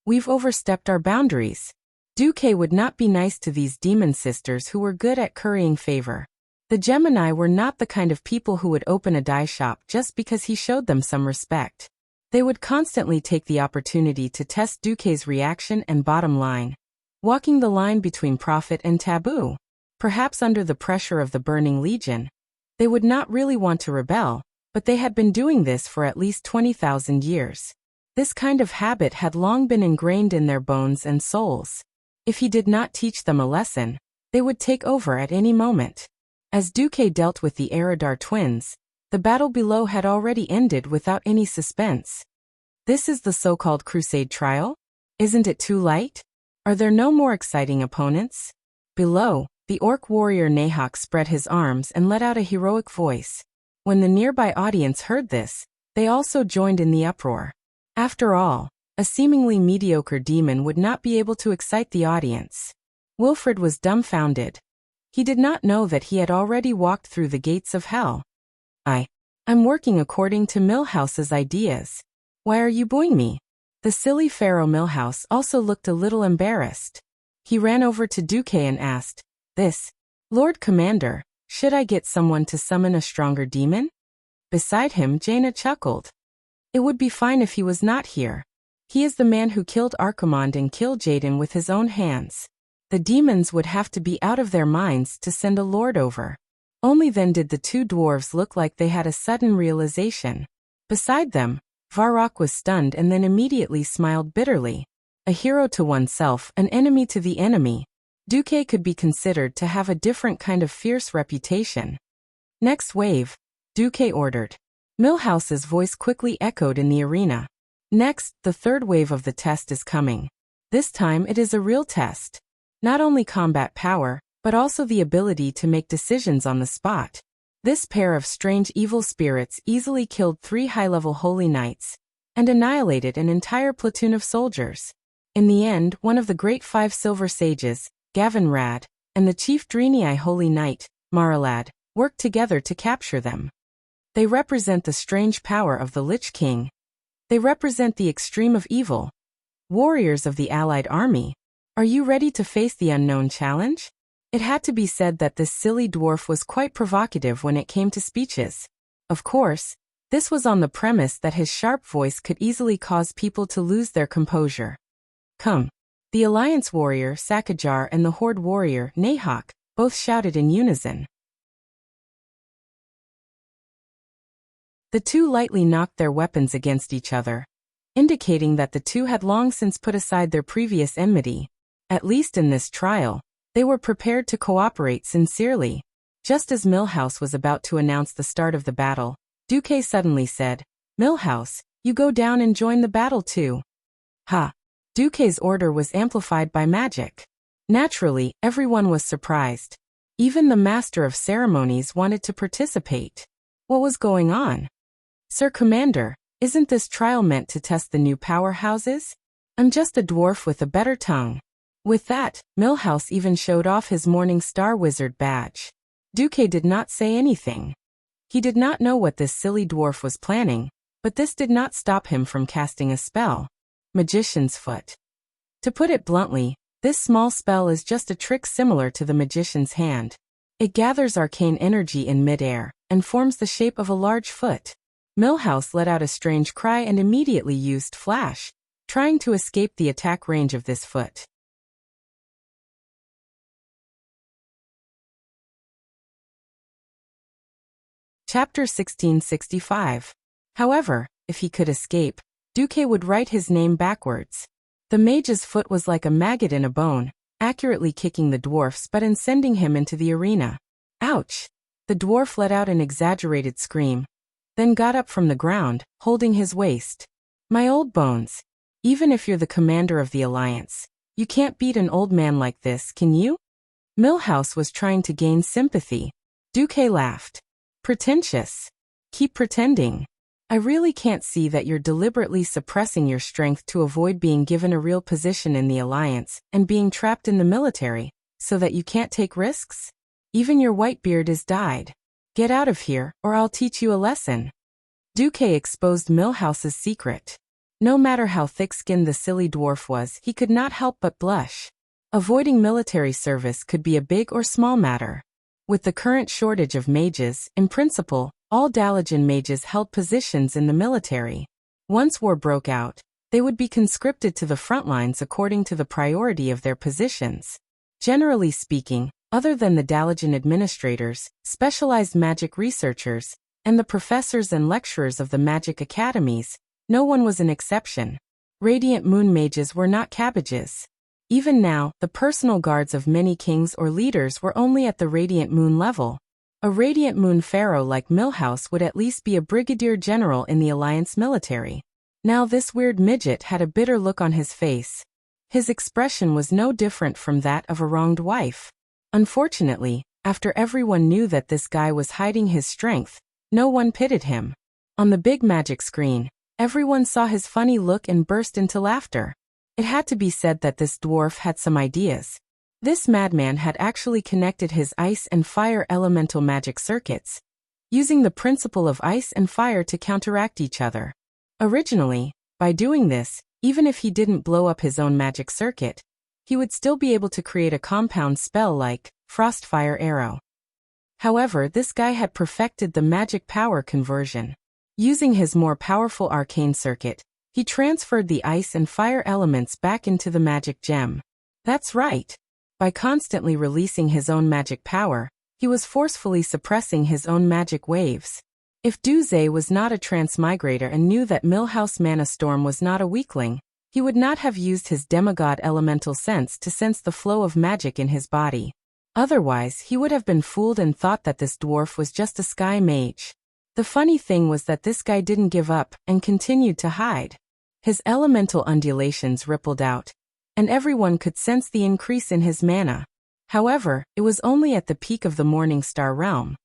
S1: We've overstepped our boundaries. Duque would not be nice to these demon sisters who were good at currying favor. The Gemini were not the kind of people who would open a dye shop just because he showed them some respect. They would constantly take the opportunity to test Duque's reaction and bottom line, walking the line between profit and taboo. Perhaps under the pressure of the Burning Legion, they would not really want to rebel, but they had been doing this for at least 20,000 years. This kind of habit had long been ingrained in their bones and souls. If he did not teach them a lesson, they would take over at any moment. As Duque dealt with the Eridar twins, the battle below had already ended without any suspense. This is the so-called Crusade trial? Isn't it too light? Are there no more exciting opponents? Below, the orc warrior Nahok spread his arms and let out a heroic voice. When the nearby audience heard this, they also joined in the uproar. After all, a seemingly mediocre demon would not be able to excite the audience. Wilfred was dumbfounded. He did not know that he had already walked through the gates of hell. I'm working according to Milhouse's ideas. Why are you booing me? The silly Pharaoh Milhouse also looked a little embarrassed. He ran over to Duque and asked, Lord Commander, should I get someone to summon a stronger demon? Beside him, Jaina chuckled. It would be fine if he was not here. He is the man who killed Archimonde and killed Jaden with his own hands. The demons would have to be out of their minds to send a lord over. Only then did the 2 dwarves look like they had a sudden realization. Beside them, Varrock was stunned and then immediately smiled bitterly. A hero to oneself, an enemy to the enemy. Duque could be considered to have a different kind of fierce reputation. Next wave, Duque ordered. Milhouse's voice quickly echoed in the arena. Next, the 3rd wave of the test is coming. This time it is a real test. Not only combat power, but also the ability to make decisions on the spot. This pair of strange evil spirits easily killed 3 high-level holy knights and annihilated an entire platoon of soldiers. In the end, one of the great 5 silver sages, Gavinrad, and the chief Drenii holy knight, Maralad, worked together to capture them. They represent the strange power of the Lich King. They represent the extreme of evil. Warriors of the allied army, are you ready to face the unknown challenge? It had to be said that this silly dwarf was quite provocative when it came to speeches. Of course, this was on the premise that his sharp voice could easily cause people to lose their composure. Come, The Alliance warrior, Sakajar, and the Horde warrior, Nahok, both shouted in unison. The two lightly knocked their weapons against each other, indicating that the two had long since put aside their previous enmity. At least in this trial, they were prepared to cooperate sincerely. Just as Millhouse was about to announce the start of the battle, Duque suddenly said, "Millhouse, you go down and join the battle too." Ha! Duque's order was amplified by magic. Naturally, everyone was surprised. Even the Master of Ceremonies wanted to participate. What was going on? "Sir Commander, isn't this trial meant to test the new powerhouses? I'm just a dwarf with a better tongue." With that, Millhouse even showed off his Morning Star Wizard badge. Duque did not say anything. He did not know what this silly dwarf was planning, but this did not stop him from casting a spell. Magician's Foot. To put it bluntly, this small spell is just a trick similar to the magician's hand. It gathers arcane energy in midair and forms the shape of a large foot. Millhouse let out a strange cry and immediately used Flash, trying to escape the attack range of this foot. Chapter 1665. However, if he could escape, Duque would write his name backwards. The mage's foot was like a maggot in a bone, accurately kicking the dwarf's butt and sending him into the arena. Ouch! The dwarf let out an exaggerated scream, then got up from the ground, holding his waist. "My old bones. Even if you're the commander of the Alliance, you can't beat an old man like this, can you?" Millhouse was trying to gain sympathy. Duque laughed. "Pretentious. Keep pretending. I really can't see that you're deliberately suppressing your strength to avoid being given a real position in the Alliance and being trapped in the military, so that you can't take risks? Even your white beard is dyed. Get out of here, or I'll teach you a lesson." Duque exposed Millhouse's secret. No matter how thick-skinned the silly dwarf was, he could not help but blush. Avoiding military service could be a big or small matter. With the current shortage of mages, in principle, all Dalajan mages held positions in the military. Once war broke out, they would be conscripted to the front lines according to the priority of their positions. Generally speaking, other than the Dalajan administrators, specialized magic researchers, and the professors and lecturers of the magic academies, no one was an exception. Radiant Moon mages were not cabbages. Even now, the personal guards of many kings or leaders were only at the Radiant Moon level. A Radiant Moon pharaoh like Millhouse would at least be a brigadier general in the Alliance military. Now this weird midget had a bitter look on his face. His expression was no different from that of a wronged wife. Unfortunately, after everyone knew that this guy was hiding his strength, no one pitied him. On the big magic screen, everyone saw his funny look and burst into laughter. It had to be said that this dwarf had some ideas. This madman had actually connected his ice and fire elemental magic circuits, using the principle of ice and fire to counteract each other. Originally, by doing this, even if he didn't blow up his own magic circuit, he would still be able to create a compound spell like Frostfire Arrow. However, this guy had perfected the magic power conversion. Using his more powerful arcane circuit, he transferred the ice and fire elements back into the magic gem. That's right. By constantly releasing his own magic power, he was forcefully suppressing his own magic waves. If Duze was not a transmigrator and knew that Millhouse Mana Storm was not a weakling, he would not have used his demigod elemental sense to sense the flow of magic in his body. Otherwise, he would have been fooled and thought that this dwarf was just a sky mage. The funny thing was that this guy didn't give up and continued to hide. His elemental undulations rippled out, and everyone could sense the increase in his mana. However, it was only at the peak of the Morning Star realm.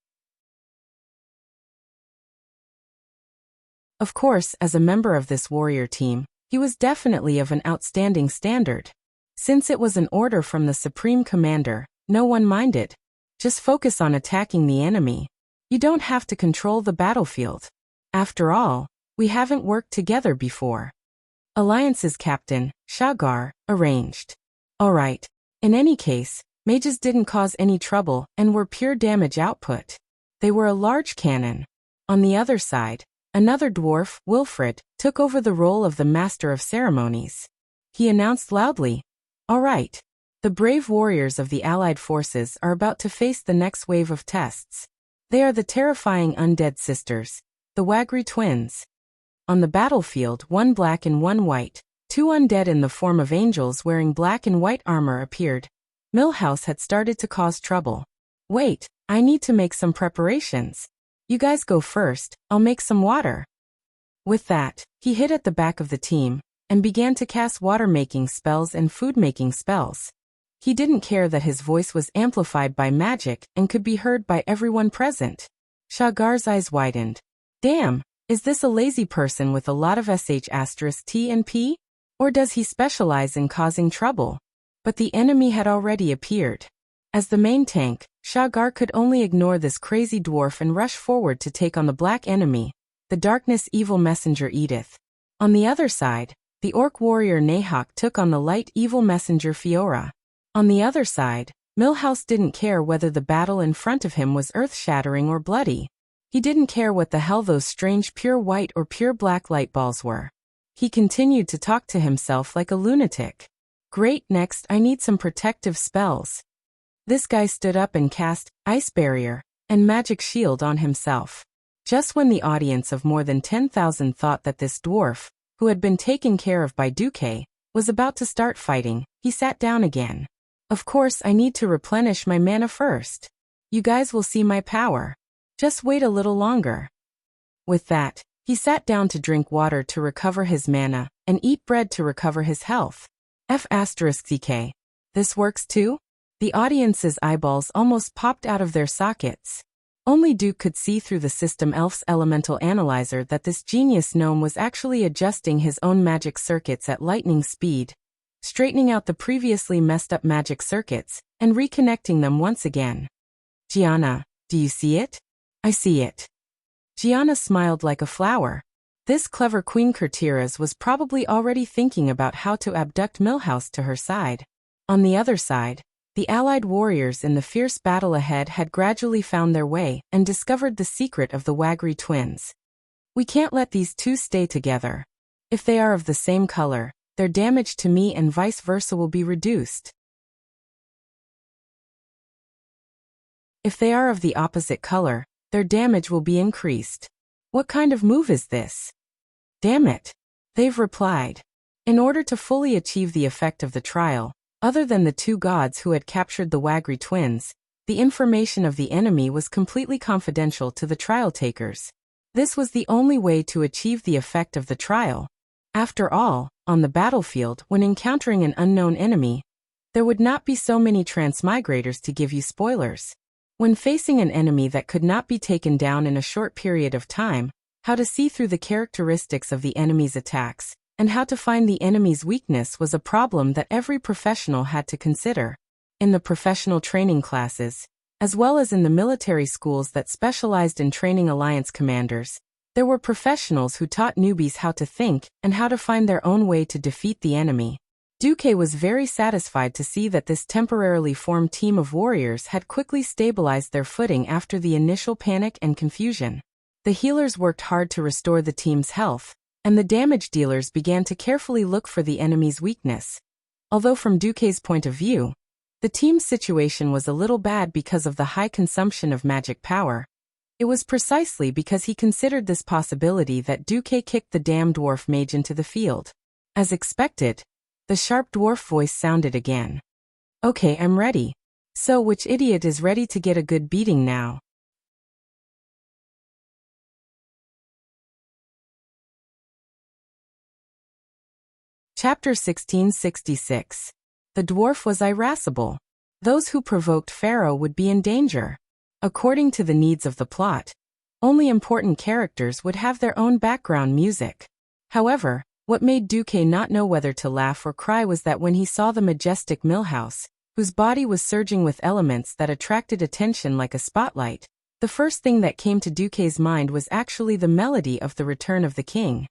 S1: Of course, as a member of this warrior team, he was definitely of an outstanding standard. Since it was an order from the Supreme Commander, no one minded. Just focus on attacking the enemy. You don't have to control the battlefield. After all, we haven't worked together before. Alliance's captain, Shagar, arranged. Alright. In any case, mages didn't cause any trouble and were pure damage output. They were a large cannon. On the other side, another dwarf, Wilfred, took over the role of the Master of Ceremonies. He announced loudly, All right. The brave warriors of the Allied forces are about to face the next wave of tests. They are the terrifying undead sisters, the Wagri twins. On the battlefield, one black and one white, two undead in the form of angels wearing black and white armor appeared. Milhouse had started to cause trouble. Wait, I need to make some preparations. You guys go first, I'll make some water. With that, he hid at the back of the team and began to cast water-making spells and food-making spells. He didn't care that his voice was amplified by magic and could be heard by everyone present. Shagar's eyes widened. Damn, is this a lazy person with a lot of *T and P? Or does he specialize in causing trouble? But the enemy had already appeared. As the main tank, Shagar could only ignore this crazy dwarf and rush forward to take on the black enemy, the darkness evil messenger Edith. On the other side, the orc warrior Nahok took on the light evil messenger Fiora. On the other side, Milhouse didn't care whether the battle in front of him was earth-shattering or bloody. He didn't care what the hell those strange pure white or pure black light balls were. He continued to talk to himself like a lunatic. Great, next I need some protective spells. This guy stood up and cast Ice Barrier and Magic Shield on himself. Just when the audience of more than 10,000 thought that this dwarf, who had been taken care of by Duque, was about to start fighting, he sat down again. Of course I need to replenish my mana first. You guys will see my power. Just wait a little longer. With that, he sat down to drink water to recover his mana, and eat bread to recover his health. F***ck. This works too? The audience's eyeballs almost popped out of their sockets. Only Duke could see through the system elf's elemental analyzer that this genius gnome was actually adjusting his own magic circuits at lightning speed, straightening out the previously messed up magic circuits, and reconnecting them once again. Gianna, do you see it? I see it. Gianna smiled like a flower. This clever Queen Kurtiras was probably already thinking about how to abduct Milhouse to her side. On the other side, the allied warriors in the fierce battle ahead had gradually found their way and discovered the secret of the Wagri twins. We can't let these two stay together. If they are of the same color, their damage to me and vice versa will be reduced. If they are of the opposite color, their damage will be increased. What kind of move is this? Damn it. They've replied. In order to fully achieve the effect of the trial, other than the two gods who had captured the Wagri twins, the information of the enemy was completely confidential to the trial takers. This was the only way to achieve the effect of the trial. After all, on the battlefield, when encountering an unknown enemy, there would not be so many transmigrators to give you spoilers. When facing an enemy that could not be taken down in a short period of time, how to see through the characteristics of the enemy's attacks, and how to find the enemy's weakness was a problem that every professional had to consider. In the professional training classes, as well as in the military schools that specialized in training alliance commanders, there were professionals who taught newbies how to think and how to find their own way to defeat the enemy. Duque was very satisfied to see that this temporarily formed team of warriors had quickly stabilized their footing after the initial panic and confusion. The healers worked hard to restore the team's health, and the damage dealers began to carefully look for the enemy's weakness. Although from Duque's point of view, the team's situation was a little bad because of the high consumption of magic power, it was precisely because he considered this possibility that Duque kicked the damn dwarf mage into the field. As expected, the sharp dwarf voice sounded again. Okay, I'm ready. So which idiot is ready to get a good beating now? Chapter 1666. The dwarf was irascible. Those who provoked Pharaoh would be in danger. According to the needs of the plot, only important characters would have their own background music. However, what made Duque not know whether to laugh or cry was that when he saw the majestic Milhouse, whose body was surging with elements that attracted attention like a spotlight, the first thing that came to Duque's mind was actually the melody of the Return of the King.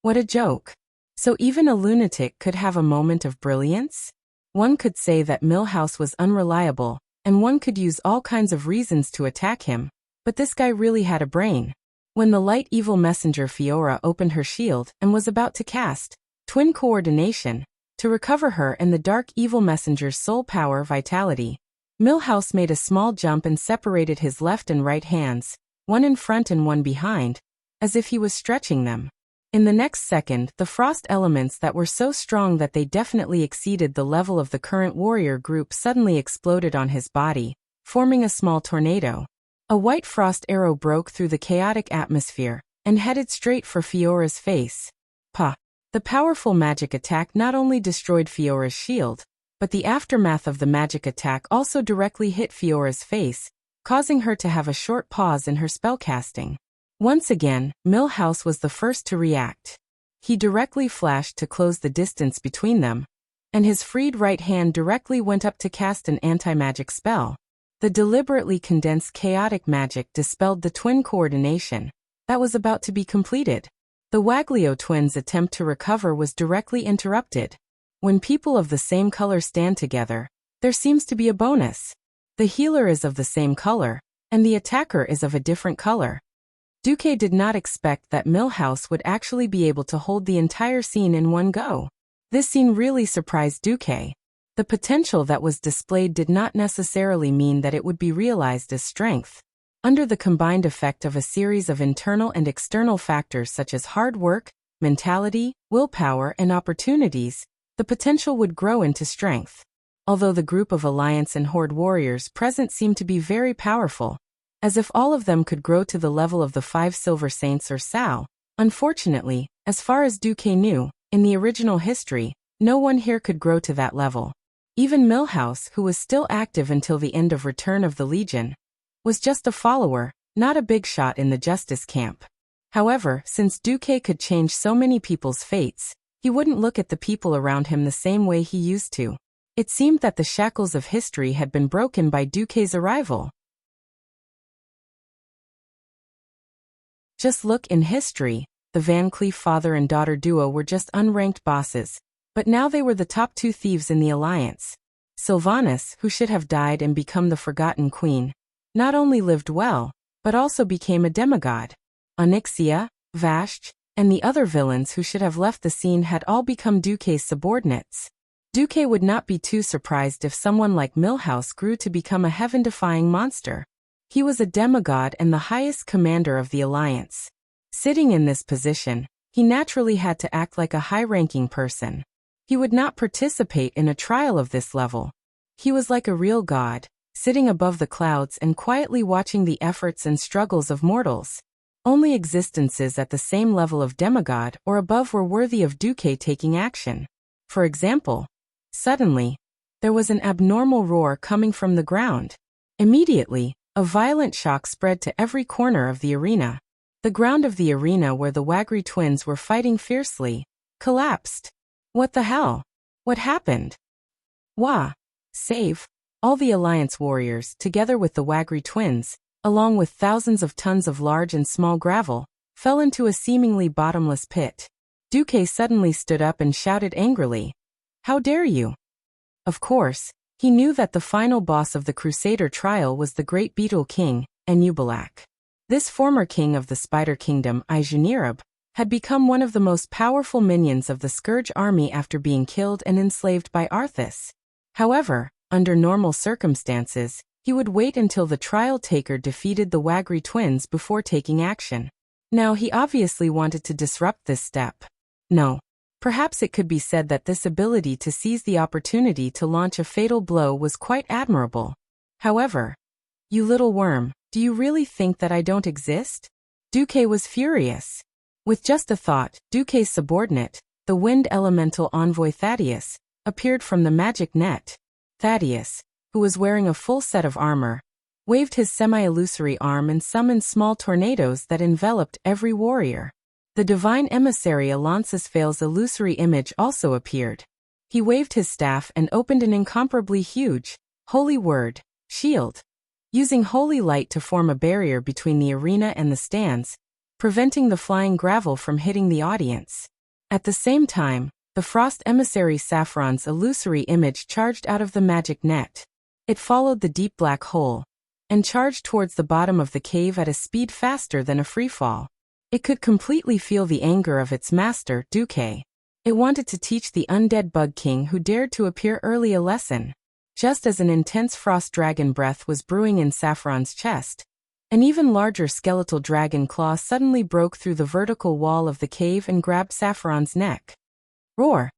S1: What a joke. So even a lunatic could have a moment of brilliance? One could say that Milhouse was unreliable, and one could use all kinds of reasons to attack him, but this guy really had a brain. When the light evil messenger Fiora opened her shield and was about to cast Twin Coordination, to recover her and the dark evil messenger's soul power vitality. Milhouse made a small jump and separated his left and right hands, one in front and one behind, as if he was stretching them. In the next second, the frost elements that were so strong that they definitely exceeded the level of the current warrior group suddenly exploded on his body, forming a small tornado. A white frost arrow broke through the chaotic atmosphere and headed straight for Fiora's face. Pa! The powerful magic attack not only destroyed Fiora's shield, but the aftermath of the magic attack also directly hit Fiora's face, causing her to have a short pause in her spellcasting. Once again, Milhouse was the first to react. He directly flashed to close the distance between them, and his freed right hand directly went up to cast an anti-magic spell. The deliberately condensed chaotic magic dispelled the twin coordination that was about to be completed. The Waglio twins' attempt to recover was directly interrupted. When people of the same color stand together, there seems to be a bonus. The healer is of the same color, and the attacker is of a different color. Duque did not expect that Milhouse would actually be able to hold the entire scene in one go. This scene really surprised Duque. The potential that was displayed did not necessarily mean that it would be realized as strength. Under the combined effect of a series of internal and external factors such as hard work, mentality, willpower, and opportunities, the potential would grow into strength. Although the group of Alliance and Horde warriors present seemed to be very powerful, as if all of them could grow to the level of the 5 Silver Saints or Sao, unfortunately, as far as Duque knew, in the original history, no one here could grow to that level. Even Milhouse, who was still active until the end of Return of the Legion, was just a follower, not a big shot in the Justice camp. However, since Duque could change so many people's fates, he wouldn't look at the people around him the same way he used to. It seemed that the shackles of history had been broken by Duque's arrival. Just look in history, the Van Cleef father and daughter duo were just unranked bosses, but now they were the top 2 thieves in the Alliance. Sylvanas, who should have died and become the Forgotten Queen, not only lived well, but also became a demigod. Onyxia, Vashj, and the other villains who should have left the scene had all become Duque's subordinates. Duque would not be too surprised if someone like Milhouse grew to become a heaven-defying monster. He was a demigod and the highest commander of the Alliance. Sitting in this position, he naturally had to act like a high-ranking person. He would not participate in a trial of this level. He was like a real god, sitting above the clouds and quietly watching the efforts and struggles of mortals. Only existences at the same level of demigod or above were worthy of Duque taking action. For example, suddenly, there was an abnormal roar coming from the ground. Immediately, a violent shock spread to every corner of the arena. The ground of the arena where the Wagri twins were fighting fiercely collapsed. What the hell? What happened? Wah! Save! All the Alliance warriors, together with the Wagri twins, along with thousands of tons of large and small gravel, fell into a seemingly bottomless pit. Duque suddenly stood up and shouted angrily, "How dare you?" Of course, he knew that the final boss of the Crusader trial was the Great Beetle King, Enubalak. This former king of the Spider Kingdom, Ijunerab, had become one of the most powerful minions of the Scourge army after being killed and enslaved by Arthas. However, under normal circumstances, he would wait until the trial taker defeated the Wagri twins before taking action. Now he obviously wanted to disrupt this step. No. Perhaps it could be said that this ability to seize the opportunity to launch a fatal blow was quite admirable. However, "You little worm, do you really think that I don't exist?" Duque was furious. With just a thought, Duque's subordinate, the wind elemental envoy Thaddeus, appeared from the magic net. Thaddeus, who was wearing a full set of armor, waved his semi-illusory arm and summoned small tornadoes that enveloped every warrior. The divine emissary Alonsis Fail's illusory image also appeared. He waved his staff and opened an incomparably huge, holy word, shield, using holy light to form a barrier between the arena and the stands, preventing the flying gravel from hitting the audience. At the same time, the frost emissary Saffron's illusory image charged out of the magic net. It followed the deep black hole, and charged towards the bottom of the cave at a speed faster than a freefall. It could completely feel the anger of its master, Duque. It wanted to teach the undead bug king who dared to appear early a lesson. Just as an intense frost dragon breath was brewing in Saffron's chest, an even larger skeletal dragon claw suddenly broke through the vertical wall of the cave and grabbed Saffron's neck. Roar!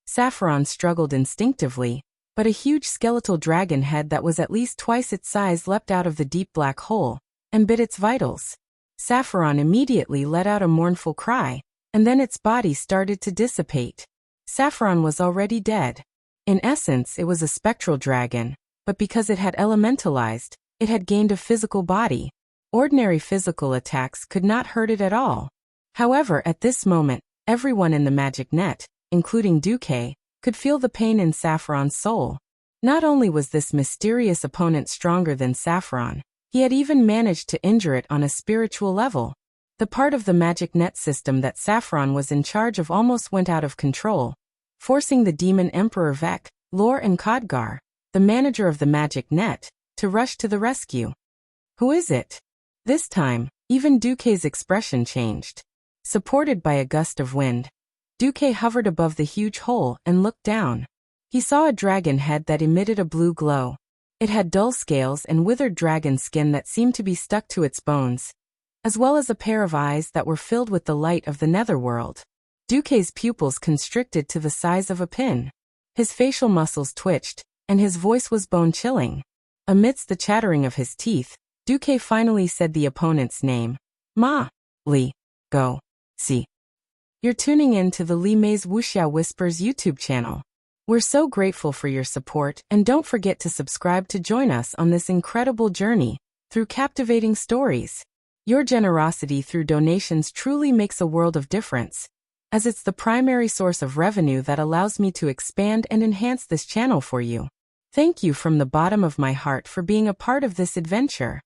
S1: Saffron struggled instinctively, but a huge skeletal dragon head that was at least twice its size leapt out of the deep black hole and bit its vitals. Saffron immediately let out a mournful cry, and then its body started to dissipate. Saffron was already dead. In essence, it was a spectral dragon, but because it had elementalized, it had gained a physical body. Ordinary physical attacks could not hurt it at all. However, at this moment, everyone in the magic net, including Duque, could feel the pain in Saffron's soul. Not only was this mysterious opponent stronger than Saffron, he had even managed to injure it on a spiritual level. The part of the magic net system that Saffron was in charge of almost went out of control, forcing the demon Emperor Vec, Lore and Khadgar, the manager of the magic net, to rush to the rescue. Who is it? This time, even Duque's expression changed. Supported by a gust of wind, Duque hovered above the huge hole and looked down. He saw a dragon head that emitted a blue glow. It had dull scales and withered dragon skin that seemed to be stuck to its bones, as well as a pair of eyes that were filled with the light of the netherworld. Duque's pupils constricted to the size of a pin. His facial muscles twitched, and his voice was bone-chilling. Amidst the chattering of his teeth, Duque finally said the opponent's name. Ma. Li. Go. Si. You're tuning in to the Li Mei's Wuxia Whispers YouTube channel. We're so grateful for your support, and don't forget to subscribe to join us on this incredible journey through captivating stories. Your generosity through donations truly makes a world of difference, as it's the primary source of revenue that allows me to expand and enhance this channel for you. Thank you from the bottom of my heart for being a part of this adventure.